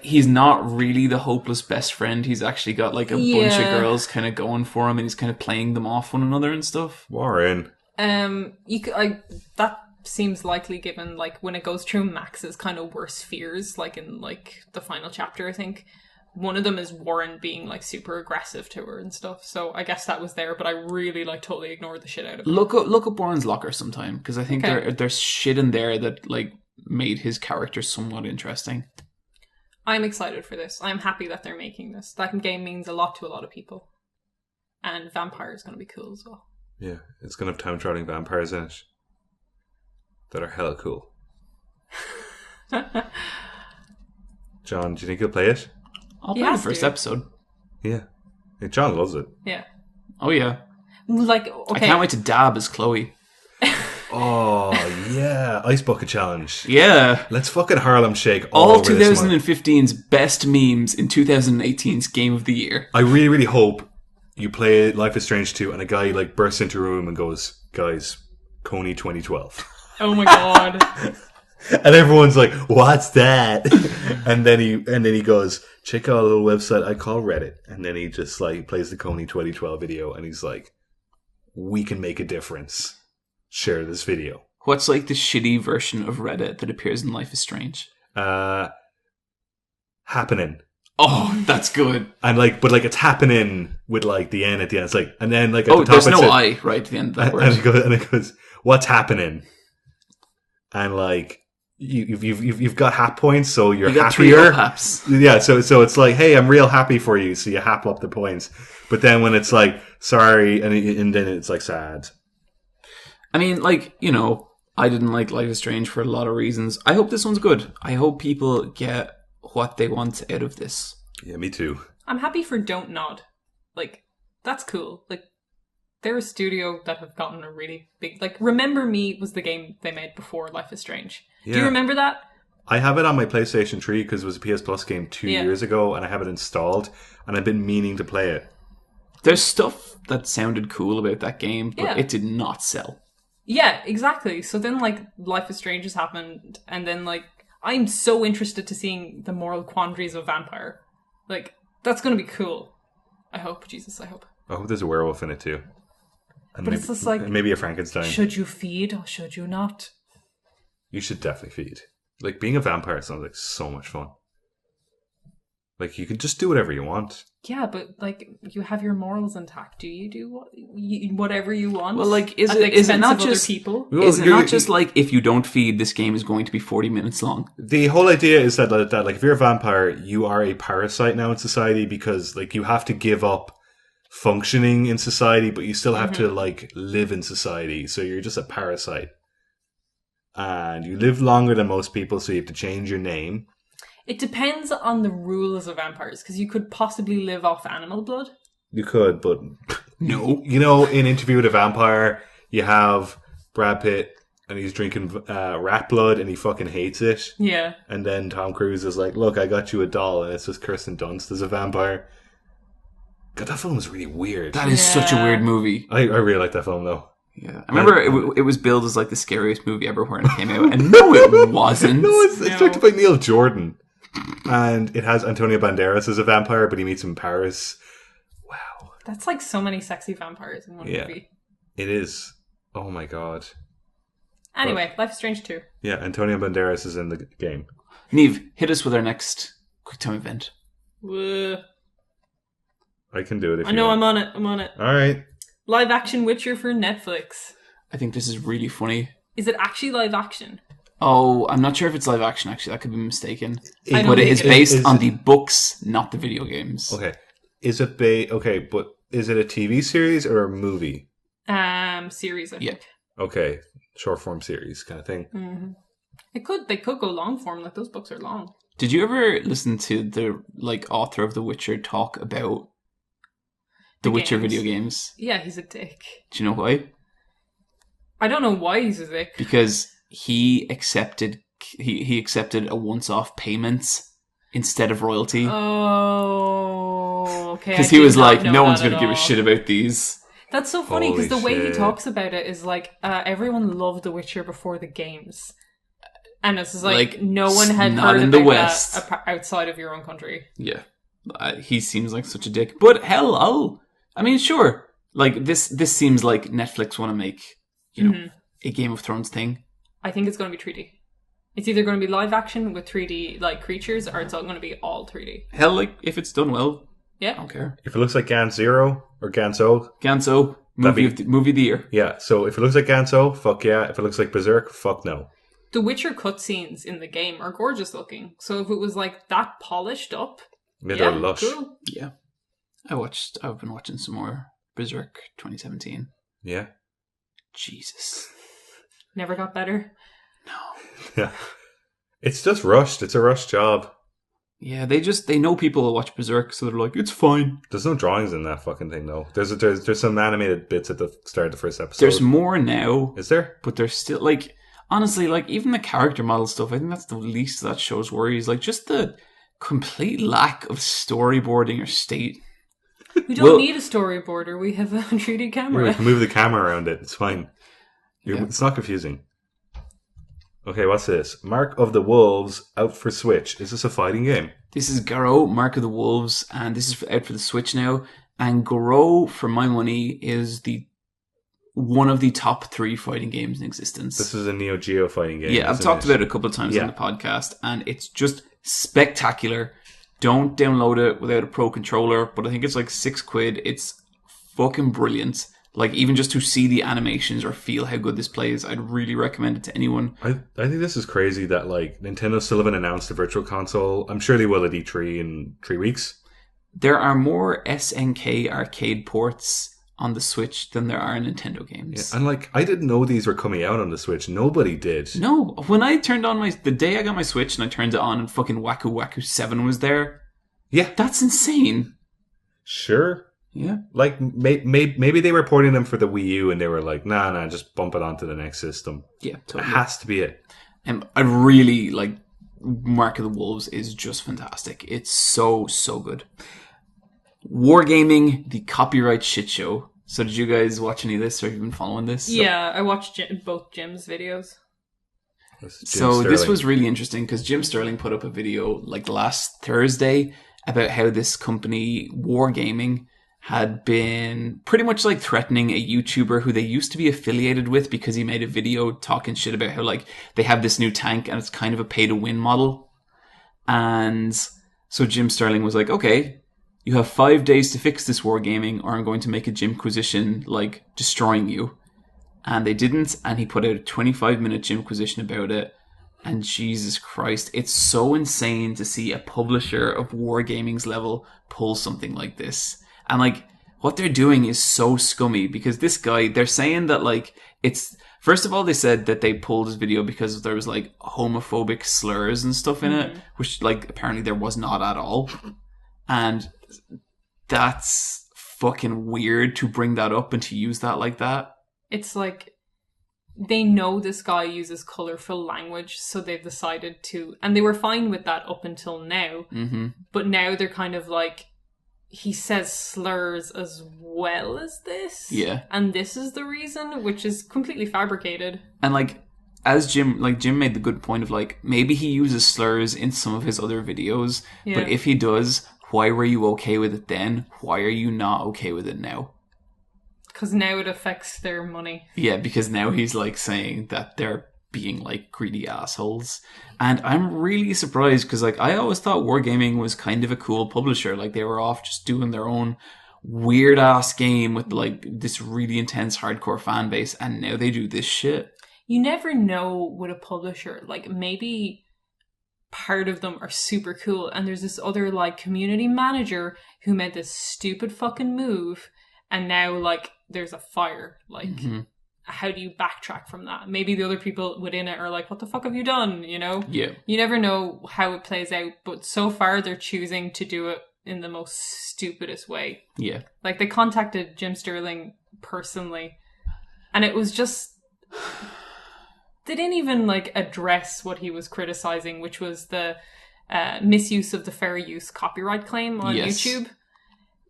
he's not really the hopeless best friend. He's actually got like a bunch of Yeah. girls kind of going for him, and he's kind of playing them off one another and stuff. Warren. That seems likely given like when it goes through Max's kind of worst fears, like in like the final chapter. I think one of them is Warren being like super aggressive to her and stuff. So I guess that was there, but I really like totally ignored the shit out of it. Look up Warren's locker sometime because I think Okay. there's shit in there that like made his character somewhat interesting. I'm excited for this. I'm happy that they're making this. That game means a lot to a lot of people, and Vampire is going to be cool as well. Yeah, it's going to have time traveling vampires in it. That are hella cool. John, do you think you'll play it? I'll He play the has first to. episode. Yeah. Hey, John loves it. Yeah, Oh yeah, like I okay. can't wait to dab as Chloe. Oh, yeah. Ice Bucket Challenge. Yeah. Let's fucking Harlem Shake All over this month. 2015's best memes in 2018's Game of the Year. I really, really hope you play Life is Strange 2 and a guy like bursts into a room and goes, guys, Kona 2012. Oh my god. And everyone's like, what's that? and then he goes, check out a little website I call Reddit. And then he just like plays the Kona 2012 video and he's like, we can make a difference. Share this video. What's like the shitty version of Reddit that appears in Life is Strange? Happening. Oh, that's good. And like, but like it's happening with like the N at the end. It's like, and then like at Oh, the top there's it no says- I right at the end of that and word. it goes, what's happening? And like, you've got hap points, so you're You got 3 happier. haps. Yeah, so it's like, hey, I'm real happy for you, so you hap up the points. But then when it's like, sorry, and then it's like sad. I mean, like, you know, I didn't like Life is Strange for a lot of reasons. I hope this one's good. I hope people get what they want out of this. Yeah, me too. I'm happy for Don't Nod. Like, that's cool. Like, they're a studio that have gotten a really big... Like, Remember Me was the game they made before Life is Strange. Do you Yeah. remember that? I have it on my PlayStation 3 because it was a PS Plus game 2 Yeah. years ago, and I have it installed, and I've been meaning to play it. There's stuff that sounded cool about that game, but Yeah. it did not sell. Yeah, exactly. So then, like, Life is Strange has happened, and then, like, I'm so interested to seeing the moral quandaries of Vampire. Like, that's going to be cool. I hope. Jesus, I hope. I hope there's a werewolf in it too. And But it's just like, and maybe a Frankenstein. should you feed or should you not? You should definitely feed. Like, being a vampire sounds like so much fun. Like, you could just do whatever you want. Yeah, but like you have your morals intact. Do you do whatever you want? Well, like, is at the it expense not of other just people? Well, is it you're- not just like if you don't feed, this game is going to be 40 minutes long? The whole idea is that like if you're a vampire, you are a parasite now in society because like you have to give up functioning in society, but you still have to like live in society. So you're just a parasite, and you live longer than most people, so you have to change your name. It depends on the rules of vampires, because you could possibly live off animal blood. You could, but No. you know, in Interview with a Vampire, you have Brad Pitt and he's drinking rat blood and he fucking hates it. Yeah. And then Tom Cruise is like, "Look, I got you a doll," and it's just Kirsten Dunst as a vampire. God, that film was really weird. That is such a Yeah. weird movie. I really like that film though. Yeah, I remember it was billed as like the scariest movie ever when it came out, and no, it wasn't. No, it's No. directed by Neil Jordan, and it has Antonio Banderas as a vampire, but he meets him in Paris. Wow, That's like so many sexy vampires in one Yeah. movie. it is. Oh my god. Anyway, Life is Strange 2. Yeah, Antonio Banderas is in the game. Niamh, hit us with our next QuickTime event. I can do it if I you know, want. I'm on it. All right. Live action Witcher for Netflix. I think this is really funny. Is it actually live action? Oh, I'm not sure if it's live action, actually. That could be mistaken. I don't But it think is it based is. on the books, not the video games. Okay. Is it okay, but is it a TV series or a movie? Series, I Yeah. think. Okay. Short form series kind of thing. Mm-hmm. They could go long form, like those books are long. Did you ever listen to the like author of The Witcher talk about the Witcher games. video games? Yeah, he's a dick. Do you know why? I don't know why he's a dick. Because he accepted a once-off payment instead of royalty. Oh, okay. Because I he did was not like, know no one's that going to at give a all. shit about these. That's so funny because the Holy way he shit. talks about it is like everyone loved The Witcher before the games, and it's just like no one had not heard in about the West. that outside of your own country. Yeah, he seems like such a dick. But hell, I mean, sure. Like this seems like Netflix want to make, a Game of Thrones thing. I think it's going to be 3D. It's either going to be live action with 3D like creatures, or it's all going to be all 3D. Hell, like if it's done well, I Yeah, don't care. If it looks like Gans Zero or Ganso, Ganso, movie of the year. yeah. So if it looks like Ganso, fuck yeah. If it looks like Berserk, fuck no. The Witcher cutscenes in the game are gorgeous looking. So if it was like that polished up, Yeah, they're lush. cool. Yeah, I've been watching some more Berserk 2017. Yeah. Jesus. Never got better. Yeah. It's just rushed. It's a rushed job. Yeah, they know people will watch Berserk, so they're like, it's fine. There's no drawings in that fucking thing though. There's some animated bits at the start of the first episode. There's more now, Is there? but there's still like, honestly, like even the character model stuff. I think that's the least of that show's worries. Like just the complete lack of storyboarding or state. We don't Well- need a storyboarder. We have a 3D We camera. can move the camera around it. It's fine. Yeah. It's not confusing. Okay, what's this? Mark of the Wolves out for Switch. Is this a fighting game? This is Garo, Mark of the Wolves, and this is out for the Switch now. And Garo, for my money, is one of the top 3 fighting games in existence. This is a Neo Geo fighting game. Yeah, I've isn't talked it? about it a couple of times Yeah. on the podcast, and it's just spectacular. Don't download it without a pro controller, but I think it's like £6. It's fucking brilliant. Like, even just to see the animations or feel how good this plays, I'd really recommend it to anyone. I think this is crazy that like Nintendo still haven't announced a virtual console. I'm sure they will at E3 in 3 weeks. There are more SNK arcade ports on the Switch than there are Nintendo games. And like I didn't know these were coming out on the Switch. Nobody did. No, when I turned on the day I got my Switch and I turned it on and fucking Waku Waku 7 was there, Yeah, that's insane. sure. Yeah. Like maybe they were porting them for the Wii U and they were like, nah, just bump it onto the next system. Yeah, It totally. has to be it. I really like Mark of the Wolves is just fantastic. It's so good. Wargaming, the copyright shit show. So did you guys watch any of this or have you been following this? Yeah, I watched both Jim's videos. This is Jim So this Sterling. was really interesting because Jim Sterling put up a video like last Thursday about how this company, Wargaming, had been pretty much like threatening a YouTuber who they used to be affiliated with because he made a video talking shit about how like they have this new tank and it's kind of a pay to win model. And So Jim Sterling was like, okay, you have 5 days to fix this Wargaming or I'm going to make a Jimquisition, like, destroying you. And they didn't, and he put out a 25-minute Jimquisition about it. And Jesus Christ, it's so insane to see a publisher of Wargaming's level pull something like this. And, like, what they're doing is so scummy, because this guy, they're saying that, like, it's... First of all, they said that they pulled his video because there was, like, homophobic slurs and stuff in it, which, like, apparently there was not at all. And that's fucking weird to bring that up and to use that like that. It's like, they know this guy uses colourful language, so they've decided to... And they were fine with that up until now. Mm-hmm. But now they're kind of like, he says slurs as well as this. Yeah. And this is the reason, which is completely fabricated. And, like, as Jim made the good point of, like, maybe he uses slurs in some of his other videos, but if he does, why were you okay with it then? Why are you not okay with it now? Because now it affects their money. Yeah, because now he's, like, saying that they're being, like, greedy assholes. And I'm really surprised, because, like, I always thought Wargaming was kind of a cool publisher. Like, they were off just doing their own weird-ass game with, like, this really intense hardcore fan base, and now they do this shit. You never know with a publisher. Like, maybe part of them are super cool, and there's this other, like, community manager who made this stupid fucking move, and now, like, there's a fire. Like, how do you backtrack from that? Maybe the other people within it are like, what the fuck have you done? You know? Yeah. You never know how it plays out, but so far they're choosing to do it in the most stupidest way. Yeah. Like, they contacted Jim Sterling personally, and it was just... They didn't even, like, address what he was criticizing, which was the misuse of the fair use copyright claim on YouTube.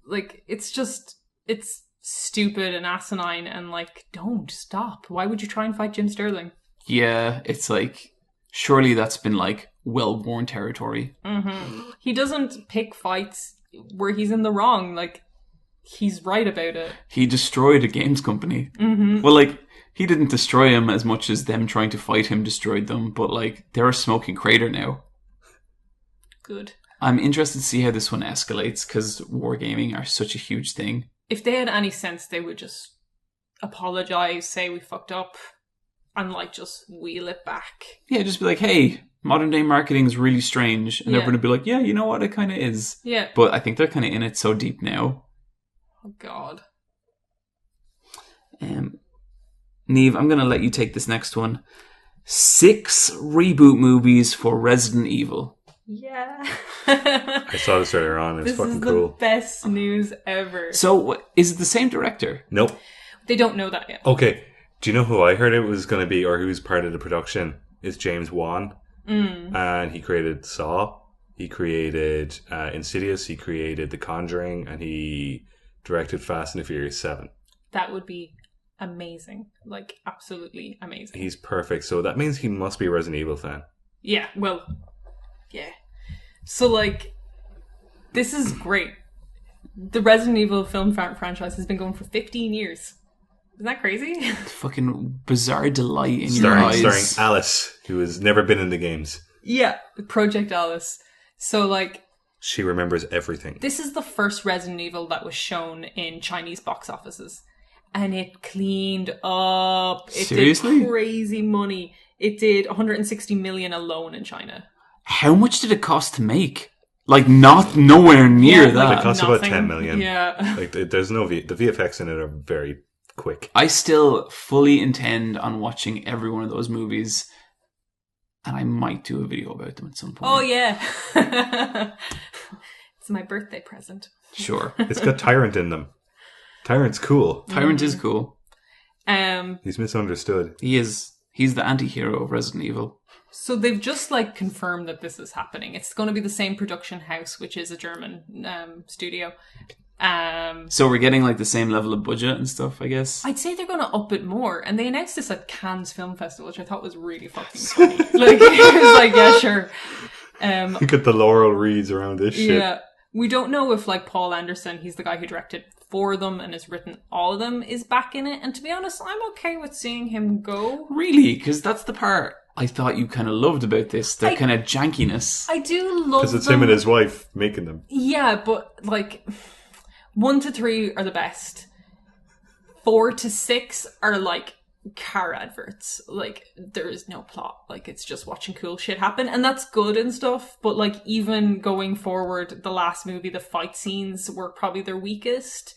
Like, it's just... It's stupid and asinine, and, like, don't stop. Why would you try and fight Jim Sterling? Yeah, it's like, surely that's been, like, well-worn territory. Mm-hmm. He doesn't pick fights where he's in the wrong. Like, he's right about it. He destroyed a games company. Mm-hmm. Well, like, he didn't destroy him as much as them trying to fight him destroyed them, but, like, they're a smoking crater now. Good. I'm interested to see how this one escalates, because Wargaming are such a huge thing. If they had any sense, they would just apologise, say we fucked up, and, like, just wheel it back. Yeah, just be like, hey, modern day marketing is really strange. And everyone would be like, yeah, you know what, it kind of is. Yeah. But I think they're kind of in it so deep now. Oh, God. Niamh, I'm going to let you take this next one. 6 reboot movies for Resident Evil. Yeah. I saw this earlier on. It's fucking cool. This is the best news ever. So, is it the same director? Nope. They don't know that yet. Okay. Do you know who I heard it was going to be, or who's part of the production? It's James Wan. And he created Saw. He created Insidious. He created The Conjuring. And he directed Fast and the Furious 7. That would be amazing. Like, absolutely amazing. He's perfect. So that means he must be a Resident Evil fan. Yeah, well... Yeah. So, like, this is great. The Resident Evil film franchise has been going for 15 years. Isn't that crazy? Fucking bizarre delight in your eyes. Starring Alice, who has never been in the games. Yeah, Project Alice. So, like... She remembers everything. This is the first Resident Evil that was shown in Chinese box offices. And it cleaned up. It Seriously? did crazy money. It did 160 million alone in China. How much did it cost to make? Like, nowhere near that. It costs about 10 million. Yeah. Like, there's no... the VFX in it are very quick. I still fully intend on watching every one of those movies, and I might do a video about them at some point. Oh, yeah. It's my birthday present. Sure. It's got Tyrant in them. Tyrant's cool. Tyrant is cool. He's misunderstood. He is. He's the anti-hero of Resident Evil. So they've just, like, confirmed that this is happening. It's going to be the same production house, which is a German studio. So we're getting, like, the same level of budget and stuff, I guess? I'd say they're going to up it more. And they announced this at Cannes Film Festival, which I thought was really fucking funny. Like, it was like, yeah, sure. Look at the laurel wreaths around this shit. Yeah. We don't know if, like, Paul Anderson, he's the guy who directed 4 of them and has written all of them, is back in it. And to be honest, I'm okay with seeing him go. Really? Because that's the part I thought you kind of loved about this, the kind of jankiness. I do love Because it's them. him and his wife making them. Yeah, but like 1 to 3 are the best. 4 to 6 are like car adverts. Like there is no plot. Like it's just watching cool shit happen, and that's good and stuff. But like even going forward, the last movie, the fight scenes were probably their weakest.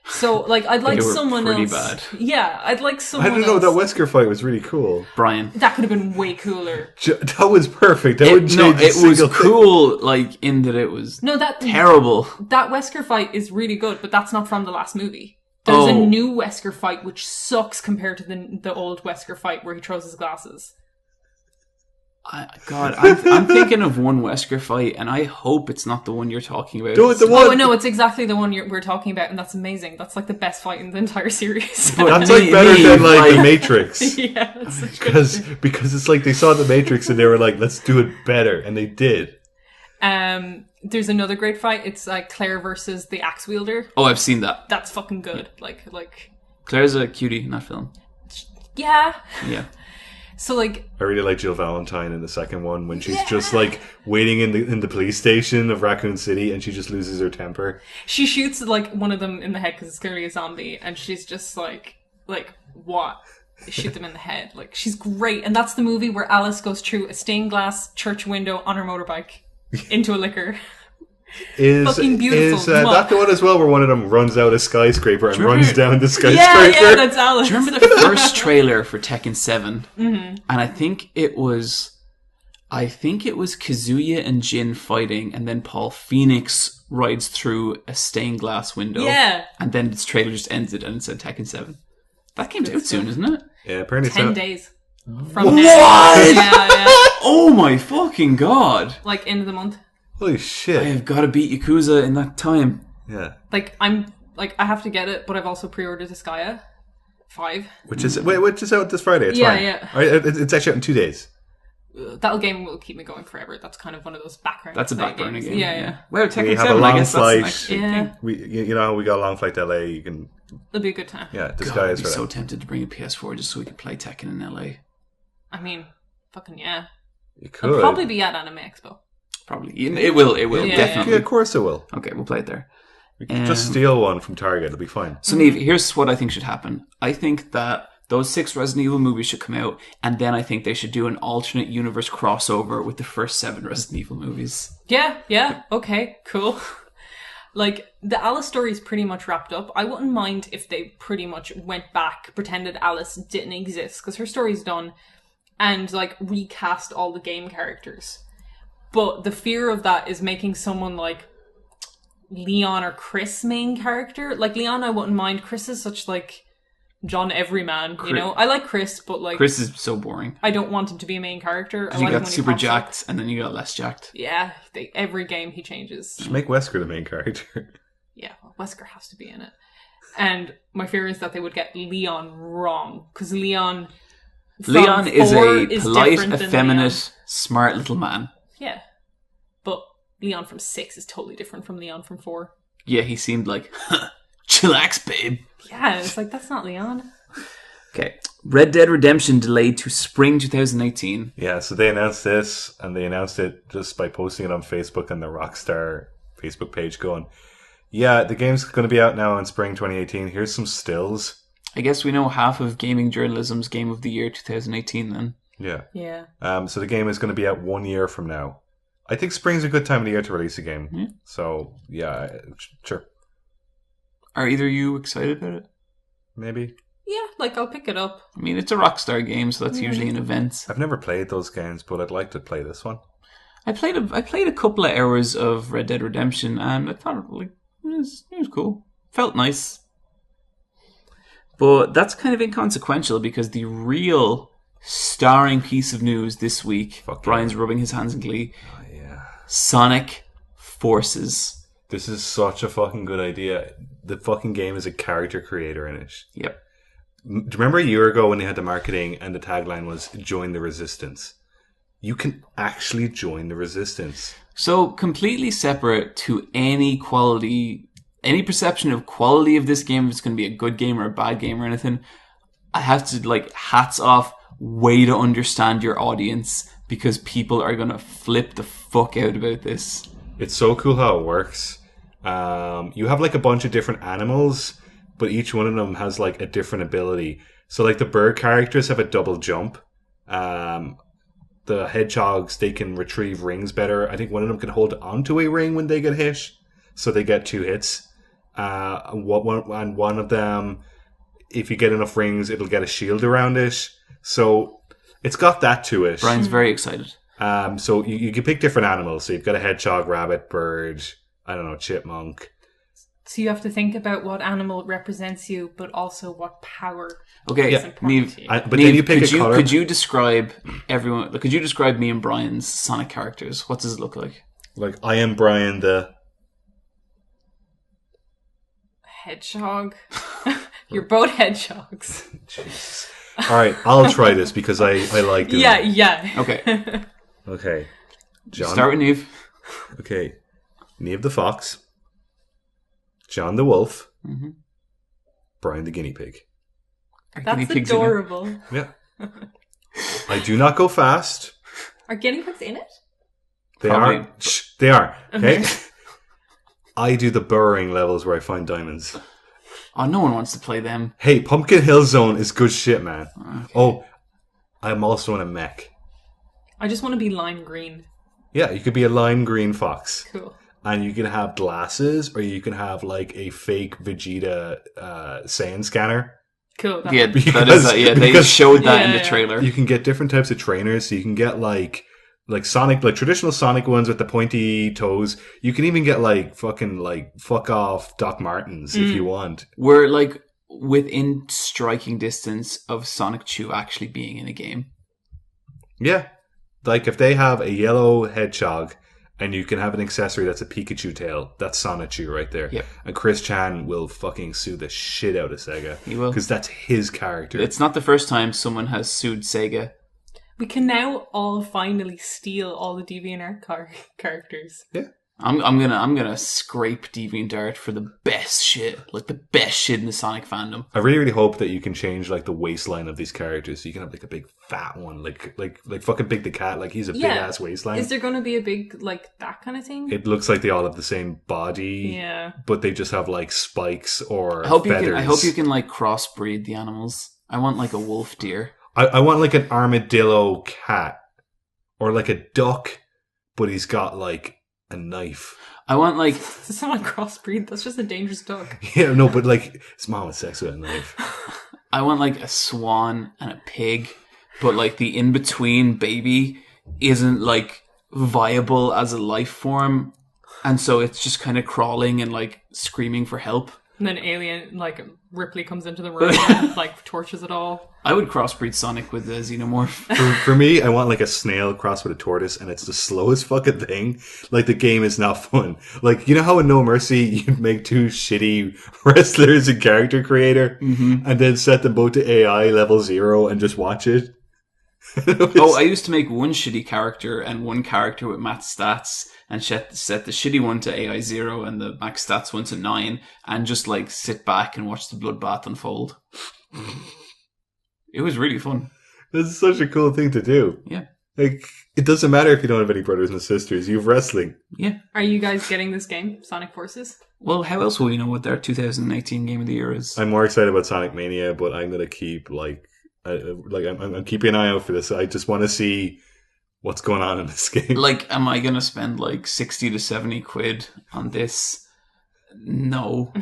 So like I'd like They were someone pretty else. Bad. Yeah, I'd like I someone don't know, else. that Wesker fight was really cool. Bryan. That could have been way cooler. That was perfect. That would change it was thing. cool, like, in that it was No, that terrible. That Wesker fight is really good, but that's not from the last movie. There's a new Wesker fight which sucks compared to the old Wesker fight where he throws his glasses. I'm thinking of one Wesker fight, and I hope it's not the one you're talking about. Oh no, it's exactly the one we're talking about, and that's amazing. That's like the best fight in the entire series. That's like better than like The Matrix. Yeah, that's such good. Because it's like they saw The Matrix and they were like, let's do it better, and they did. There's another great fight. It's like Claire versus the axe wielder. Oh, I've seen that. That's fucking good. Like Claire's a cutie in that film. yeah. Yeah. So like I really like Jill Valentine in the second one when she's just like waiting in the police station of Raccoon City and she just loses her temper. she shoots like one of them in the head because it's clearly a zombie, and she's just like what? Shoot them in the head. Like she's great, and that's the movie where Alice goes through a stained glass church window on her motorbike into a liquor. Fucking beautiful. Is that the one as well where one of them runs out a skyscraper and runs down the skyscraper? Yeah, that's Alice. Do you remember the first trailer for Tekken 7? Mm-hmm. And I think it was Kazuya and Jin fighting, and then Paul Phoenix rides through a stained glass window. Yeah. And then this trailer just ends it and it said Tekken 7. That came out soon, isn't it? Yeah, apparently 10 so. days from What? now. Yeah. Oh my fucking god. Like end of the month. Holy I shit. have got to beat Yakuza in that time. Yeah. Like I have to get it, but I've also pre-ordered Disgaea 5. Which is out this Friday. It's Yeah, fine. yeah. All right, it's actually out in 2 days. That game will keep me going forever. That's kind of one of those background. That's a play backburner games. game. Yeah. Wow, Tekken We have 7, a long I guess flight. that's the next Yeah. thing. We we got a long flight to LA. You can It'll be a good time. this God, guy I'd is be for so that. tempted to bring a PS4 just so we could play Tekken in LA. I mean, fucking yeah. You I'll could probably be at Anime Expo. Probably. It will, Yeah. definitely. Yeah, of course it will. Okay, we'll play it there. You can just steal one from Target. It'll be fine. So, Niamh, here's what I think should happen. I think that those 6 Resident Evil movies should come out, and then I think they should do an alternate universe crossover with the first 7 Resident Evil movies. Yeah. Okay, cool. Like, the Alice story is pretty much wrapped up. I wouldn't mind if they pretty much went back, pretended Alice didn't exist, because her story's done, and, like, recast all the game characters. But the fear of that is making someone like Leon or Chris main character. Like, Leon I wouldn't mind. Chris is such, like, John Everyman, you know? I like Chris, but, like... Chris is so boring. I don't want him to be a main character. I You like him got when he super pops up. jacked, and then you got less jacked. Yeah, every game he changes. Just make Wesker the main character. Yeah, well, Wesker has to be in it. And my fear is that they would get Leon wrong. Because Leon is different a polite, than effeminate, Leon. smart little man. Yeah. But Leon from 6 is totally different from Leon from 4. Yeah, he seemed like, chillax, babe. Yeah, it's like, that's not Leon. Okay. Red Dead Redemption delayed to spring 2018. Yeah, so they announced this, and they announced it just by posting it on Facebook and the Rockstar Facebook page going, yeah, the game's going to be out now in spring 2018. Here's some stills. I guess we know half of gaming journalism's Game of the Year 2018 then. Yeah. Yeah. So the game is going to be out 1 year from now. I think spring's a good time of the year to release a game. Yeah. So, yeah, sure. Are either you excited about it? Maybe. Yeah, like, I'll pick it up. I mean, it's a Rockstar game, so that's usually an event. I've never played those games, but I'd like to play this one. I played a couple of hours of Red Dead Redemption, and I thought it was cool. Felt nice. But that's kind of inconsequential because the real starring piece of news this week, Brian's rubbing his hands in glee, Sonic Forces. This is such a fucking good idea. The fucking game is a character creator in it. Yep. Do you remember a year ago when they had the marketing and the tagline was "Join the Resistance"? You can actually join the Resistance. So completely separate to any quality, any perception of quality of this game, if it's going to be a good game or a bad game or anything, I have to, like, hats off. way to understand your audience because people are going to flip the fuck out about this. It's so cool how it works. You have like a bunch of different animals, but each one of them has like a different ability. So like the bird characters have a double jump. The hedgehogs, they can retrieve rings better. I think one of them can hold onto a ring when they get hit, so they get 2 hits. And one of them, if you get enough rings, it'll get a shield around it. So it's got that to it. Brian's very excited. So you can pick different animals. So you've got a hedgehog, rabbit, bird, I don't know, chipmunk. So you have to think about what animal represents you, but also what power Okay, is important to you. But then you pick a color. Could you describe everyone? Could you describe me and Brian's Sonic characters? What does it look like? Like, I am Bryan the... Hedgehog. You're both hedgehogs. Jesus. All right, I'll try this because I like doing it. Yeah. Okay, Okay. John. start with Niamh. Okay. Niamh the fox. John the wolf. Mm-hmm. Bryan the guinea pig. Are guinea That's pigs in it? adorable. Yeah. I do not go fast. Are guinea pigs in it? They Probably. are. Shh, they are. Okay. I do the burrowing levels where I find diamonds. Oh, no one wants to play them. Hey, Pumpkin Hill Zone is good shit, man. Okay. Oh, I'm also in a mech. I just want to be lime green. Yeah, you could be a lime green fox. Cool. And you can have glasses, or you can have like a fake Vegeta Saiyan scanner. Cool. Yeah, Because- that is. They because- showed that in the Yeah. trailer. You can get different types of trainers. So you can get like Sonic, like traditional Sonic ones with the pointy toes. You can even get like fucking like fuck off Doc Martens if you want. We're like within striking distance of Sonic Chew actually being in a game. Yeah, like if they have a yellow hedgehog and you can have an accessory that's a Pikachu tail, that's Sonichu right there. Yep. And Chris Chan will fucking sue the shit out of Sega. He will. Because that's his character. It's not the first time someone has sued Sega. We can now all finally steal all the DeviantArt characters. Yeah. I'm gonna scrape DeviantArt for the best shit, like the best shit in the Sonic fandom. I really, really hope that you can change like the waistline of these characters, so you can have like a big fat one, like fucking Big the Cat, like he's a big ass waistline. Is there going to be a big, like, that kind of thing? It looks like they all have the same body, Yeah. but they just have like spikes or I hope feathers. you can like crossbreed the animals. I want like a wolf deer. I want like an armadillo cat, or like a duck, but he's got like a knife. I want like It's not a crossbreed. That's just a dangerous dog. Yeah, no, but like his mom had sex with a knife. I want like a swan and a pig, but like the in between baby isn't like viable as a life form, and so it's just kind of crawling and like screaming for help. And then Alien, like, Ripley comes into the room and, like, torches it all. I would crossbreed Sonic with a xenomorph. For me, I want like a snail crossed with a tortoise, and it's the slowest fucking thing. Like the game is not fun. Like, you know how in No Mercy you'd make 2 shitty wrestlers and character creator, and then set them both to AI level 0 and just watch it? Oh, I used to make one shitty character and one character with max stats, and set the shitty one to AI 0 and the max stats one to 9, and just like sit back and watch the bloodbath unfold. It was really fun. That's such a cool thing to do. Yeah. Like, it doesn't matter if you don't have any brothers and sisters. You have wrestling. Yeah. Are you guys getting this game, Sonic Forces? Well, how else will we know what their 2018 Game of the Year is? I'm more excited about Sonic Mania, but I'm gonna keep I'm keeping an eye out for this. I just want to see what's going on in this game. Like, am I going to spend like 60 to 70 quid on this? No.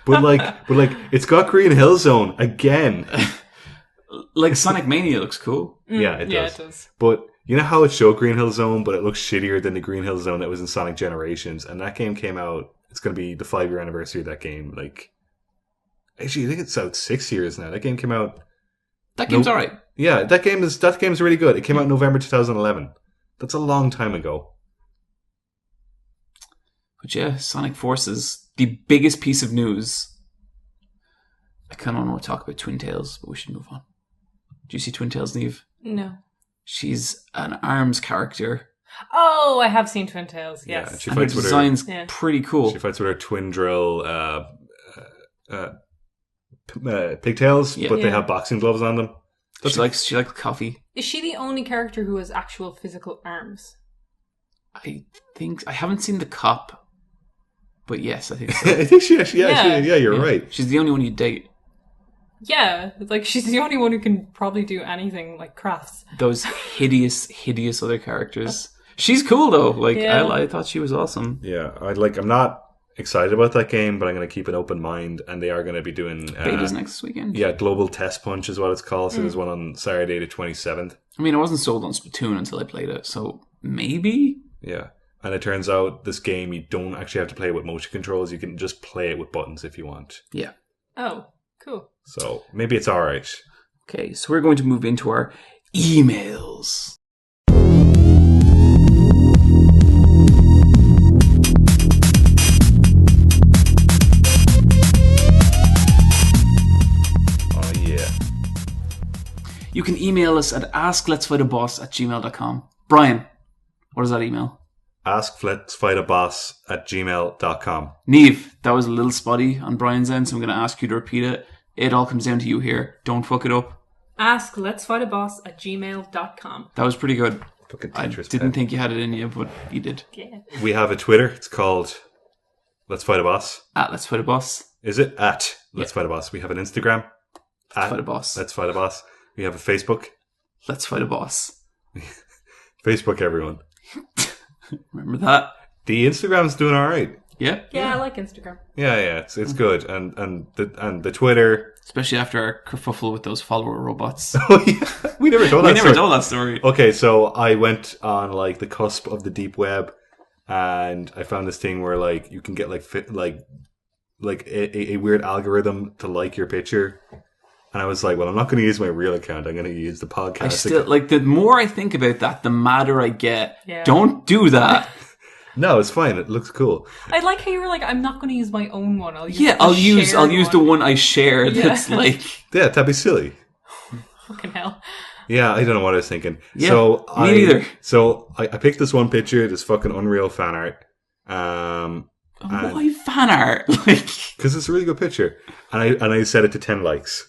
But it's got Green Hill Zone again. Like, Sonic Mania looks cool. Yeah, it does. Yeah, it does. But you know how it showed Green Hill Zone, but it looks shittier than the Green Hill Zone that was in Sonic Generations, and that game came out. It's going to be the 5-year anniversary of that game. Like, actually, I think it's out 6 years now. That game came out. That game's alright. Yeah, that game's really good. It came out in November 2011. That's a long time ago. But yeah, Sonic Forces, the biggest piece of news. I kind of want to talk about Twin Tails, but we should move on. Do you see Twin Tails, Niamh? No. She's an ARMS character. Oh, I have seen Twin Tails, Yeah, yes. she And her fights with her. design's Yeah. pretty cool. She fights with her twin drill pigtails, Yeah. but they Yeah. have boxing gloves on them. She likes coffee. Is she the only character who has actual physical arms? I think I haven't seen the cop, but yes, I think so. I think she actually, you're Yeah. right. She's the only one you date. Yeah, like she's the only one who can probably do anything like crafts. Those hideous other characters. She's cool though. Like Yeah. I thought she was awesome. Yeah, I'm not excited about that game, but I'm going to keep an open mind, and they are going to be doing Betas next weekend. Yeah, Global Test Punch is what it's called. So there's one on Saturday the 27th. I mean, I wasn't sold on Splatoon until I played it, so maybe. Yeah. And it turns out this game, you don't actually have to play it with motion controls. You can just play it with buttons if you want. Yeah. Oh, cool. So maybe it's all right. Okay, so we're going to move into our emails. Oh, yeah. You can email us at askletsfightaboss@gmail.com. Brian, what is that email? askletsfightaboss@gmail.com. Niamh, that was a little spotty on Brian's end, so I'm going to ask you to repeat it. It all comes down to you here. Don't fuck it up. Ask letsfightaboss@gmail.com. That was pretty good. Fucking I Tetris didn't pen. think you had it in you, but you did. Yeah. We have a Twitter. It's called Let's Fight a Boss. At Let's Fight a Boss. Is it? At Let's Fight a Boss. We have an Instagram. At Fight a Boss. Let's Fight a Boss. We have a Facebook. Let's Fight a Boss. Facebook, everyone. Remember that? The Instagram's doing all right. Yeah? Yeah, I like Instagram. Yeah, it's good. And the Twitter. Especially after our kerfuffle with those follower robots. Oh yeah, we never told that. We never story. told that story. Okay, so I went on like the cusp of the deep web, and I found this thing where like you can get like a weird algorithm to like your picture, and I was like, well, I'm not going to use my real account. I'm going to use the podcast. I still, account. like, the more I think about that, the madder I get. Yeah. Don't do that. No, it's fine. It looks cool. I like how you were like, I'm not going to use my own one. I'll use I'll the use shared the one I share that's like... Yeah, that'd be silly. Fucking hell. Yeah, I don't know what I was thinking. Yeah, so me neither. So I picked this one picture, this fucking Unreal fan art. Why fan art? Like, because it's a really good picture, and I set it to 10 likes.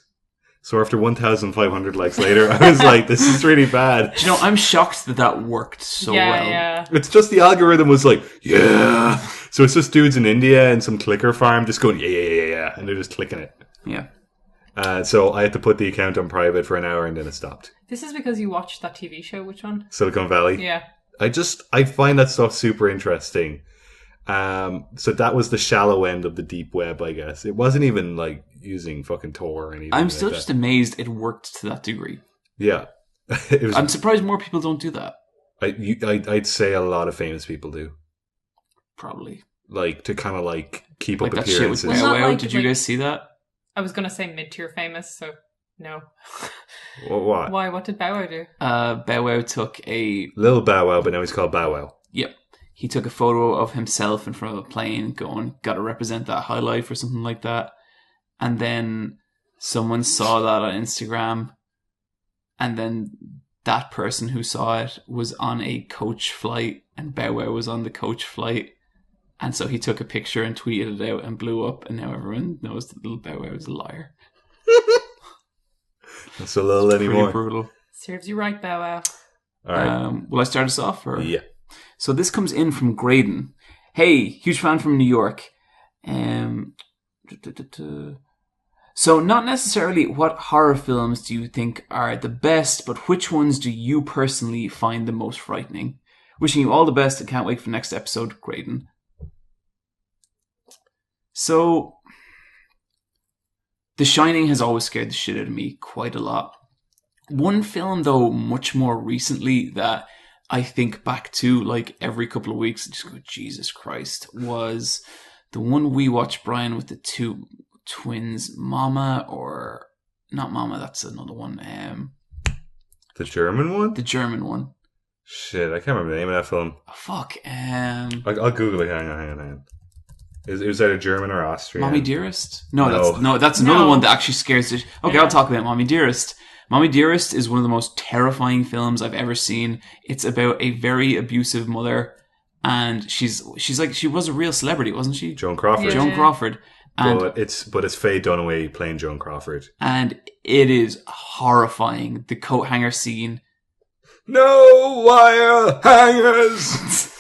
So after 1,500 likes later, I was like, "This is really bad." do you know, I'm shocked that worked so well. Yeah. It's just the algorithm was like, "Yeah." So it's just dudes in India and some clicker farm just going, "Yeah," and they're just clicking it. Yeah. So I had to put the account on private for an hour, and then it stopped. This is because you watched that TV show. Which one? Silicon Valley. Yeah. I find that stuff super interesting. So that was the shallow end of the deep web, I guess. It wasn't even like using fucking Tor or anything. I'm still just amazed it worked to that degree. Yeah. It was. I'm surprised more people don't do that. I'd say a lot of famous people do. Probably. Like to kind of like keep Like up that shit with appearances. Wow Not Wow. like- Did you like- guys see that? I was going to say mid-tier famous, so no. What? Why? What did Bow Wow do? Bow Wow took a... Little Bow Wow, but now he's called Bow Wow. Yep. He took a photo of himself in front of a plane going, gotta represent that high life or something like that. And then someone saw that on Instagram, and then that person who saw it was on a coach flight, and Bow Wow was on the coach flight. And so he took a picture and tweeted it out and blew up, and now everyone knows that little Bow Wow is a liar. That's a little Pretty anymore. brutal. Serves you right, Bow Wow. All right. Will I start us off? Or? Yeah. So this comes in from Graydon. Hey, huge fan from New York. So not necessarily what horror films do you think are the best, but which ones do you personally find the most frightening? Wishing you all the best and can't wait for the next episode, Graydon. So, The Shining has always scared the shit out of me quite a lot. One film, though, much more recently that I think back to like every couple of weeks and just go, Jesus Christ, was the one we watched, Brian, with the two twins, Mama, or not Mama, that's another one. The German one? The German one. Shit, I can't remember the name of that film. Oh, fuck. I'll Google it. Hang on. It was either German or Austrian. Mommy Dearest? No, No. that's another No. one that actually scares the... Okay, Yeah. I'll talk about Mommy Dearest. Mommy Dearest is one of the most terrifying films I've ever seen. It's about a very abusive mother, and she's like, she was a real celebrity, wasn't she? Joan Crawford. Yeah. Joan Crawford. And but it's Faye Dunaway playing Joan Crawford. and it is horrifying. The coat hanger scene. No wire hangers.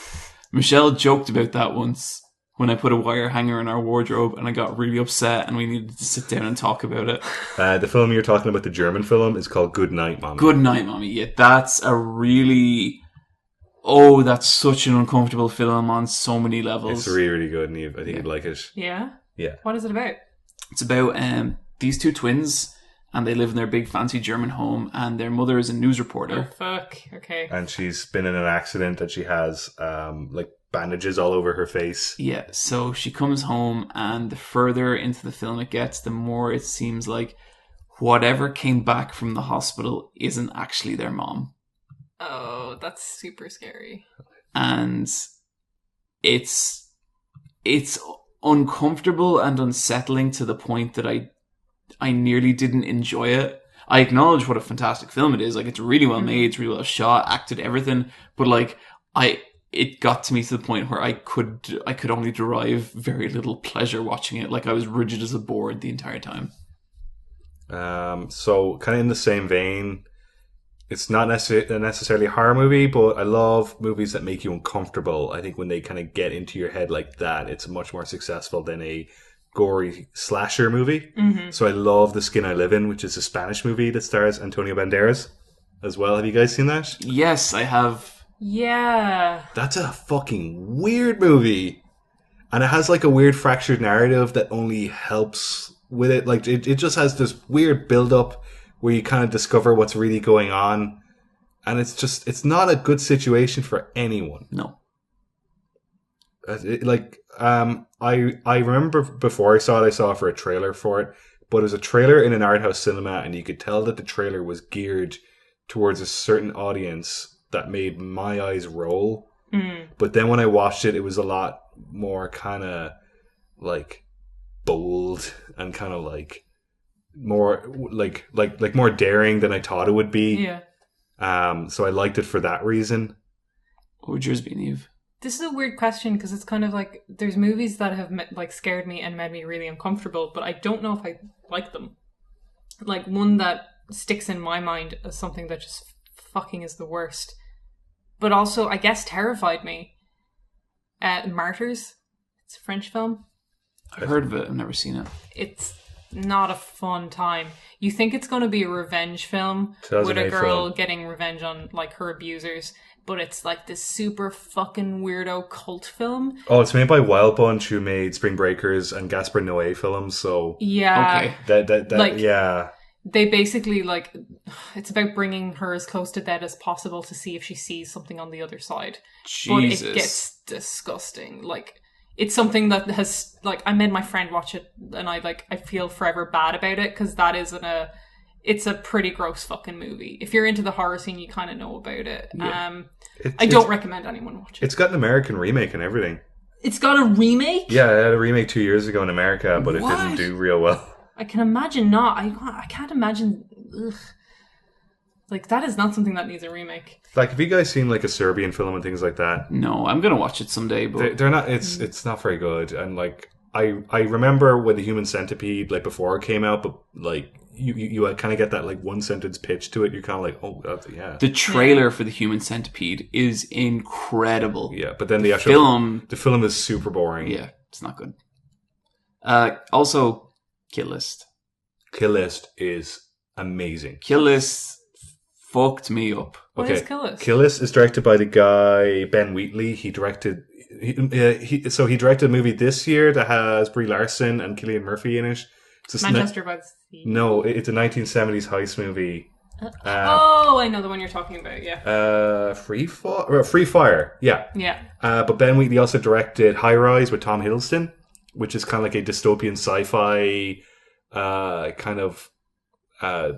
Michelle joked about that once when I put a wire hanger in our wardrobe, and I got really upset, and we needed to sit down and talk about it. The film you're talking about, the German film, is called Good Night, Mommy. Good Night, Mommy. Yeah, that's a really... Oh, that's such an uncomfortable film on so many levels. It's really, really good, Niamh. I think you'd like it. Yeah? Yeah. What is it about? It's about these two twins, and they live in their big fancy German home, and their mother is a news Oh, reporter. fuck. Okay. And she's been in an accident, and she has like bandages all over her face. Yeah, so she comes home, and the further into the film it gets, the more it seems like whatever came back from the hospital isn't actually their mom. Oh, that's super scary. And it's uncomfortable and unsettling to the point that I nearly didn't enjoy it. I acknowledge what a fantastic film it is. Like, it's really well made, it's really well shot, acted, everything. But like, it got to me to the point where I could only derive very little pleasure watching it. Like, I was rigid as a board the entire time. So kind of in the same vein, it's not necessarily a horror movie, but I love movies that make you uncomfortable. I think when they kind of get into your head like that, it's much more successful than a gory slasher movie. Mm-hmm. So I love The Skin I Live In, which is a Spanish movie that stars Antonio Banderas as well. Have you guys seen that? Yes, I have. Yeah. That's a fucking weird movie. And it has like a weird fractured narrative that only helps with it. Like it just has this weird build up where you kind of discover what's really going on. And it's not a good situation for anyone. No. I remember before I saw it for a trailer for it, but it was a trailer in an art house cinema, and you could tell that the trailer was geared towards a certain audience that made my eyes roll. But then when I watched it, it was a lot more kind of like bold and kind of like more like more daring than I thought it would be. Yeah. So I liked it for that reason. What would yours be, Niamh? This is a weird question because it's kind of like there's movies that have like scared me and made me really uncomfortable, but I don't know if I like them. Like one that sticks in my mind as something that just fucking is the worst, but also I guess terrified me. Martyrs. It's a French film. I've heard of it. I've never seen it. It's not a fun time. You think it's going to be a revenge film with a 2008 girl film. getting revenge on like her abusers, but it's like this super fucking weirdo cult film. Oh, it's made by Wild Bunch, who made Spring Breakers and Gaspar Noé films. So Yeah. Okay. that Like- yeah. They basically like it's about bringing her as close to dead as possible to see if she sees something on the other side. Jesus. But it gets disgusting. Like it's something that has like I made my friend watch it, and I feel forever bad about it because that isn't it's a pretty gross fucking movie. If you're into the horror scene, you kind of know about it. Yeah. I don't recommend anyone watch it. It's got an American remake and everything. It's got a remake? Yeah, it had a remake 2 years ago in America, but it What? didn't do real well. I can imagine not. I can't imagine. Ugh. Like that is not something that needs a remake. Like, have you guys seen like a Serbian film and things like that? No, I'm gonna watch it someday, but They're not. It's not very good. And like I remember when the Human Centipede like before it came out, but like you kind of get that like one sentence pitch to it. You're kind of like, oh, that's, yeah, the trailer for the Human Centipede is incredible. yeah. But then the actual Film, the film is super boring. yeah, it's not good. Also, Kill List. Kill List is amazing. Kill List fucked me up. What is Kill List? Kill List is directed by the guy Ben Wheatley. He directed he directed a movie this year that has Brie Larson and Cillian Murphy in it. It's a Manchester by the Sea. No, it's a 1970s heist movie. Oh, I know the one you're talking about. Yeah. Free Fire. Yeah. Yeah. But Ben Wheatley also directed High Rise with Tom Hiddleston, which is kind of like a dystopian sci-fi kind of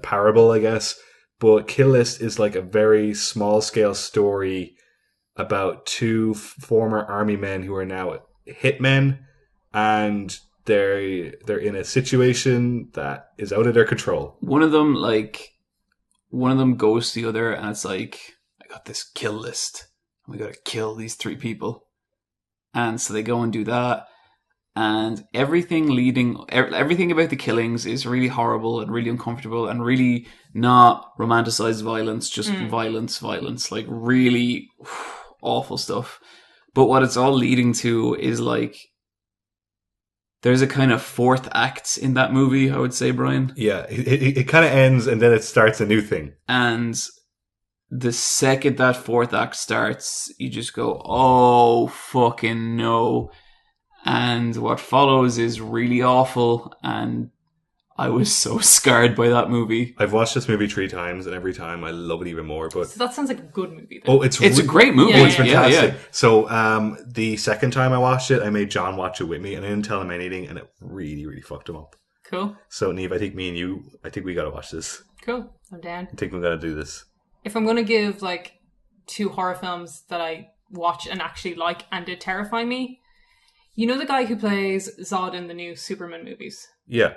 parable, I guess. But Kill List is like a very small-scale story about two former army men who are now hitmen, and they're in a situation that is out of their control. One of them goes to the other, and it's like, I got this kill list. We gotta kill these 3 people. And so they go and do that. and everything about the killings is really horrible and really uncomfortable and really not romanticized violence, just violence, like really awful stuff. But what it's all leading to is like there's a kind of fourth act in that movie, I would say, Brian. Yeah, it kind of ends and then it starts a new thing. And the second that fourth act starts, you just go, oh, fucking no. And what follows is really awful, and I was so scarred by that movie. I've watched this movie 3 times, and every time I love it even more. But So that sounds like a good movie, then. oh, it's a great movie. Yeah, It's fantastic. Yeah. So, the second time I watched it, I made John watch it with me, and I didn't tell him anything, and it really, really fucked him up. Cool. So, Niamh, I think me and you, we gotta watch this. Cool. I'm down. I think we're gonna do this. If I'm going to give, like, 2 horror films that I watch and actually like and did terrify me, you know the guy who plays Zod in the new Superman movies? Yeah.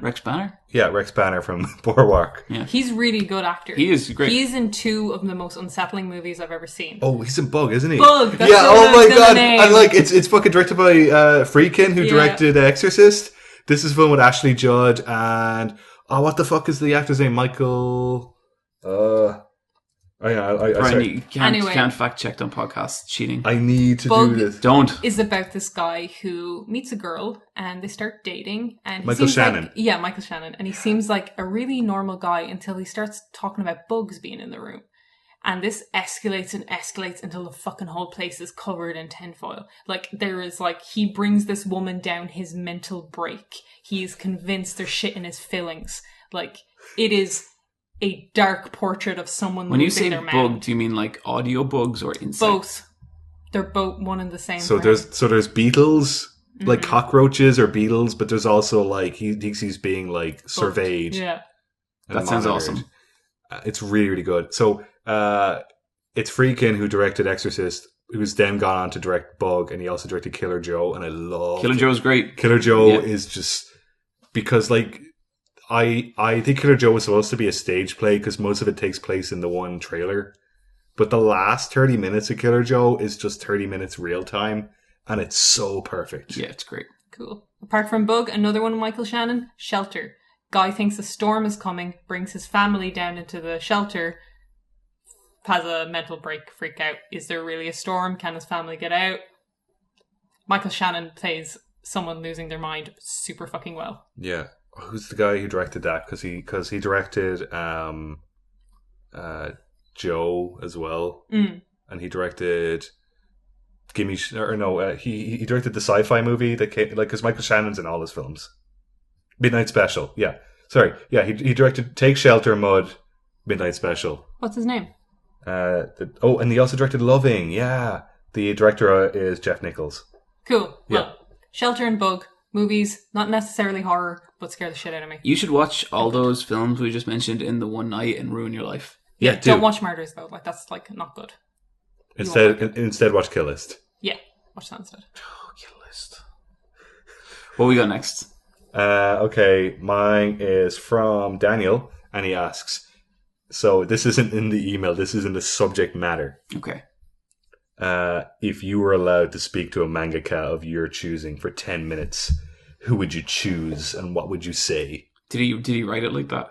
Rex Banner? Yeah, Rex Banner from Boardwalk. Yeah. He's a really good actor. He is great. He's in 2 of the most unsettling movies I've ever seen. Oh, he's in Bug, isn't he? Bug! That's Yeah, what oh I was my gonna god. name. And like, it's fucking directed by Friedkin, who directed Exorcist. This is a film with Ashley Judd and... Oh, what the fuck is the actor's name? Michael... Brian, sorry. you Anyway. can't fact check on podcasts. Cheating. I need to Bug do this. Don't. Is about this guy who meets a girl and they start dating. And he Michael seems like- Shannon. Yeah, Michael Shannon. And he seems like a really normal guy until he starts talking about bugs being in the room. And this escalates and escalates until the fucking whole place is covered in tinfoil. Like, there is, like, he brings this woman down his mental break. He is convinced there's shit in his fillings. Like, it is a dark portrait of someone When you losing say their bug, mind. do you mean like audio bugs or insects? Both. They're both one and the same So thing. there's beetles, like cockroaches or beetles, but there's also like he thinks he's being like surveyed. Yeah. and That sounds monitored. awesome. It's really, really good. So it's Friedkin who directed Exorcist, who's then gone on to direct Bug, and he also directed Killer Joe, and I love Killer Joe's great. Killer Joe Yeah. is just because like I think Killer Joe was supposed to be a stage play because most of it takes place in the one trailer, but the last 30 minutes of Killer Joe is just 30 minutes real time, and it's so perfect. Yeah, it's great. Cool. Apart from Bug, another one of Michael Shannon, Shelter. Guy thinks a storm is coming, brings his family down into the shelter, has a mental break, freak out. Is there really a storm? Can his family get out? Michael Shannon plays someone losing their mind super fucking well. Yeah. Who's the guy who directed that? Because he directed Joe as well, and he directed he directed the sci-fi movie that came, like, because Michael Shannon's in all his films. Midnight Special, yeah. Sorry, yeah. He directed Take Shelter, Mud, Midnight Special. What's his name? And he also directed Loving. Yeah, the director is Jeff Nichols. Cool. Yeah. Well, Shelter and Bug, movies, not necessarily horror, but scare the shit out of me. You should watch all those films we just mentioned in the one night and ruin your life. Yeah, Don't watch Murders though. Like, that's like not good. Instead, watch Kill List. Yeah, watch that instead. Kill list. What we got next? Okay, mine is from Daniel, and he asks. So this isn't in the email. This is in the subject matter. Okay. If you were allowed to speak to a mangaka of your choosing for 10 minutes, who would you choose and what would you say? Did he write it like that?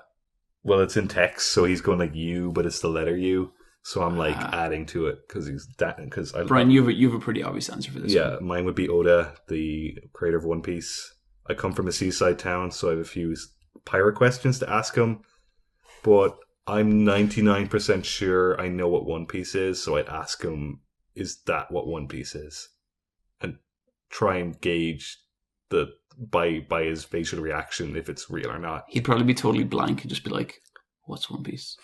Well, it's in text, so he's going like you, but it's the letter U. So I'm like adding to it because Brian, you have a pretty obvious answer for this. Yeah, one. mine would be Oda, the creator of One Piece. I come from a seaside town, so I have a few pirate questions to ask him, but I'm 99% sure I know what One Piece is, so I'd ask him, is that what One Piece is? And try and gauge by his facial reaction if it's real or not. He'd probably be totally blank and just be like, "What's One Piece?"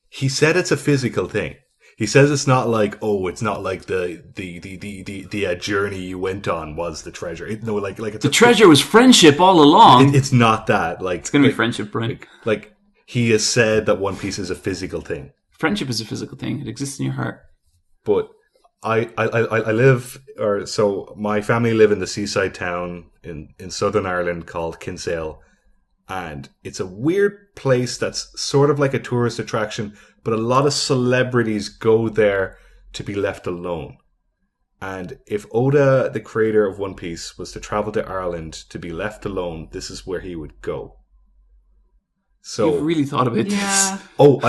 He said it's a physical thing. He says it's not like, it's not like the journey you went on was the treasure. It's The treasure was friendship all along. It's not that. Like, It's gonna be friendship, Brian. Like he has said that One Piece is a physical thing. Friendship is a physical thing. It exists in your heart. But so my family live in the seaside town in Southern Ireland called Kinsale. And it's a weird place that's sort of like a tourist attraction, but a lot of celebrities go there to be left alone. And if Oda, the creator of One Piece, was to travel to Ireland to be left alone, this is where he would go. So You've really thought about Yeah. this. Oh,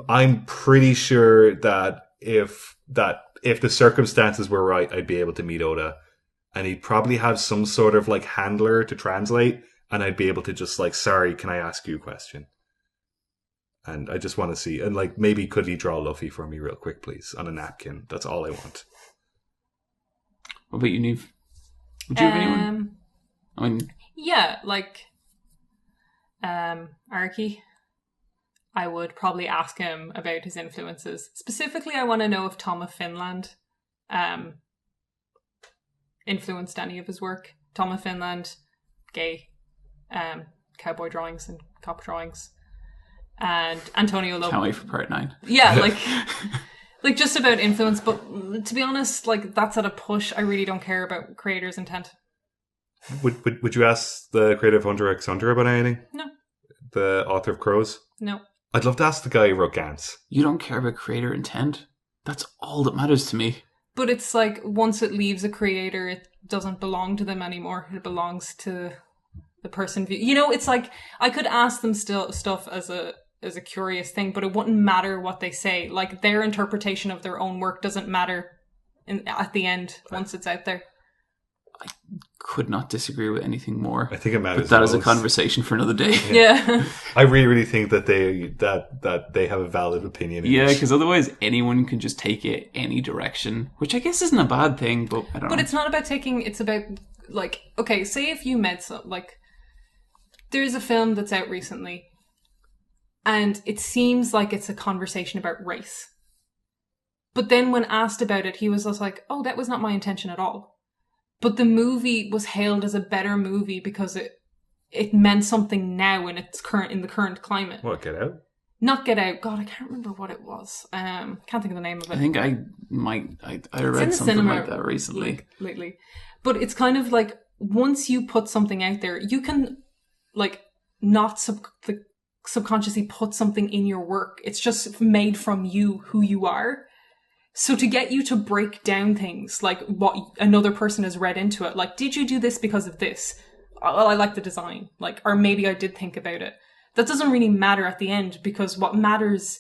I'm pretty sure that if the circumstances were right, I'd be able to meet Oda, and he'd probably have some sort of like handler to translate, and I'd be able to just like, sorry, can I ask you a question? And I just want to see, and like maybe could he draw Luffy for me real quick, please, on a napkin? That's all I want. What about you, Niamh? Would you have anyone? I mean, Yeah, like Araki. I would probably ask him about his influences. Specifically, I want to know if Tom of Finland influenced any of his work. Tom of Finland, gay, cowboy drawings and cop drawings. And Antonio Lobo. can't wait for part 9. Yeah, like just about influence. But to be honest, like that's at a push. I really don't care about creators' intent. Would you ask the creator of Hunter x Hunter about anything? No. The author of Crows? No. I'd love to ask the guy who wrote Gantz. You don't care about creator intent? That's all that matters to me. But it's like once it leaves a creator, it doesn't belong to them anymore. It belongs to the person. You know, it's like I could ask them still stuff as a curious thing, but it wouldn't matter what they say. Like their interpretation of their own work doesn't matter at the end once it's out there. I could not disagree with anything more. I think it matters. But that is a most. conversation for another day. Yeah. I really think that they have a valid opinion. Yeah, because otherwise anyone can just take it any direction, which I guess isn't a bad thing, but I don't know. But it's not about taking, it's about, like, okay, say if you met some, like, there's a film that's out recently, and it seems like it's a conversation about race. But then when asked about it, he was just like, oh, that was not my intention at all. But the movie was hailed as a better movie because it meant something now in the current climate. What, Get Out? Not Get Out. God, I can't remember what it was. Can't think of the name of it. I think I read something like that recently. Lately. But it's kind of like, once you put something out there, you can, like, not subconsciously put something in your work. It's just made from you, who you are. So to get you to break down things, like what another person has read into it, like, did you do this because of this? Well, I like the design. Like, or maybe I did think about it. That doesn't really matter at the end, because what matters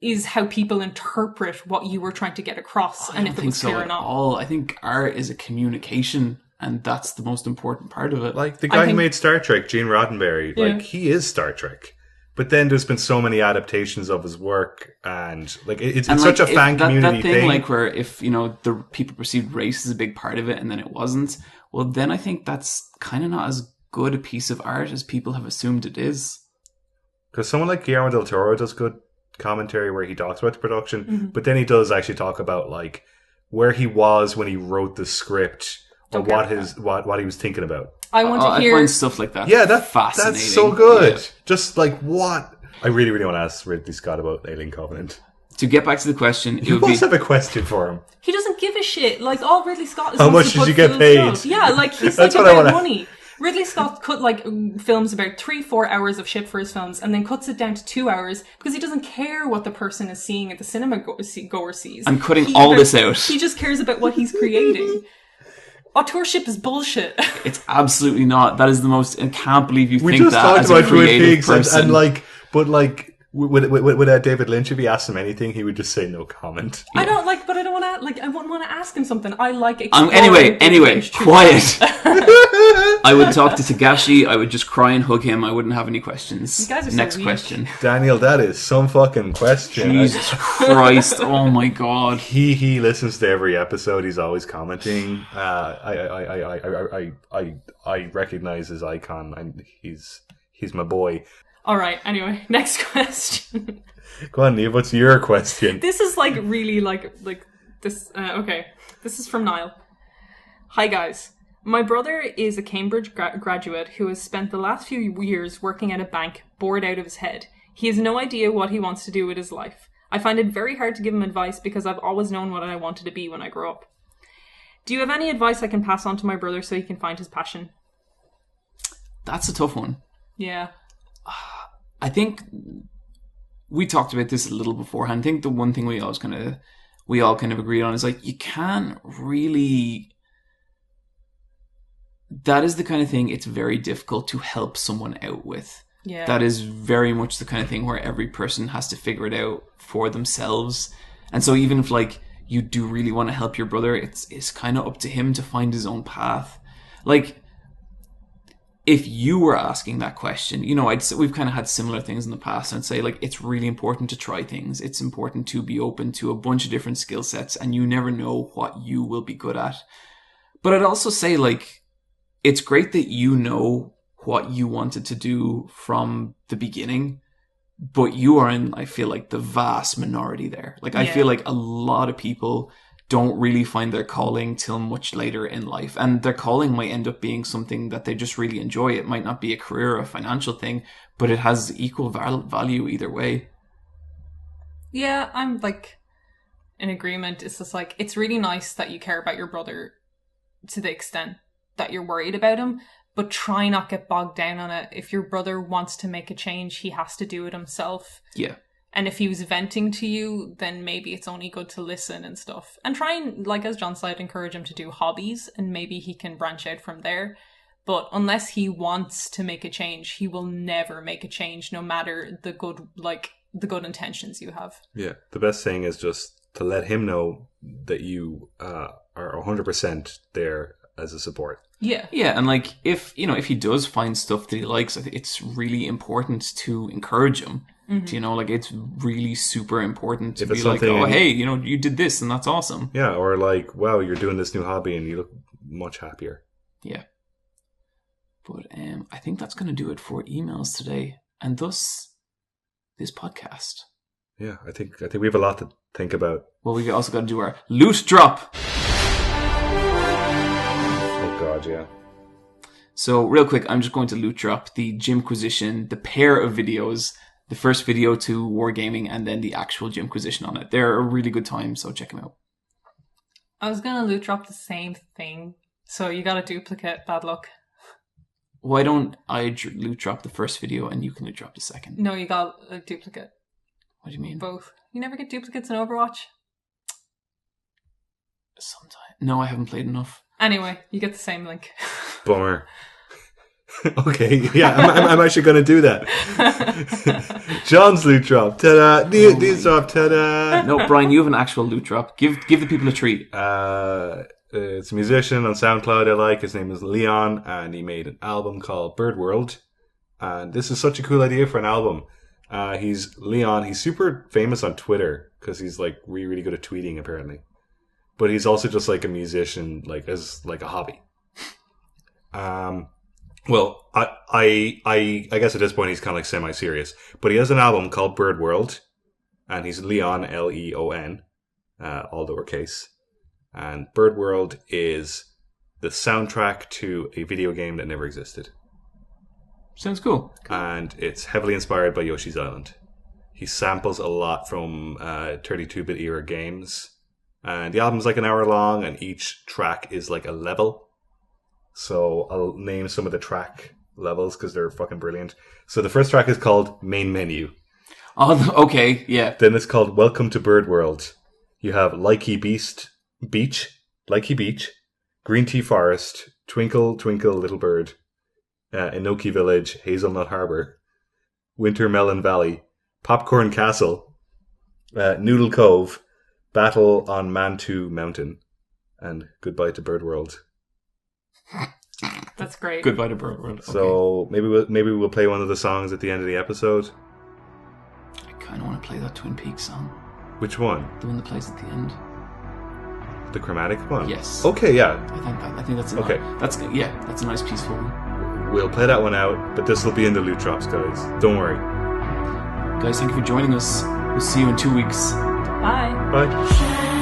is how people interpret what you were trying to get across, and if it was clear or not. I think art is a communication, and that's the most important part of it. Like the guy who made Star Trek, Gene Roddenberry, like he is Star Trek. But then there's been so many adaptations of his work, and like it's such a fan community thing. Like where if the people perceived race as a big part of it, and then it wasn't, well, then I think that's kind of not as good a piece of art as people have assumed it is. Because someone like Guillermo del Toro does good commentary where he talks about the production, but then he does actually talk about like where he was when he wrote the script, or what he was thinking about. I want to hear. I find stuff like that. Yeah, fascinating. That's so good. Yeah. Just like what? I really, really want to ask Ridley Scott about Alien Covenant. To get back to the question, You must have a question for him. He doesn't give a shit. Like, all Ridley Scott is How much did you get paid? Stuff. Yeah, like he's That's like what I about wanna- money. Ridley Scott cut like films about 3-4 hours of shit for his films, and then cuts it down to 2 hours because he doesn't care what the person is seeing at the cinema goer sees. I'm cutting all this out. He just cares about what he's creating. Authorship is bullshit. It's absolutely not. That is the most. I can't believe you We think just that talked as a about Twin creative Peaks, person. and like, but like. Would David Lynch, if he asked him anything, he would just say no comment. I don't like, but I don't want to. Like, I wouldn't want to ask him something. I like. Anyway, quiet. I would talk to Tagashi. I would just cry and hug him. I wouldn't have any questions. You guys are so Next weak. question. Daniel, that is some fucking question. Jesus Christ! Oh my God. He listens to every episode. He's always commenting. I recognize his icon, and he's my boy. All right. Anyway, next question. Go on, Niamh. What's your question? This is like really like this. Okay, this is from Niall. Hi guys, my brother is a Cambridge graduate who has spent the last few years working at a bank, bored out of his head. He has no idea what he wants to do with his life. I find it very hard to give him advice because I've always known what I wanted to be when I grow up. Do you have any advice I can pass on to my brother so he can find his passion? That's a tough one. Yeah. I think we talked about this a little beforehand. I think the one thing we always kind of we all kind of agreed on is like, you can't really... That is the kind of thing it's very difficult to help someone out with. Yeah. That is very much the kind of thing where every person has to figure it out for themselves. And so even if like you do really want to help your brother, it's kind of up to him to find his own path. Like, if you were asking that question, you know, we've kind of had similar things in the past. I'd say, like, it's really important to try things. It's important to be open to a bunch of different skill sets, and you never know what you will be good at. But I'd also say, like, it's great that you know what you wanted to do from the beginning, but you are in, I feel like, the vast minority there. Like, I feel like a lot of people don't really find their calling till much later in life. And their calling might end up being something that they just really enjoy. It might not be a career or a financial thing, but it has equal value either way. Yeah, I'm like in agreement. It's just like, it's really nice that you care about your brother to the extent that you're worried about him, but try not get bogged down on it. If your brother wants to make a change, he has to do it himself. Yeah. And if he was venting to you, then maybe it's only good to listen and stuff. And try and, like as John said, encourage him to do hobbies, and maybe he can branch out from there. But unless he wants to make a change, he will never make a change, no matter the good intentions you have. Yeah, the best thing is just to let him know that you are 100% there as a support. Yeah. Yeah, and like, if he does find stuff that he likes, I think it's really important to encourage him. Mm-hmm. You know, like, it's really super important to be like, oh, hey, you know, you did this and that's awesome. Yeah, or like, wow, you're doing this new hobby and you look much happier. Yeah. But I think that's going to do it for emails today, and thus this podcast. Yeah, I think we have a lot to think about. Well, we also got to do our loot drop. Oh God, yeah. So real quick, I'm just going to loot drop the Gymquisition, the pair of videos. The first video to Wargaming, and then the actual Gymquisition on it. They're a really good time, so check them out. I was going to loot drop the same thing, so you got a duplicate, bad luck. Why don't I loot drop the first video and you can loot drop the second? No, you got a duplicate. What do you mean? Both. You never get duplicates in Overwatch? Sometimes. No, I haven't played enough. Anyway, you get the same link. Bummer. Okay, yeah, I'm actually going to do that. John's loot drop, ta-da! Loot drop, ta-da! No, Brian, you have an actual loot drop. Give the people a treat. It's a musician on SoundCloud I like. His name is Leon, and he made an album called Bird World. And this is such a cool idea for an album. He's Leon. He's super famous on Twitter because he's like really, really good at tweeting, apparently. But he's also just like a musician, like as like a hobby. Well, I guess at this point he's kind of like semi-serious. But he has an album called Bird World, and he's Leon, Leon, all lowercase. And Bird World is the soundtrack to a video game that never existed. Sounds cool. And it's heavily inspired by Yoshi's Island. He samples a lot from 32-bit era games. And the album's like an hour long, and each track is like a level. So I'll name some of the track levels because they're fucking brilliant. So the first track is called Main Menu. Oh, okay, yeah. Then it's called Welcome to Bird World. You have Likey Beach, Green Tea Forest, Twinkle Twinkle Little Bird, Inoki Village, Hazelnut Harbor, Winter Melon Valley, Popcorn Castle, Noodle Cove, Battle on Mantu Mountain, and Goodbye to Bird World. That's great. Goodbye to Bird World. Okay. So maybe we'll play one of the songs at the end of the episode. I kind of want to play that Twin Peaks song. Which one? The one that plays at the end. The chromatic one? Yes. Okay, yeah. I think that's okay. That's a nice peaceful one. We'll play that one out, but this will be in the loot drops, guys. Don't worry. Guys, thank you for joining us. We'll see you in 2 weeks. Bye. Bye.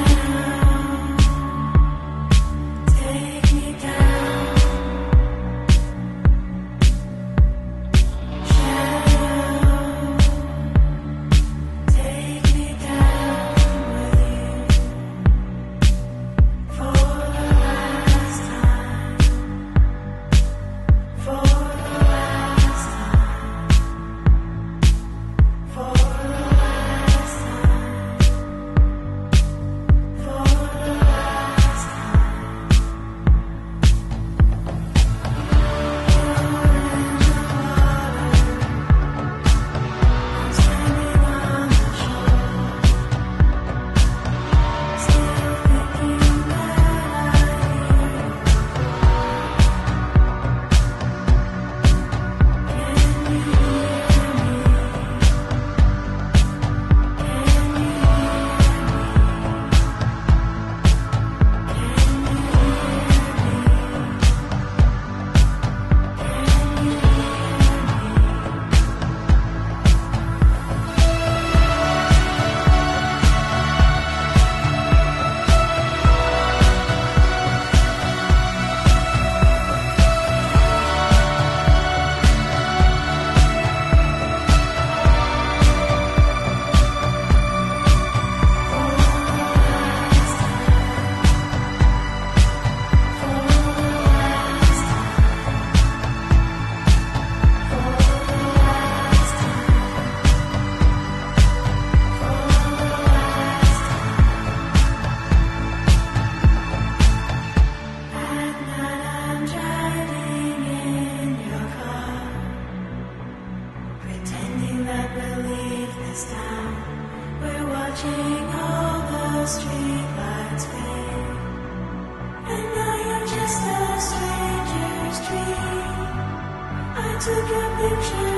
to get pictures.